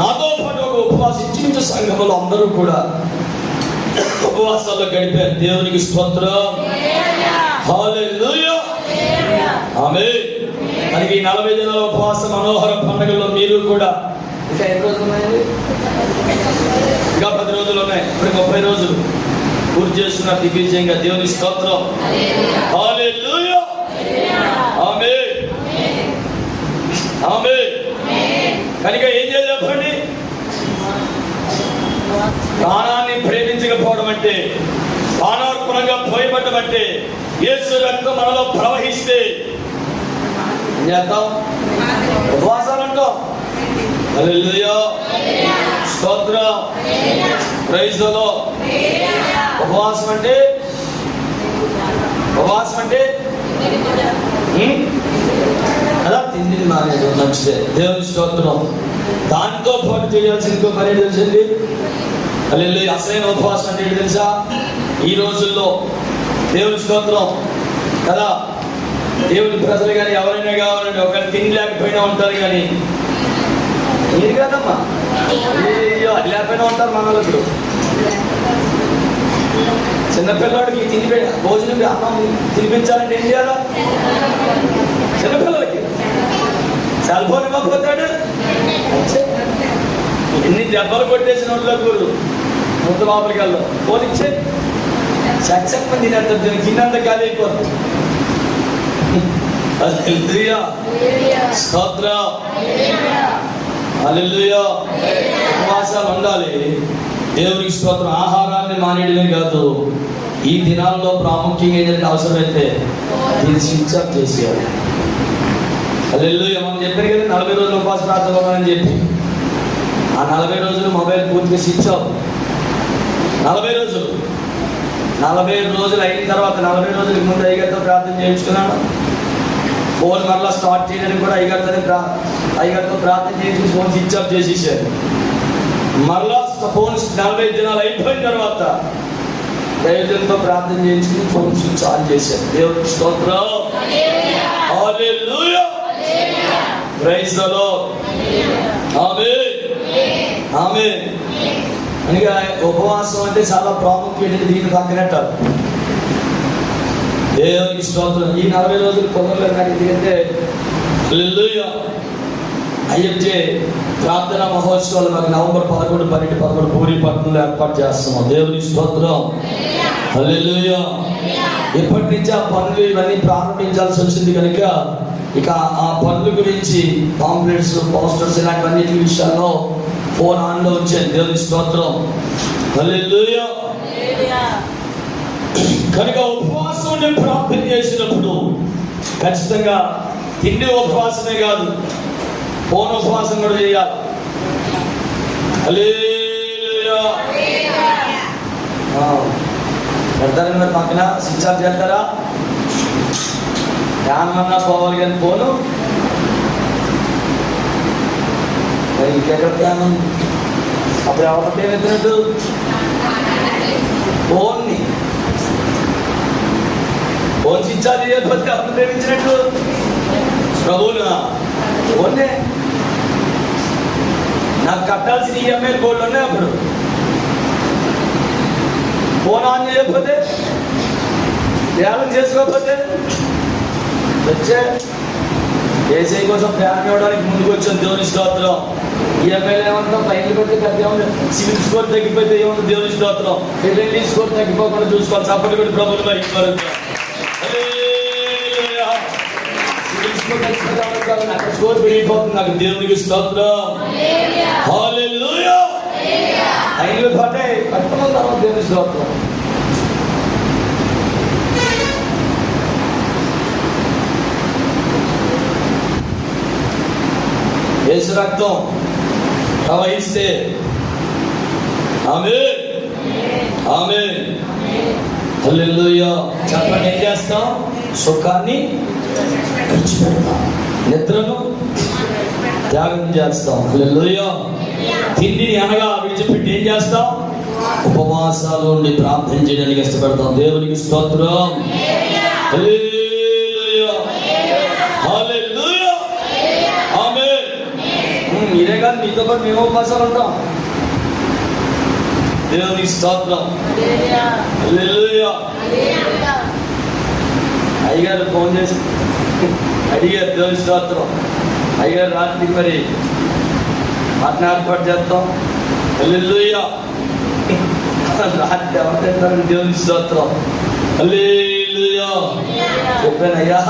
నాతో పాటు ఒక ఉపవాసించే సంఘంలో అందరూ కూడా ఉపవాసాల్లో గడిపారు. దేవునికి స్తోత్రం. హల్లెలూయా. ఆమేన్. మనకి 40 దినాల ఉపవాస మనోహర పండుగలో మీరు కూడా ఇంకా ఎన్ని రోజులు ఉన్నాయండి? ఇంకా 10 రోజులు ఉన్నాయి. ఇప్పుడు 30 రోజులు పూర్తి చేస్తున్న దిగ్విజయంగా. దేవుని స్తోత్రం. హల్లెలూయా. ఆమేన్. ఆమేన్. కనుక ఏం చేయాలి చెప్పండి? ప్రాణాన్ని ప్రేమించకపోవడం అంటే, ప్రాణార్పణంగా పోయబడ్డం అంటే, యేసు రక్తం మనలో ప్రవహిస్తే ఏం చేస్తాం? ఉపవాసాలు అంటాం. హల్లెలూయా. స్తోత్రం. Praise the Lord. ఉపవాసం అంటే మంచిదే, దేవుని స్తోత్రం. దాంతో పాటు చేయాల్సింది ఇంకో పని తెలిసింది. హల్లెలూయా. అసలైన ఉపవాసం అంటే ఏంటి తెలుసా? ఈ రోజుల్లో దేవుని స్తోత్రం కదా, దేవుని ప్రజలు కానీ ఎవరైనా కావాలంటే ఒకరు తిని లేకపోయినా ఉంటారు, కానీ మీరు కదమ్మా అది లేకపోయినా ఉంటారు. మన వాళ్ళు చిన్నపిల్లవాడికి తిని భోజనం అన్నం తినిపించాలంటే ఏం చేయాలా? చిన్నపిల్లలకి సెల్ ఫోన్ ఇవ్వకపోతాడు. ఎన్ని దెబ్బలు కొట్టేసిన వాళ్ళు గురు ముద్ద బాబులకల్లో ఫోన్ ఇచ్చే చచ్చప్పని తినేంత కిందంత ఖాళీ అయిపోతుంది. హల్లెలూయా, స్తోత్రం, హల్లెలూయా. ఉపవాసాలు ఉండాలి. దేవునికి స్తోత్రం. ఆహారాన్ని మానేయడమే కాదు, ఈ దినాల్లో ప్రాముఖ్యంగా ఏంటంటే అవసరమైతే దీన్ని స్విచ్ ఆఫ్ చేసేయాలి. హల్లెలూయా. మనం చెప్పారు కదా 40 రోజులు ఉపవాస ప్రార్థన అని చెప్పి. ఆ 40 రోజులు మొబైల్ పూర్తిగా స్విచ్ ఆఫ్. 40 రోజులు అయిన తర్వాత 40 రోజులకి ముందు అయ్యగారితో ప్రార్థన చేయించుకున్నాను. ఫోన్ మరలా స్టార్ట్ చేయడానికి కూడా అయ్యగారితో ప్రార్థన చేయించి ఫోన్ స్విచ్ ఆఫ్ చేసేసారు. మరలా ఫోన్ 40 దినాలు అయిపోయిన తర్వాత దైవజనులతో ప్రార్థన చేయించుకుని ఫోన్ స్విచ్ ఆన్ చేశారు. దేవునికి స్తోత్రం, హల్లెలూయా, ప్రైజ్ ది లార్డ్, ఆమేన్, ఆమేన్. అనగా ఉపవాసం అంటే చాలా ప్రాముఖ్యమైనది. దీన్ని పక్కనట్టారు. దేవునికి స్తోత్రం. ఈ 40 రోజులు కొందరు నాకు ఎందుకంటే హల్లెలూయా అయ్యే ప్రార్థనా మహోత్సవాలు మాకు నవంబర్ 11, 12, 13 పూరి పట్టణంలో ఏర్పాటు చేస్తున్నాం. దేవునికి స్తోత్రం, హల్లెలూయా. ఎప్పటి నుంచి ఆ పనులు ఇవన్నీ ప్రారంభించాల్సి వచ్చింది కనుక ఇక ఆ పనుల గురించి పాంప్లెట్స్, పోస్టర్స్ ఇలాంటివన్నిటి విషయాల్లో ఫోన్ ఆన్లో వచ్చాయి. దేవుని స్తోత్రం, హల్లెలూయా. కనుక ఉపవాసం ప్రార్థన చేసినప్పుడు ఖచ్చితంగా తిండి ఉపవాసమే కాదు, ఫోన్ ఉపవాసం కూడా చేయాలి. హల్లెలూయా. పెడతారా మీరు పక్కన స్విచ్ ఆఫ్ చేస్తారా? ధ్యానమన్నా పోవాలి కానీ ఫోను ఇంకెక్కడ ధ్యానం? అప్పుడు ఎవరికి ఏమెత్తినట్టు? ఫోన్ స్విచ్ ఆఫ్ చేయకపోతే అప్పుడు ప్రేమించినట్టు ప్రభువునా? ఫోన్నే నాకు కట్టాల్సిన ఈఎంఐ గోల్డ్ ఉన్నాయి. అప్పుడు ఫోన్ ఆన్ చేయకపోతే, ధ్యానం చేసుకోకపోతే వచ్చే ఏసీ కోసం ధ్యానం ఇవ్వడానికి ముందుకు వచ్చాను. దేవుని స్తోత్రం. ఈఎంఐలు ఏమంటాం? ఫైన్లు కొట్టి పెద్ద సివిల్ స్కోర్ తగ్గిపోతే ఏముంది? దేవుని స్తోత్రం. పెళ్ళి స్కోర్ తగ్గిపోకుండా చూసుకోవాలి. సపోర్ట్ కూడా ప్రభుత్వం సివిల్ స్కోర్ తగ్గిపోతే నాకు స్కోర్ పెరిగిపోతుంది. నాకు దేవునికి స్తోత్రం, హల్లెలూయా. ఫైన్లు పట్టే కట్టుకున్న తర్వాత దేవుని స్తోత్రం. యేసు రక్తం ప్రవహిస్తే ఆమేన్, ఆమేన్, హల్లెలూయా. చెప్పండి, ఏం చేస్తాం? సుఖాన్ని విడిచిపెడతాం, నిద్రను త్యాగం చేస్తాం. హల్లెలూయా. తిండిని అనగా విడిచిపెట్టి ఏం చేస్తాం? ఉపవాసాలు ఉండి ప్రార్థన చేయడానికి ఇష్టపడతాం. దేవునికి స్తోత్రం, హల్లెలూయా, హల్లెలూయా, ఆమేన్. మీరే కాదు, మీతో పాటు మేము ఉపవాసాలు ఉంటాం. దేవునికి స్తోత్రం, హల్లెలూయా. అయ్యగారు ఫోన్ చేసి అడిగారు, దేవుని స్తోత్రం. అయ్యగారు రాత్రి మరి పట్టణ ఏర్పాటు చేస్తాం. హల్లెలూయా. రాత్రి ఎవరు తింటారని దేవుని స్తోత్రం, హల్లెలూయా. చెప్పాను, అయ్యా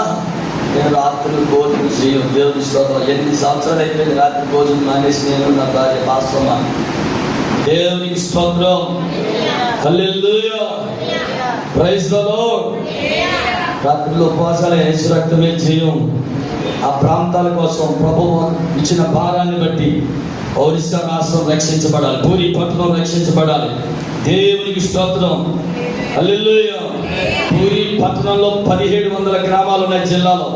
నేను రాత్రులు భోజనం చేయం. దేవుని స్తోత్రం. 8 సంవత్సరాలు అయిపోయింది రాత్రి భోజనం మానేసి నేను నా భార్య పాస్టమ్మ. దేవునికి స్తోత్రం, హల్లెలూయా, ప్రైజ్ ది లార్డ్. రాత్రిలో ఉపవాసాలు యేసు రక్తమే చేయం. ఆ ప్రాంతాల కోసం ప్రభువు ఇచ్చిన భారాన్ని బట్టి ఒరిస్సా రాష్ట్రం రక్షించబడాలి, పూరి పట్టణం రక్షించబడాలి. దేవునికి స్తోత్రం, హల్లెలూయా. పూరి పట్టణంలో 1700 గ్రామాలు ఉన్నాయి జిల్లాలో.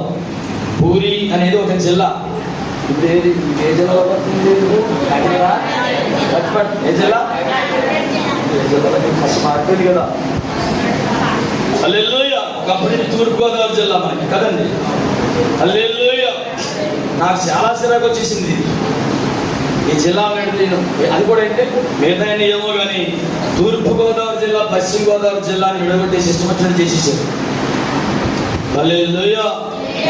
పూరి అనేది ఒక జిల్లా. ఇప్పుడు ఏది ఏ జిల్లాలో పడుతుంది? ఏ జిల్లా? మారిపోయింది కదా. హల్లెలూయా. ఒకప్పుడు తూర్పుగోదావరి జిల్లా మనకి కదండి. హల్లెలూయా. నాకు చాలా సిరాకు వచ్చేసింది ఈ జిల్లా నేను అది కూడా అంటే మిగతా ఏమో కానీ తూర్పుగోదావరి జిల్లా పశ్చిమ గోదావరి జిల్లాని విడగొట్టేసి ఇష్టం వచ్చినట్టు చేసేసారు. హల్లెలూయా.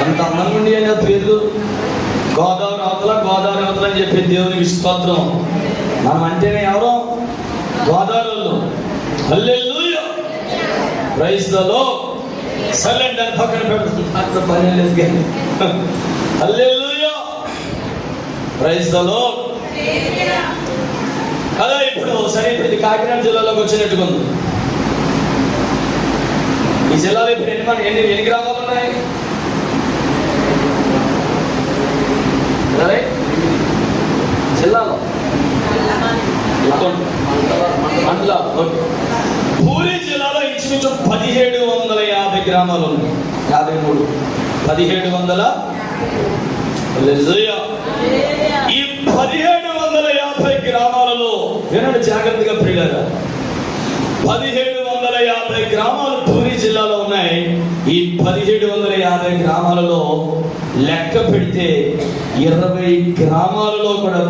ఎంత అందంగా ఉండి అని పేర్లు, గోదావరి అవతల అని చెప్పి దేవునికి స్తోత్రం. మనం అంటేనే ఎవరో గోదావరిలో. Hallelujah. Praise the Lord. Silent అని పక్కన పెడుతుంది, అంత పని లేదు కానీ. హల్లెలూయా. Praise the Lord. కదా ఇప్పుడు సరే, ఇప్పుడు ఇది కాకినాడ జిల్లాలోకి వచ్చినట్టుకుంది. ఈ జిల్లాలో ఇప్పుడు ఎన్ని గ్రామాలు ఉన్నాయి? జిల్లాలో మండల పూరి జిల్లాలో ఇంచుమించు 1750 గ్రామాలు ఉన్నాయి. 53 1700. ఈ 1750 గ్రామాలలో వినండి జాగ్రత్తగా ప్రియులారా, 1750 గ్రామాలు పూరి జిల్లాలో ఉన్నాయి. ఈ 1750 గ్రామాలలో లెక్క పెడితే 20 గ్రామాలలో కూడా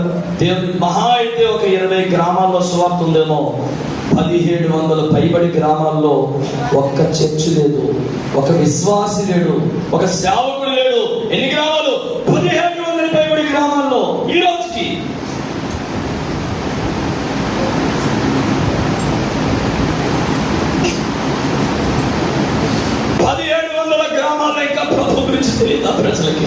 దేవుని మహా అయితే ఒక 20 గ్రామాల్లో సువార్త ఉందేమో. 1700 పైబడి గ్రామాల్లో ఒక్క చర్చి లేదు, ఒక విశ్వాసి లేడు, ఒక సేవకుడు లేడు. ఎన్ని గ్రామాలు? 1700 పైబడి గ్రామాల్లో ఈ రోజుకి. గ్రామాల్లో ఇంకా ప్రభు గురించి తెలియదు ఆ ప్రజలకి.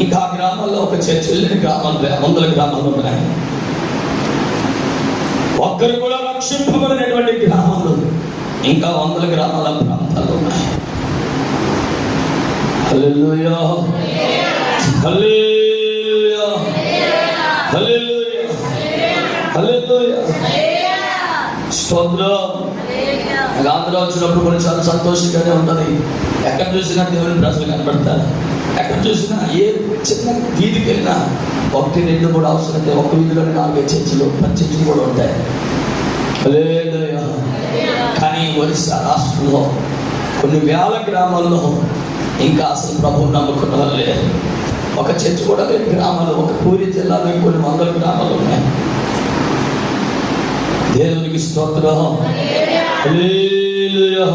ఇంకా గ్రామాల్లో ఒక చర్చ లేని గ్రామాలు 100 గ్రామాలు ఉన్నాయి. ఒక్కరు కూడా రక్షింపబడినటువంటి గ్రామాలు ఇంకా 100 గ్రామాల ప్రాంతాలు ఉన్నాయి. హల్లెలూయా. హల్లెలూయా. హల్లెలూయా. హల్లెలూయా. స్తోత్రం. నాకు ఆంధ్ర వచ్చినప్పుడు కొన్నిసార్లు సంతోషంగానే ఉంటుంది. ఎక్కడ చూసినా దేవుని ప్రజలు కనబడతారు. ఎక్కడ చూసినా ఏ చిన్న వీధికి వెళ్ళినా 1, 2, 3 అవసరం అయితే ఒక వీధిలోనే 4 చర్చిలు 10 చర్చిలు కూడా ఉంటాయి. హల్లెలూయా. కానీ ఒరిస్సా రాష్ట్రంలో కొన్ని వేల గ్రామాల్లో ఇంకా అసలు ప్రభువు నమ్ముకున్న వాళ్ళు లేరు. ఒక చర్చ్ కూడా లేని గ్రామాలు, ఒక పూరి జిల్లాలో కొన్ని 100 గ్రామాలు ఉన్నాయి. దేవునికి స్తోత్రం. Hallelujah.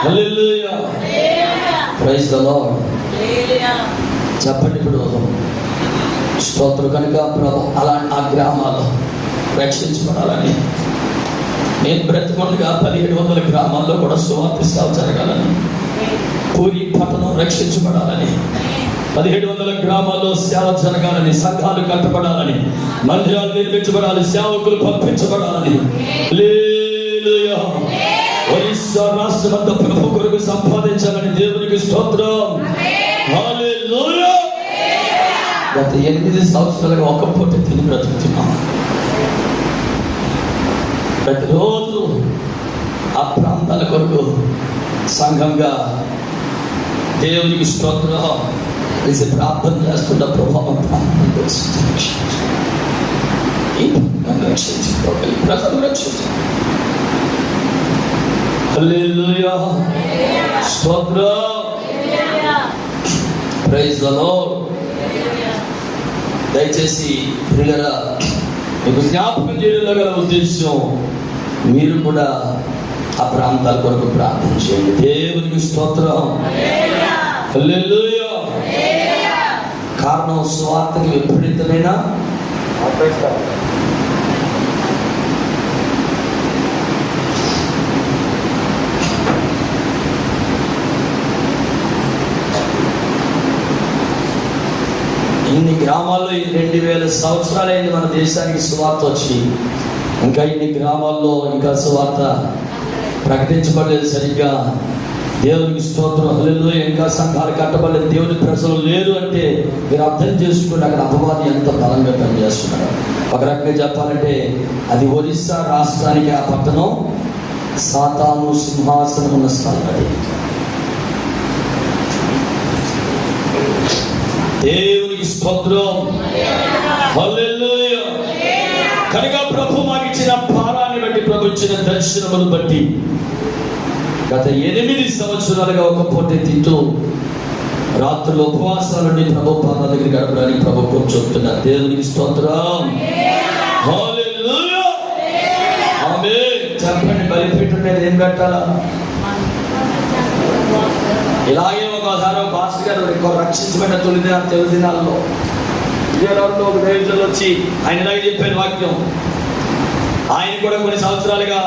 Hallelujah. Praise the Lord. చెప్పండి ఇప్పుడు స్తోత్రం. కనుక ప్రభు అలా ఆ గ్రామాల్లో రక్షించబడాలని, నేను బ్రతికొండగా 1700 గ్రామాల్లో కూడా సువార్త సేవ జరగాలని, పూరి పట్టణం రక్షించబడాలని, 1700 గ్రామాల్లో సేవ జరగాలని, సంఘాలు కట్టబడాలని, మందిరాలు నిర్మించబడాలి, సేవకులు పంపించబడాలని. హల్లెలూయా. ఒరిస్సా రాష్ట్రమంతా ప్రభు కొరకు సంపాదించాలని దేవునికి స్తోత్రం. హల్లెలూయా. గత 8 సంవత్సరాలుగా ఒక పూట తిని బ్రతుకుతున్నాం. ప్రతిరోజు ఆ ప్రాంతాల కొరకు సంఘంగా దేవునికి స్తోత్రం వేసి ప్రార్థన చేస్తున్న ప్రభావం రక్షించుకోవాలి, ప్రజలు రక్షించాలి. హల్లెలూయా. స్తోత్రం. Praise the Lord. దయచేసి ప్రియులారా, మీకు జ్ఞాపకం చేయడంలో గల ఉద్దేశం, మీరు కూడా ఆ ప్రాంతాల కొరకు ప్రార్థన చేయండి. దేవునికి స్తోత్రం. హల్లెలూయా. కారణం స్వార్థకి విపరీతమైన ఇన్ని గ్రామాల్లో 2000 సంవత్సరాలైంది మన దేశానికి సువార్త వచ్చి. ఇంకా ఇన్ని గ్రామాల్లో ఇంకా సువార్త ప్రకటించబడలేదు సరిగ్గా. దేవునికి స్తోత్రం. హల్లెలూయా. ఇంకా సంఘాలు కట్టబడలేదు, దేవుని ప్రజలు లేరు అంటే మీరు అర్థం చేసుకుని అక్కడ అపవాది ఎంత బలంగా పనిచేస్తున్నారు. ఒక రకంగా చెప్పాలంటే అది ఒరిస్సా రాష్ట్రానికి ఆ పట్టణం సాతాను సింహాసనం ఉన్న స్థలం. అది దేవునికి స్తోత్రం. హల్లెలూయా. కనుక ప్రభు మాకు ఇచ్చిన భారాన్ని బట్టి, ప్రభు ఇచ్చిన దర్శనమును బట్టి గత 8 సంవత్సరాలుగా ఒక పూట తింటూ రాత్రులు ఉపవాసాలని ప్రభు పాదాల దగ్గర గడపడానికి ప్రభుత్వం చెప్తున్నారు. దేవునికి స్తోత్రం. హల్లెలూయా. ఆమేన్. చెప్పండి, బలిపీఠం మీద ఏం పెట్టాలా? ఇలాగే ఒకసారి పాస్టర్ గారు రక్షించబడిన తొలి దినాల్లో విజయనగరంలో ఒక దైవజనులు వచ్చి ఆయన ఇలాగే చెప్పారు వాక్యం. ఆయన కూడా కొన్ని సంవత్సరాలుగా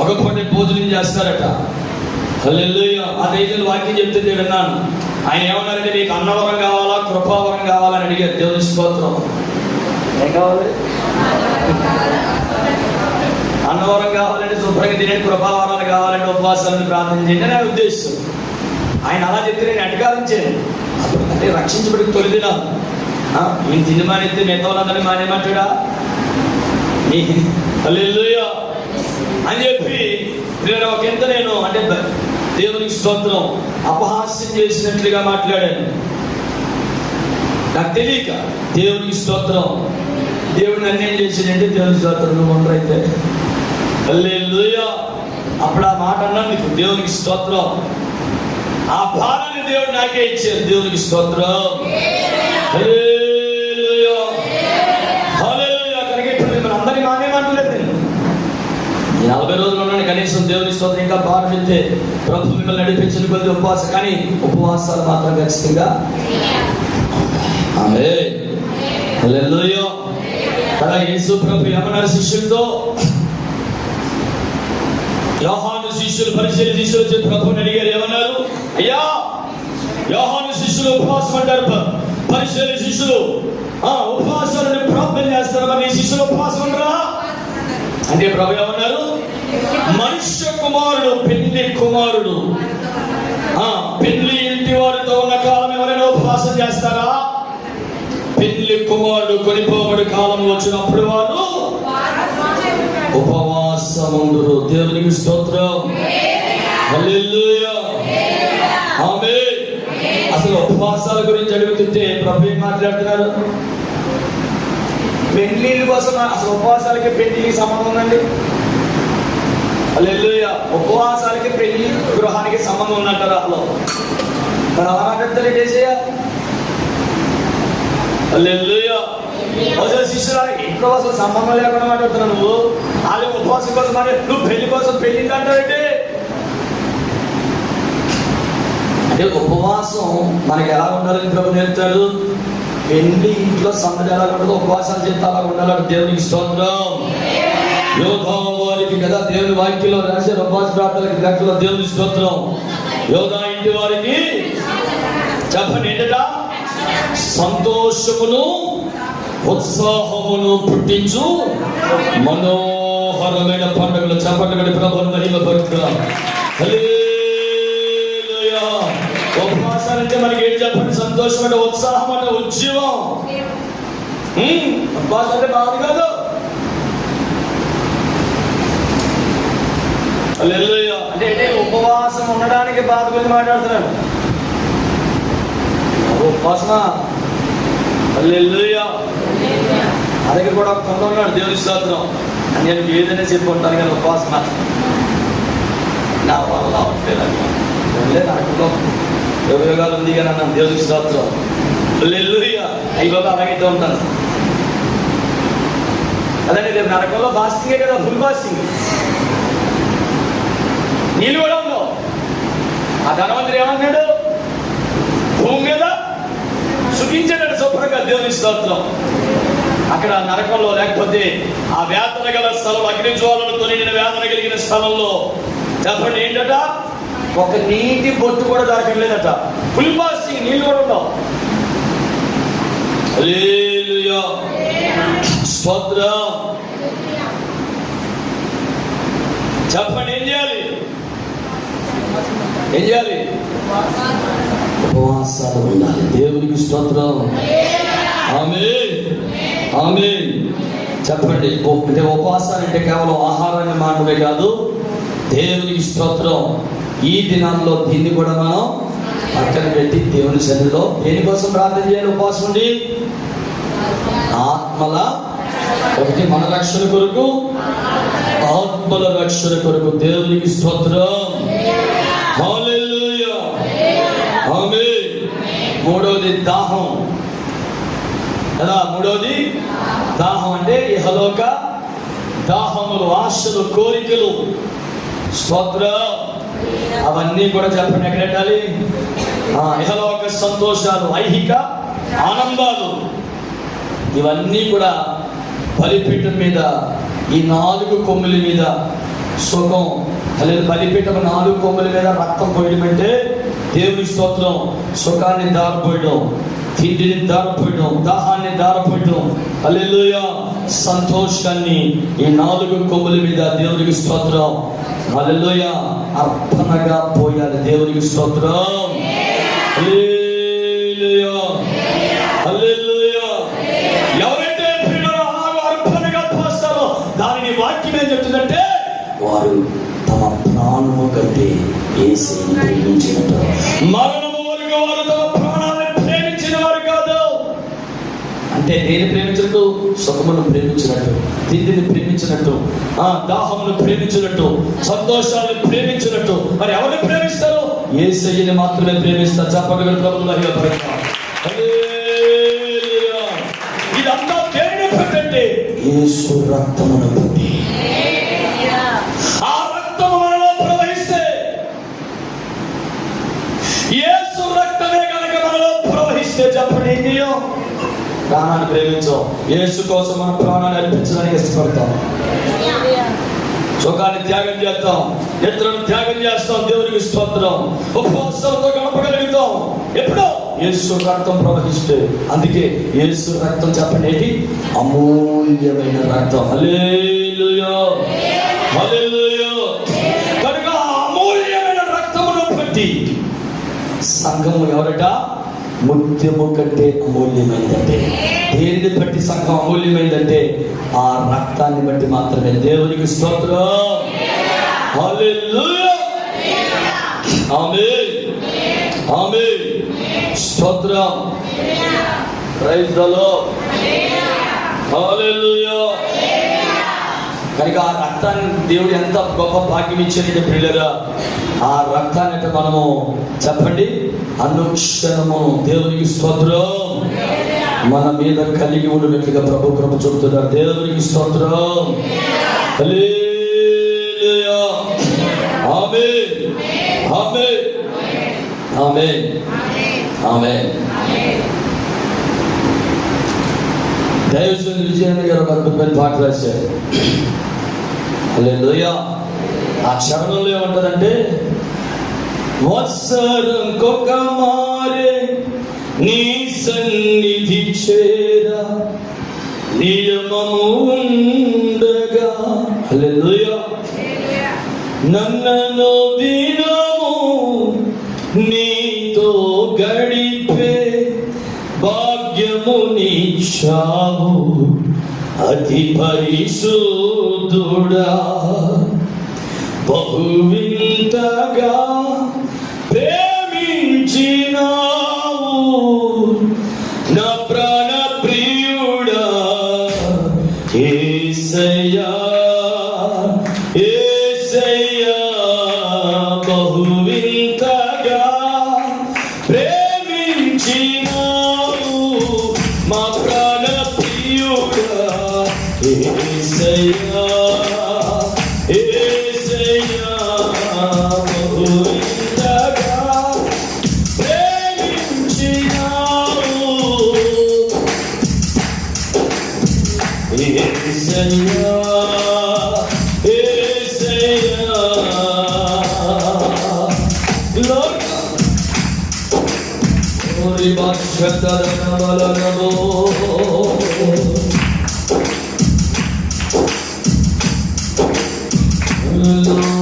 ఒక పూట భోజనం చేస్తారట. హల్లెలూయా. ఆ దైవజనులు వాక్యం చెప్తే విన్నాను. ఆయన ఏమన్నారంటే, మీకు అన్నవరం కావాలా, కృపావరం కావాలని అడిగారు. దేవుని స్తోత్రం. ఏం కావాలి? అన్నవరం కావాలంటే శుభ్రంగా తినే, కృపావరాలు కావాలంటే ఉపవాసాలను ప్రార్థన చేయండి అనే ఉద్దేశం. ఆయన అలా చెప్తే నేను అటకారించాను. అంటే రక్షించబడి తొలిదినా నేను తిని మానేస్తే మిగతా వాళ్ళందరినీ మానేమంటాడా? హల్లెలూయా అని చెప్పి నేను ఒకంత నేను అంటే దేవునికి స్తోత్రం అపహాస్యం చేసినట్లుగా మాట్లాడాను. నాకు తెలియక. దేవునికి స్తోత్రం. దేవుడిని అన్యాయం చేసిందంటే దేవునికి స్తోత్రం. నువ్వు ఉండరైతే హల్లెలూయా. అప్పుడు ఆ మాట అన్నందుకు దేవునికి స్తోత్రం. ఆ భారాన్ని దేవుడు నాకే ఇచ్చారు. దేవునికి స్తోత్రం. హల్లెలూయా. హల్లెలూయా. కనుక ఇప్పుడు మిమ్మల్ని అందరినీ మానేమంటలేదు. నేను 40 రోజులు ఉన్నాను కనీసం. దేవుని స్తోత్రం. ఇంకా భారం చెప్తే ప్రభు మిమ్మల్ని నడిపించిన కొద్ది ఉపవాసం, కానీ ఉపవాసాలు మాత్రం ఖచ్చితంగా. ఆమేన్. హల్లెలూయా. కదా యేసు ప్రభు ఏమన్నారు శిష్యులతో? యోహాను శిష్యులు పరిచయ శిష్యులు వచ్చి ప్రభువుని అడిగారు. ఏమన్నారు? అయ్యా, యోహాను శిష్యులు ఉపవాసం అంటారు, పరిచయ శిష్యులు ఉపవాసాలను ప్రార్థన చేస్తారు, మరి శిష్యులు ఉపవాసం అంటారా అంటే ప్రభు ఏమన్నారు? మనుష్య కుమారుడు పెళ్లి కుమారుడు పెళ్లి ఇంటి వారితో ఉన్న కాలం ఎవరైనా ఉపవాసం చేస్తారా? పెళ్లి కుమారుడు కొనిపోబడి కాలం వచ్చినప్పుడు వారు ఉపవాసముందురు. దేవునికి స్తోత్రం. హల్లెలూయా. ఆమేన్. అసలు ఉపవాసాల గురించి అడుగుతుంటే ప్రభు ఏం మాట్లాడుతున్నారు? పెళ్లిళ్ళ కోసం. అసలు ఉపవాసాలకి పెళ్లికి సంబంధం ఉందండి? హల్లెలూయా. ఉపవాసాలకి పెళ్లి గృహానికి సంబంధం ఉన్నట్టారు. అసలు మరి అలా మాట్లాడతారు ఏంటేసయ్యా? హల్లెలూయా. శిష్యులు ఇంట్లో అసలు సంబంధం లేకుండా మాట్లాడుతున్నావు నువ్వు. వాళ్ళు ఉపవాసం కోసం నువ్వు పెళ్లి కోసం పెళ్లింది అంటారంటే అంటే ఉపవాసం మనకి ఎలా ఉండాలని ప్రభు నేర్పుతాడు. పెళ్లి ఇంట్లో సందడి ఎలా ఉండదు, ఉపవాసాలు చేస్తే అలా ఉండాలని. దేవునికి స్తోత్రం. యోధా వారికి కదా దేవుని వాక్యంలో రాశారు ఉపవాస ప్రార్థనలకు గంటలో. దేవుని స్తోత్రం. యోధా ఇంటి వారికి చెప్పండి ఏంటట? సంతోషమును ఉత్సాహమును పుట్టించు మనోహరమైన పండుగలు. చెప్పండి ప్రభువును మహిమపరుద్దాం. హల్లెలూయా. ఉపవాసాలంటే మనకి ఏంటి చెప్పండి? సంతోషం అంటే, ఉత్సాహం అంటే, ఉద్యమం. ఉపవాసం అంటే బాధ కాదు. హల్లెలూయా. అంటే ఉపవాసం ఉండడానికి బాధ గురించి మాట్లాడుతున్నాను. ఉపవాసమా? హల్లెలూయా. నా దగ్గర కూడా ఒక కొండ ఉన్నాడు. దేవుని స్తోత్రం. నేను ఏదైనా చెప్పి ఉంటాను కానీ ఉపవాసం నా వల్ల అవట్లేదు. నాకు ఉపయోగాలు ఉంది కానీ అన్నాను. దేవుని స్తోత్రం. హల్లెలూయా. అయిపోయి అలాగైతే ఉంటాను. అదండి రేపు నరకంలో ఫాస్టింగే కదా, ఫుల్ ఫాస్టింగ్. నీళ్ళు కూడా ఉండవు. ఆ ధనవంతుడు ఏమన్నాడు? భూమి మీద సుఖించాడు శుభ్రంగా. దేవుని స్తోత్రం. అక్కడ నరకంలో లేకపోతే ఆ వేదన గల స్థలం, అగ్ని జ్వాలలతో నిండిన వేదన కలిగిన స్థలంలో చెప్పండి ఏంటట? ఒక నీటి బొట్టు కూడా దొరకలేదట. ఫుల్ ఫాస్టింగ్, నీళ్ళు కూడా ఉండవు. హల్లెలూయా. స్తోత్రం. చెప్పండి ఏం చేయాలి? ఏం చేయాలి? ఉపవాసాలు ఉండాలి. దేవునికి స్తోత్రం. ఆమేన్, ఆమేన్. చెప్పండి. అంటే ఉపవాసాలు అంటే కేవలం ఆహారాన్ని మాత్రమే కాదు. దేవునికి స్తోత్రం. ఈ దినాల్లో దీన్ని కూడా మనం పక్కన పెట్టి దేవుని సన్నిధిలో దేనికోసం ప్రార్థన చేయాలి? ఉపవాసం ఉండి ఆత్మల ఒకటి మన రక్షణ కొరకు, ఆత్మల రక్షణ కొరకు. దేవునికి స్తోత్రం. హల్లెలూయా, ఆమేన్. మూడవది దాహం కదా. మూడవది దాహం అంటే ఇహలోక దాహములు, ఆశలు, కోరికలు. స్తోత్రం. అవన్నీ కూడా చెప్పండి. ఎక్కడ పెట్టాలి? ఇహలోక సంతోషాలు, ఐహిక ఆనందాలు, ఇవన్నీ కూడా బలిపీఠం మీద, ఈ 4 కొమ్ముల మీద సుఖం. అలాగే బలిపీఠం 4 కొమ్ముల మీద రక్తం పోయడం అంటే దేవుని స్తోత్రం. సుఖాన్ని దారిపోయడం, తిండిని దారిపోయడం, దాహాన్ని దారిపోయడం. హల్లెలూయా. సంతోషాన్ని ఈ 4 కొమ్ముల మీద దేవునికి స్తోత్రం. హల్లెలూయా. అర్పణగా పోయాలి. దేవునికి స్తోత్రం. హల్లెలూయా, హల్లెలూయా. ఎవరైతే అర్పణగా పోస్తారో దానిని వాక్యం ఏం చెప్తుందంటే వారు తమ ప్రాణము కంటే యేసుని ప్రేమించినట్టు. మరణము వరకు వారు తమ ప్రాణాలను ప్రేమించిన వారు కాదు. అంటే దేని ప్రేమించినట్టు? సుఖమును ప్రేమించినట్టు, తిండిని ప్రేమించినట్టు, దాహమును ప్రేమించినట్టు, సంతోషాలను ప్రేమించినట్టు. మరి ఎవరిని ప్రేమిస్తారు? యేసయ్యని మాత్రమే ప్రేమిస్తారు. చెప్పగల ప్రభువుల మహిమ పరమ. హల్లెలూయా. ఇదంతా దేనిని బట్టి? యేసు రక్తమును బట్టి. ఆ రక్తము మనలో ప్రవహిస్తే, యేసు రక్తమే కనుక మనలో ప్రవహిస్తే చెప్పండి, ప్రాణాన్ని ప్రేమించాం. యేసు కోసం మన ప్రాణాన్ని అర్పించడానికి ఇష్టపడతాం. సుఖాన్ని త్యాగం చేస్తాం, నిద్రను త్యాగం చేస్తాం. దేవునికి స్తోత్రం. ఉపవాసంతో గడపగలుగుతాం ఎప్పుడో యేసు రక్తం ప్రవహిస్తే. అందుకే యేసు రక్తం చెప్పండి ఏంటి? అమూల్యమైన రక్తం. హల్లెలూయా, హల్లెలూయా. కనుక అమూల్యమైన రక్తమును బట్టి సంఘము ఎవరట? ముత్యము కంటే అమూల్యమైందంటే. దేనిని బట్టి సంఘం అమూల్యమైందంటే ఆ రక్తాన్ని బట్టి మాత్రమే. దేవునికి స్తోత్రం. హల్లెలూయా, ఆమేన్, ఆమేన్. స్తోత్రం. Praise the Lord. హల్లెలూయా. కనుక ఆ రక్తాన్ని దేవుడు ఎంత గొప్ప భాగ్యం ఇచ్చారంటే పిల్లరా, ఆ రక్తాన్ని మనము చెప్పండి అనుక్షణము దేవునికి స్తోత్రం మన మీద కలిగి ఉన్నట్లుగా ప్రభు కృప చూపుతున్నారు. దేవునికి స్తోత్రం. హల్లెలూయా, ఆమేన్, ఆమేన్, ఆమేన్, ఆమేన్. దైవజనుడు విజయన్న గారు ఒక అద్భుతమైన పాట రాశారు. హల్లెలూయా. ఆ చరణంలో ఏమంటారంటే, వత్సరం కొక మారే నీ సన్నిధి చేరా నియమము ఉండగా. హల్లెలూయా. నన్నను దినము నీతో గడిపే భాగ్యము నీచావు అతి పరిశుద్ధుడా. బహు వింతగా ప్రేమించినావు నా ప్రాణ ప్రియుడా యేసయ్యా, యేసయ్యా. బహు వింతగా ప్రేమించినావు మా ప్రాణ ప్రియుడా యేసయ్యా, యేసయ్యా. బహు వింతగా ప్రేమించినావు యేసయ్యా, యేసయ్యా. ఓరి భాషతరన బలనమో Lord.